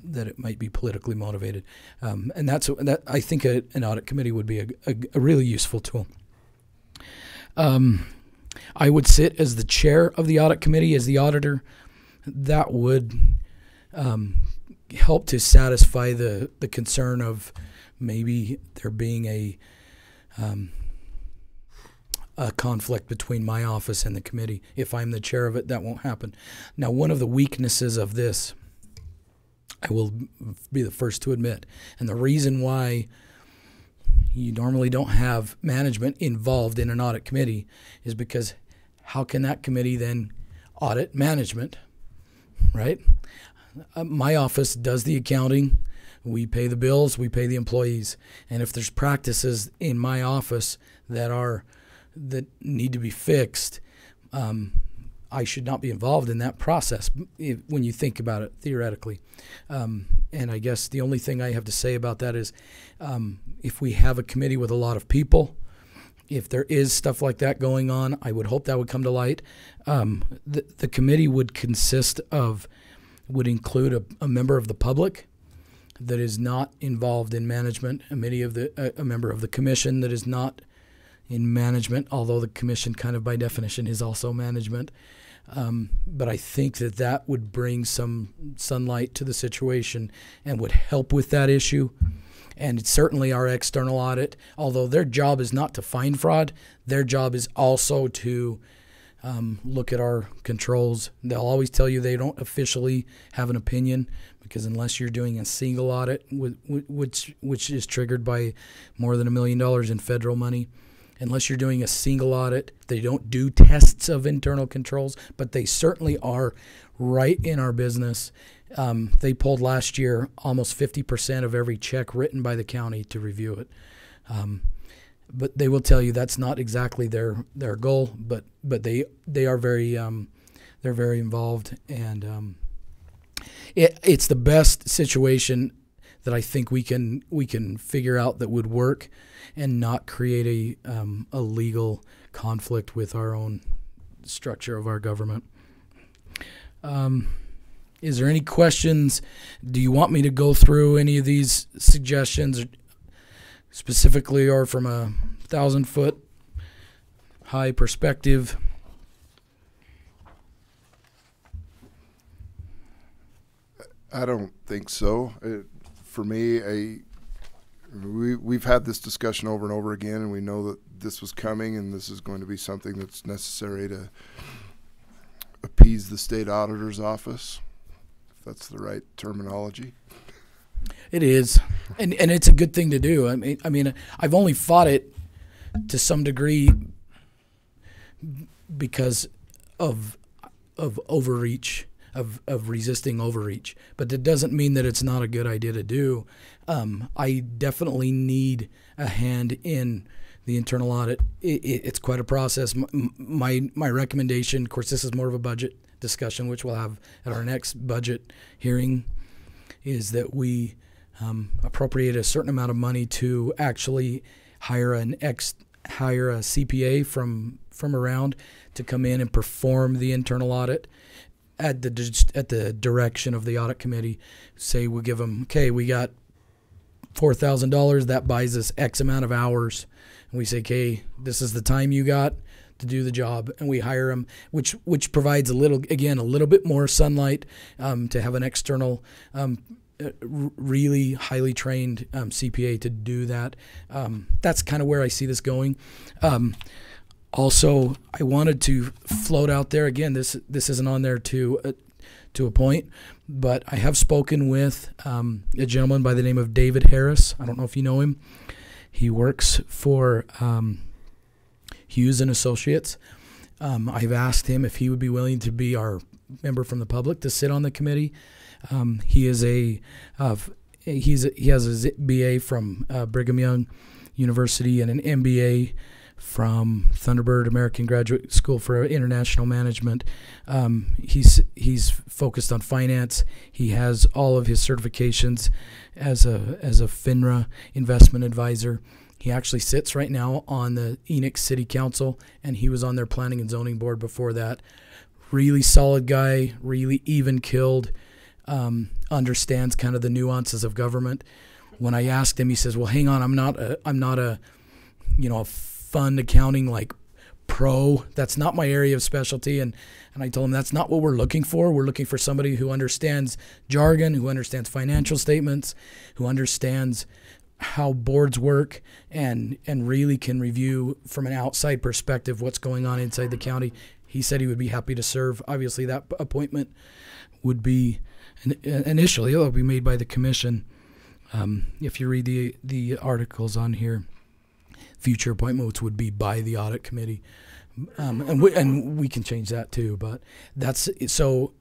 that it might be politically motivated. And that I think an audit committee would be a really useful tool. I would sit as the chair of the audit committee as the auditor. That would help to satisfy the concern of maybe there being a conflict between my office and the committee. If I'm the chair of it, that won't happen. Now, one of the weaknesses of this, I will be the first to admit, and the reason why you normally don't have management involved in an audit committee is because how can that committee then audit management, right? My office does the accounting, we pay the bills, we pay the employees, and if there's practices in my office that need to be fixed, I should not be involved in that process when you think about it theoretically. And I guess the only thing I have to say about that is if we have a committee with a lot of people, if there is stuff like that going on, I would hope that would come to light. The committee would include a member of the public that is not involved in management, a member of the commission that is not in management, although the commission kind of by definition is also management. But I think that would bring some sunlight to the situation and would help with that issue. And it's certainly our external audit, although their job is not to find fraud, their job is also to look at our controls. They'll always tell you they don't officially have an opinion, because unless you're doing a single audit, which is triggered by more than $1 million in federal money, unless you're doing a single audit, they don't do tests of internal controls, but they certainly are right in our business. They pulled last year almost 50% of every check written by the county to review it. But they will tell you that's not exactly their goal, but they are very they're very involved, and it's the best situation that I think we can figure out that would work and not create a legal conflict with our own structure of our government. Is there any questions? Do you want me to go through any of these suggestions specifically, or from a 1,000-foot high perspective? I don't think so. For me, we've had this discussion over and over again, and we know that this was coming, and this is going to be something that's necessary to appease the state auditor's office, if that's the right terminology. It is, and it's a good thing to do. I mean, I've only fought it to some degree because of overreach, of resisting overreach. But that doesn't mean that it's not a good idea to do. I definitely need a hand in the internal audit. It's quite a process. My recommendation, of course, this is more of a budget discussion, which we'll have at our next budget hearing, is that we appropriate a certain amount of money to actually hire a CPA from around to come in and perform the internal audit at the direction of the audit committee. Say we give them, okay, we got $4,000, that buys us X amount of hours, and we say, okay, this is the time you got to do the job, and we hire them, which provides a little bit more sunlight to have an external really highly trained CPA to do that. That's kind of where I see this going. Also, I wanted to float out there, again, this isn't on there to a point, but I have spoken with a gentleman by the name of David Harris. I don't know if you know him. He works for Hughes and Associates. I've asked him if he would be willing to be our member from the public to sit on the committee. He has a BA from Brigham Young University and an MBA from Thunderbird American Graduate School for International Management. He's focused on finance. He has all of his certifications as a FINRA investment advisor. He actually sits right now on the Enix City Council, and he was on their planning and zoning board before that. Really solid guy, really even-keeled, understands kind of the nuances of government. When I asked him, he says, "Well, hang on, I'm not a fund accounting like pro. That's not my area of specialty." And I told him that's not what we're looking for. We're looking for somebody who understands jargon, who understands financial statements, who understands how boards work, and really can review from an outside perspective what's going on inside the county. He said he would be happy to serve. Obviously, that appointment would be initially it'll be made by the commission. If you read the articles on here, future appointments would be by the audit committee, and we can change that too. But that's so.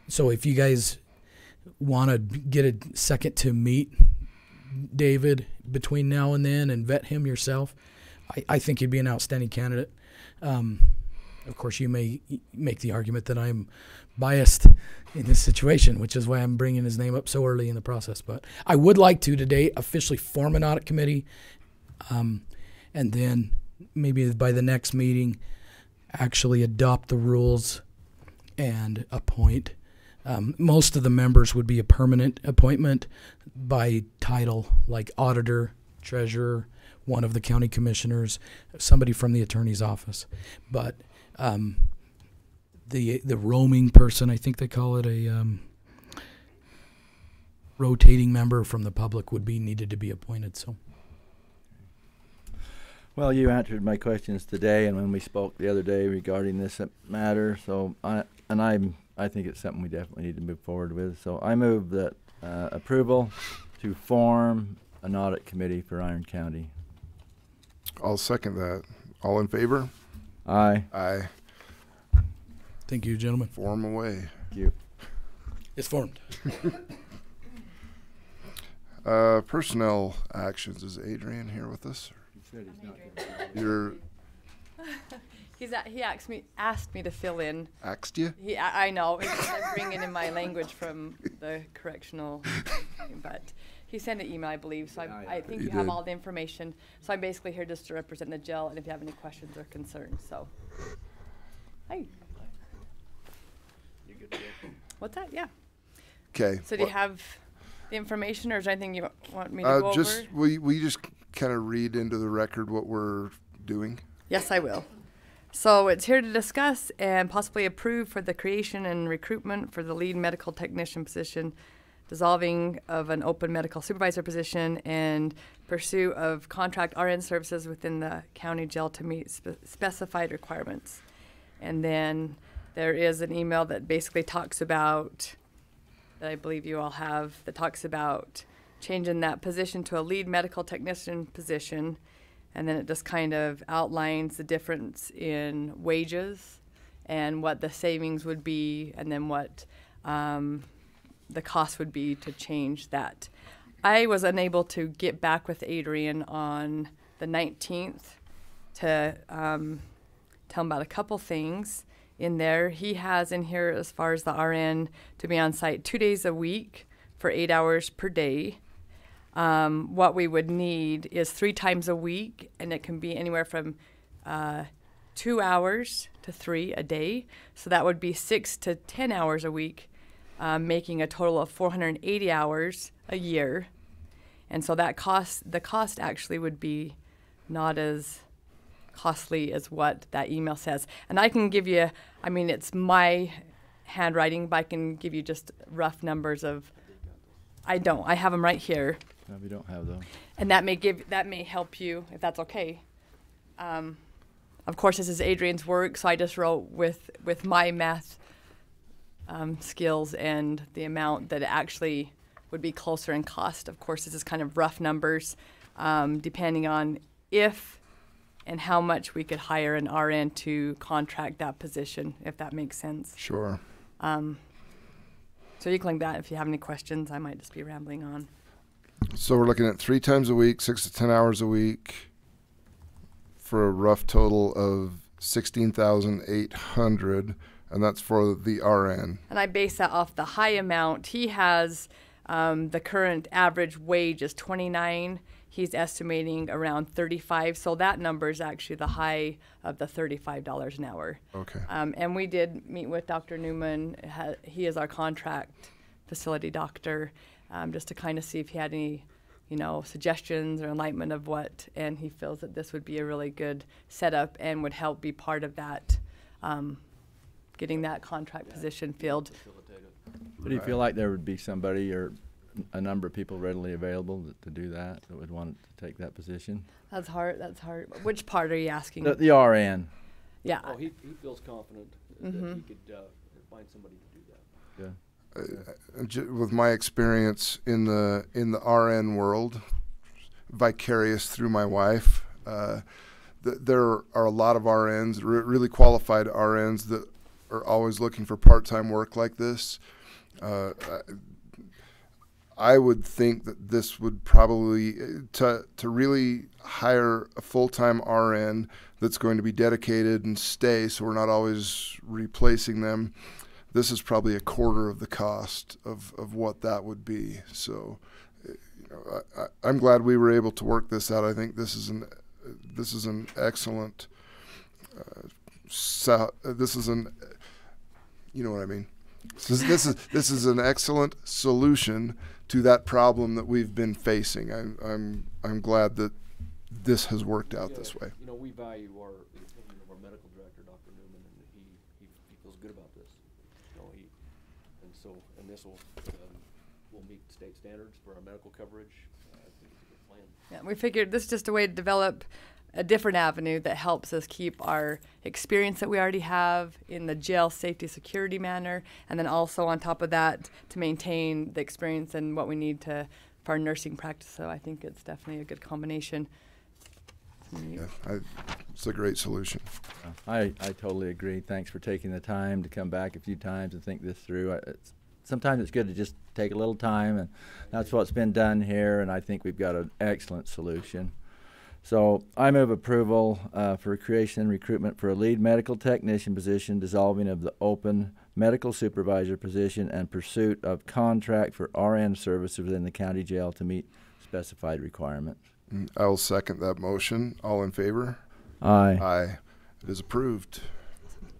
If you guys want to get a second to meet David between now and then and vet him yourself, I think he'd be an outstanding candidate. Of course, you may make the argument that I'm biased in this situation, which is why I'm bringing his name up so early in the process. But I would like to today officially form an audit committee, and then maybe by the next meeting actually adopt the rules and appoint. Most of the members would be a permanent appointment by title, like auditor, treasurer, one of the county commissioners, somebody from the attorney's office. But the roaming person, I think they call it a rotating member from the public, would be needed to be appointed. So, Well, you answered my questions today, and when we spoke the other day regarding this matter. So I think it's something we definitely need to move forward with. So I move that approval to form an audit committee for Iron County. I'll second that. All in favor? Aye. Aye. Thank you, gentlemen. Form away. Thank you. It's formed. Personnel actions. Is Adrian here with us? You're He asked me to fill in. Axed you? I know. I'm bringing in my language from the correctional thing, but he sent an email, I believe. So I think you have all the information. So I'm basically here just to represent the jail, and if you have any questions or concerns. So, hi. You good to go? What's that? Yeah. Okay. So do you have the information, or is there anything you want me to go just over? will you just kind of read into the record what we're doing? Yes, I will. So it's here to discuss and possibly approve for the creation and recruitment for the lead medical technician position, dissolving of an open medical supervisor position, and pursuit of contract RN services within the county jail to meet specified requirements. And then there is an email that basically talks about, that I believe you all have, that talks about changing that position to a lead medical technician position. And then it just kind of outlines the difference in wages and what the savings would be, and then what the cost would be to change that. I was unable to get back with Adrian on the 19th to tell him about a couple things in there. He has in here, as far as the RN, to be on site 2 days a week for 8 hours per day. What we would need is 3 times a week, and it can be anywhere from 2 hours to 3 a day. So that would be 6 to 10 hours a week, making a total of 480 hours a year. And so the cost actually would be not as costly as what that email says. And I can give you, I mean, it's my handwriting, but I can give you just rough numbers of, I have them right here. No, we don't have those. And that may help you, if that's okay. Of course, this is Adrian's work, so I just wrote with my math skills and the amount that it actually would be closer in cost. Of course, this is kind of rough numbers, depending on if and how much we could hire an RN to contract that position, if that makes sense. Sure. So you can link that if you have any questions. I might just be rambling on. So we're looking at 3 times a week, 6 to 10 hours a week, for a rough total of $16,800, and that's for the RN. And I base that off the high amount. He has the current average wage is $29. He's estimating around $35. So that number is actually the high of the $35 an hour. Okay. And we did meet with Dr. Newman. He is our contract facility doctor, just to kind of see if he had any, suggestions or enlightenment of what. And he feels that this would be a really good setup and would help be part of that, getting that contract position filled. But do you feel like there would be somebody or a number of people readily available to do that would want to take that position? That's hard. Which part are you asking? The RN. Yeah. Oh, he feels confident that he could find somebody to do that. Yeah. With my experience in the RN world, vicarious through my wife, there are a lot of RNs, really qualified RNs, that are always looking for part-time work like this. I would think that this would probably, to really hire a full-time RN that's going to be dedicated and stay, so we're not always replacing them, this is probably a quarter of the cost of what that would be. So, I'm glad we were able to work this out. I think this is an excellent. You know what I mean. So this is an excellent solution to that problem that we've been facing. I'm glad that this has worked out this way. We value our opinion of our medical director, Dr. Newman, and he feels good about this. And this will meet state standards for our medical coverage. I think it's a good plan. Yeah, we figured this is just a way to develop a different avenue that helps us keep our experience that we already have in the jail safety security manner, and then also on top of that to maintain the experience and what we need to for our nursing practice. So I think it's definitely a good combination. Yeah, it's a great solution. I totally agree. Thanks for taking the time to come back a few times and think this through. Sometimes it's good to just take a little time, and that's what's been done here, and I think we've got an excellent solution. So I move approval for creation and recruitment for a lead medical technician position, dissolving of the open medical supervisor position, and pursuit of contract for RN services within the county jail to meet specified requirements. I will second that motion. All in favor? Aye. Aye. It is approved.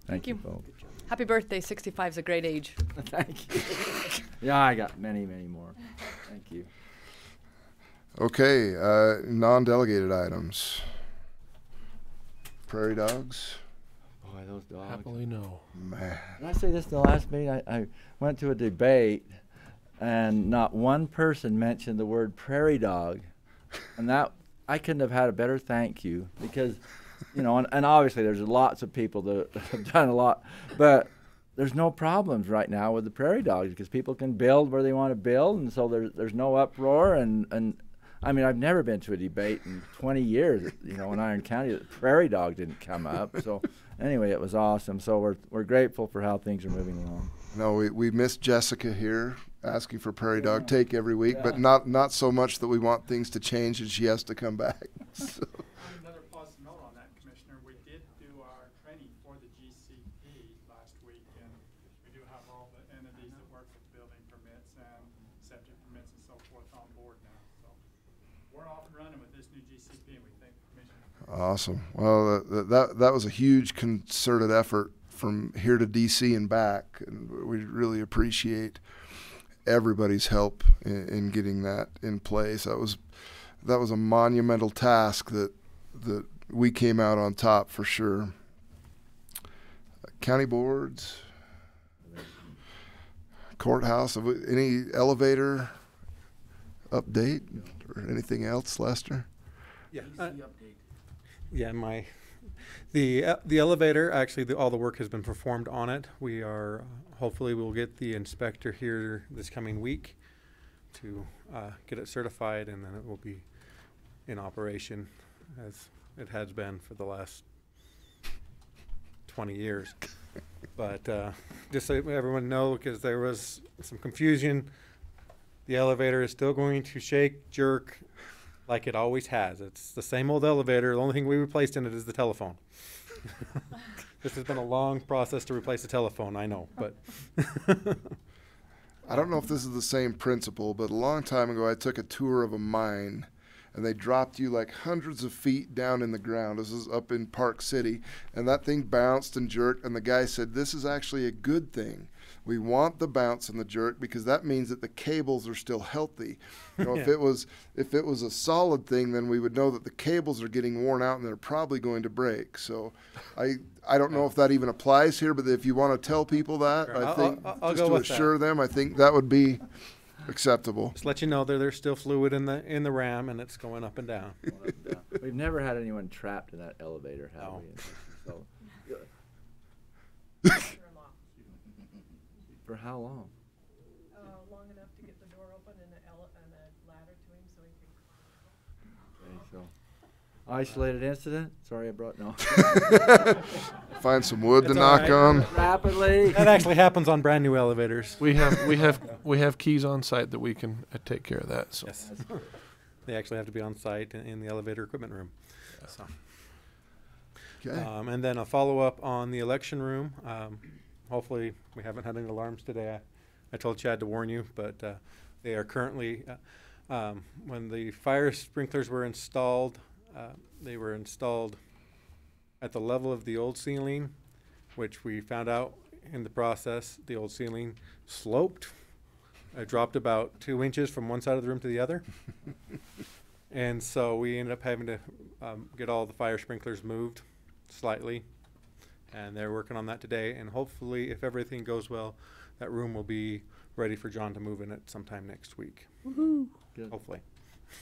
Thank you, folks. Happy birthday. 65 is a great age. Thank you. Yeah, I got many, many more. Thank you. Okay, non-delegated items. Prairie dogs? Boy, those dogs. Happily no. Man. Did I say this in the last meeting? I went to a debate, and not one person mentioned the word prairie dog. And that, I couldn't have had a better thank you, because, you know, and obviously there's lots of people that have done a lot, but there's no problems right now with the prairie dogs because people can build where they want to build, and so there's no uproar. And I mean, I've never been to a debate in 20 years, you know, in Iron County that prairie dog didn't come up. So anyway, it was awesome. So we're grateful for how things are moving along. No, we miss Jessica here asking for prairie dog take every week, but not so much that we want things to change and she has to come back. So. Another positive note on that, Commissioner, we did do our training for the GCP last week, and we do have all the entities that work with building permits and septic permits and so forth on board now. So we're off and running with this new GCP, and we thank the Commissioner. Awesome. Well, that was a huge concerted effort from here to DC and back, and we really appreciate everybody's help in getting that in place. That was a monumental task that we came out on top for sure. County boards, courthouse, any elevator update or anything else, Lester? Yeah. The elevator, actually, all the work has been performed on it. We are, hopefully we'll get the inspector here this coming week to get it certified, and then it will be in operation as it has been for the last 20 years. But just so everyone know, because there was some confusion, the elevator is still going to shake, jerk, like it always has. It's the same old elevator. The only thing we replaced in it is the telephone. This has been a long process to replace the telephone, I know, but. I don't know if this is the same principle, but a long time ago I took a tour of a mine, and they dropped you like hundreds of feet down in the ground. This is up in Park City, and that thing bounced and jerked, and the guy said, this is actually a good thing. We want the bounce and the jerk because that means that the cables are still healthy. You know, Yeah. if it was a solid thing, then we would know that the cables are getting worn out and they're probably going to break. So I don't know if that even applies here, but if you want to tell people that, Sure. I think I'll just go to with that. assure them, I think that would be acceptable. Just let you know there's still fluid in the RAM, and it's going up and down. We've never had anyone trapped in that elevator, have No. we? So, for how long? Long enough to get the door open and a ladder to him so he can. Okay, so isolated incident. Sorry, I brought no. Find some wood to It's all knock right. on. Rapidly. That actually happens on brand new elevators. We have keys on site that we can take care of that. So. Yes. They actually have to be on site in the elevator equipment room. So. Okay. And then a follow-up on the election room. Hopefully, we haven't had any alarms today. I told Chad to warn you, but they are currently, when the fire sprinklers were installed, they were installed at the level of the old ceiling, which we found out in the process, the old ceiling sloped. It dropped about 2 inches from one side of the room to the other. And so we ended up having to get all the fire sprinklers moved slightly. And they're working on that today. And hopefully, if everything goes well, that room will be ready for John to move in it sometime next week. Woohoo. Good. Hopefully.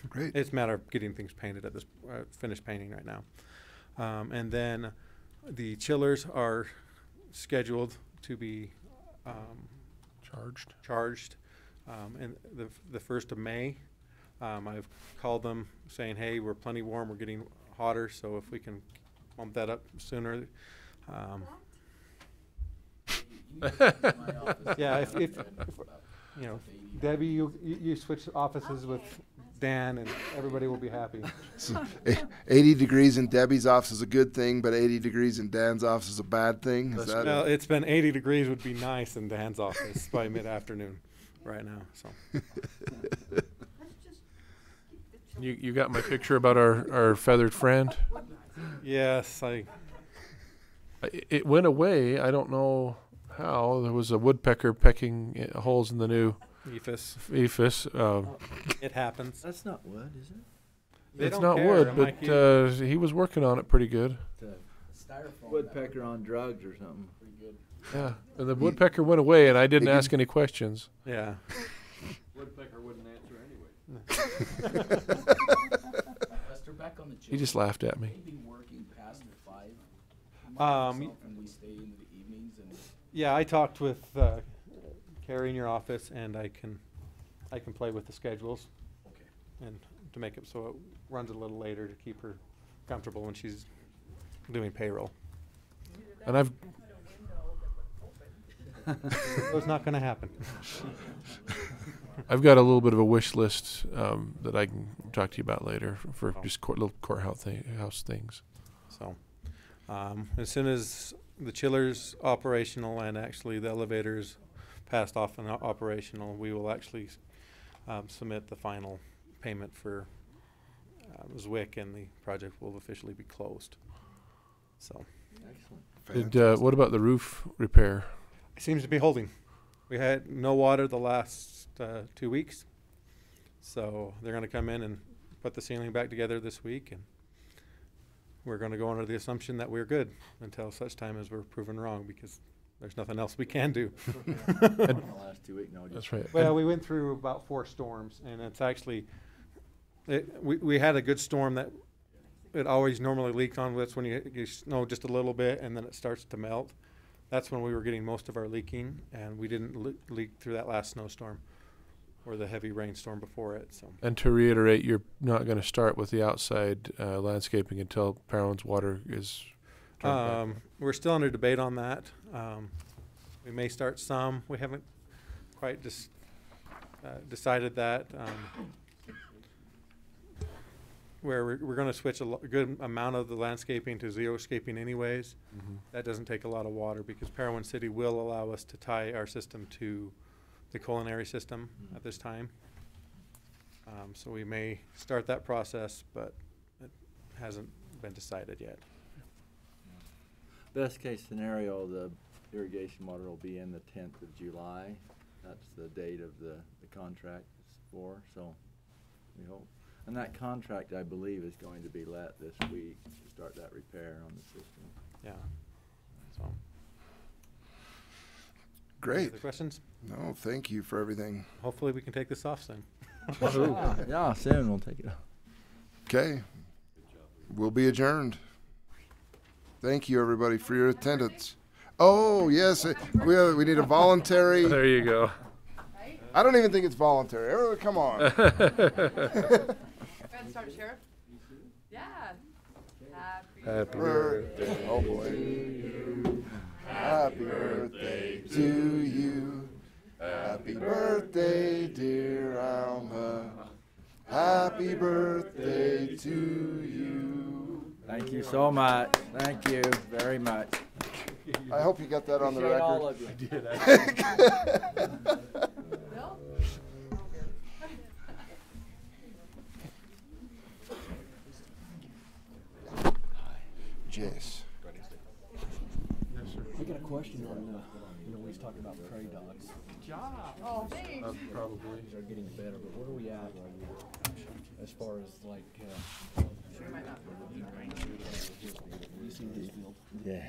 Great. It's a matter of getting things painted at this, finished painting right now. And then the chillers are scheduled to be charged in the 1st of May. I've called them saying, hey, we're plenty warm, we're getting hotter, so if we can bump that up sooner. Yeah, if you know, Debbie, you switch offices with Dan, and everybody will be happy. So, 80 degrees in Debbie's office is a good thing, but 80 degrees in Dan's office is a bad thing? Is that well, it's been 80 degrees would be nice in Dan's office by mid-afternoon right now. So. You got my picture about our feathered friend? Yes, It went away. I don't know how. There was a woodpecker pecking holes in the new Ephus. It happens. That's not wood, is it? It's not wood, but he was working on it pretty good. It's a woodpecker on drugs or something. Pretty good. Yeah, and the woodpecker went away, and I didn't ask any questions. Yeah. Woodpecker wouldn't answer anyway. Lester, back on the He just laughed at me. Maybe working past 5. And we stay into the evenings and. Yeah, I talked with Carrie in your office, and I can play with the schedules. Okay. And to make it so it runs a little later to keep her comfortable when she's doing payroll. And I've. So it's not going to happen. I've got a little bit of a wish list that I can talk to you about later for just little courthouse things. So, as soon as the chiller's operational and actually the elevator's passed off and operational, we will actually submit the final payment for Zwick, and the project will officially be closed. So, excellent. What about the roof repair? It seems to be holding. We had no water the last 2 weeks, so they're going to come in and put the ceiling back together this week, and we're going to go under the assumption that we're good until such time as we're proven wrong, because there's nothing else we can do. The last 2 weeks, no, that's right. Well, we went through about 4 storms, and it's actually we had a good storm that it always normally leaks on. That's when you snow just a little bit, and then it starts to melt. That's when we were getting most of our leaking, and we didn't leak through that last snowstorm or the heavy rainstorm before it. So. And to reiterate, you're not going to start with the outside landscaping until Parowan's water is turned back. We're still under debate on that. We may start some. We haven't quite decided that. Where we're going to switch a good amount of the landscaping to xeriscaping anyways. Mm-hmm. That doesn't take a lot of water, because Parowan City will allow us to tie our system to the culinary system at this time. So we may start that process, but it hasn't been decided yet. Best case scenario, the irrigation water will be in the 10th of July. That's the date of the contract is for, so we hope. And that contract, I believe, is going to be let this week to start that repair on the system. Yeah. So. Great. Any other questions? No, thank you for everything. Hopefully we can take this off soon. Yeah, soon we'll take it off. Okay. We'll be adjourned. Thank you, everybody, for your attendance. Oh, yes. We need a voluntary. There you go. I don't even think it's voluntary. Everyone, come on. Start, Sheriff? Yeah. Happy birthday. Oh, boy. Happy birthday to you. Happy birthday, dear Alma. Happy birthday to you. Thank you so much. Thank you very much. I hope you got that on the record. All of you. I did. Jess. Yes, sir. I got a question on, we was talking about prairie dogs. Good job. Oh, thanks. Probably. These are getting better, but where are we at as far as like, Sure might not. you seen this field? Yeah.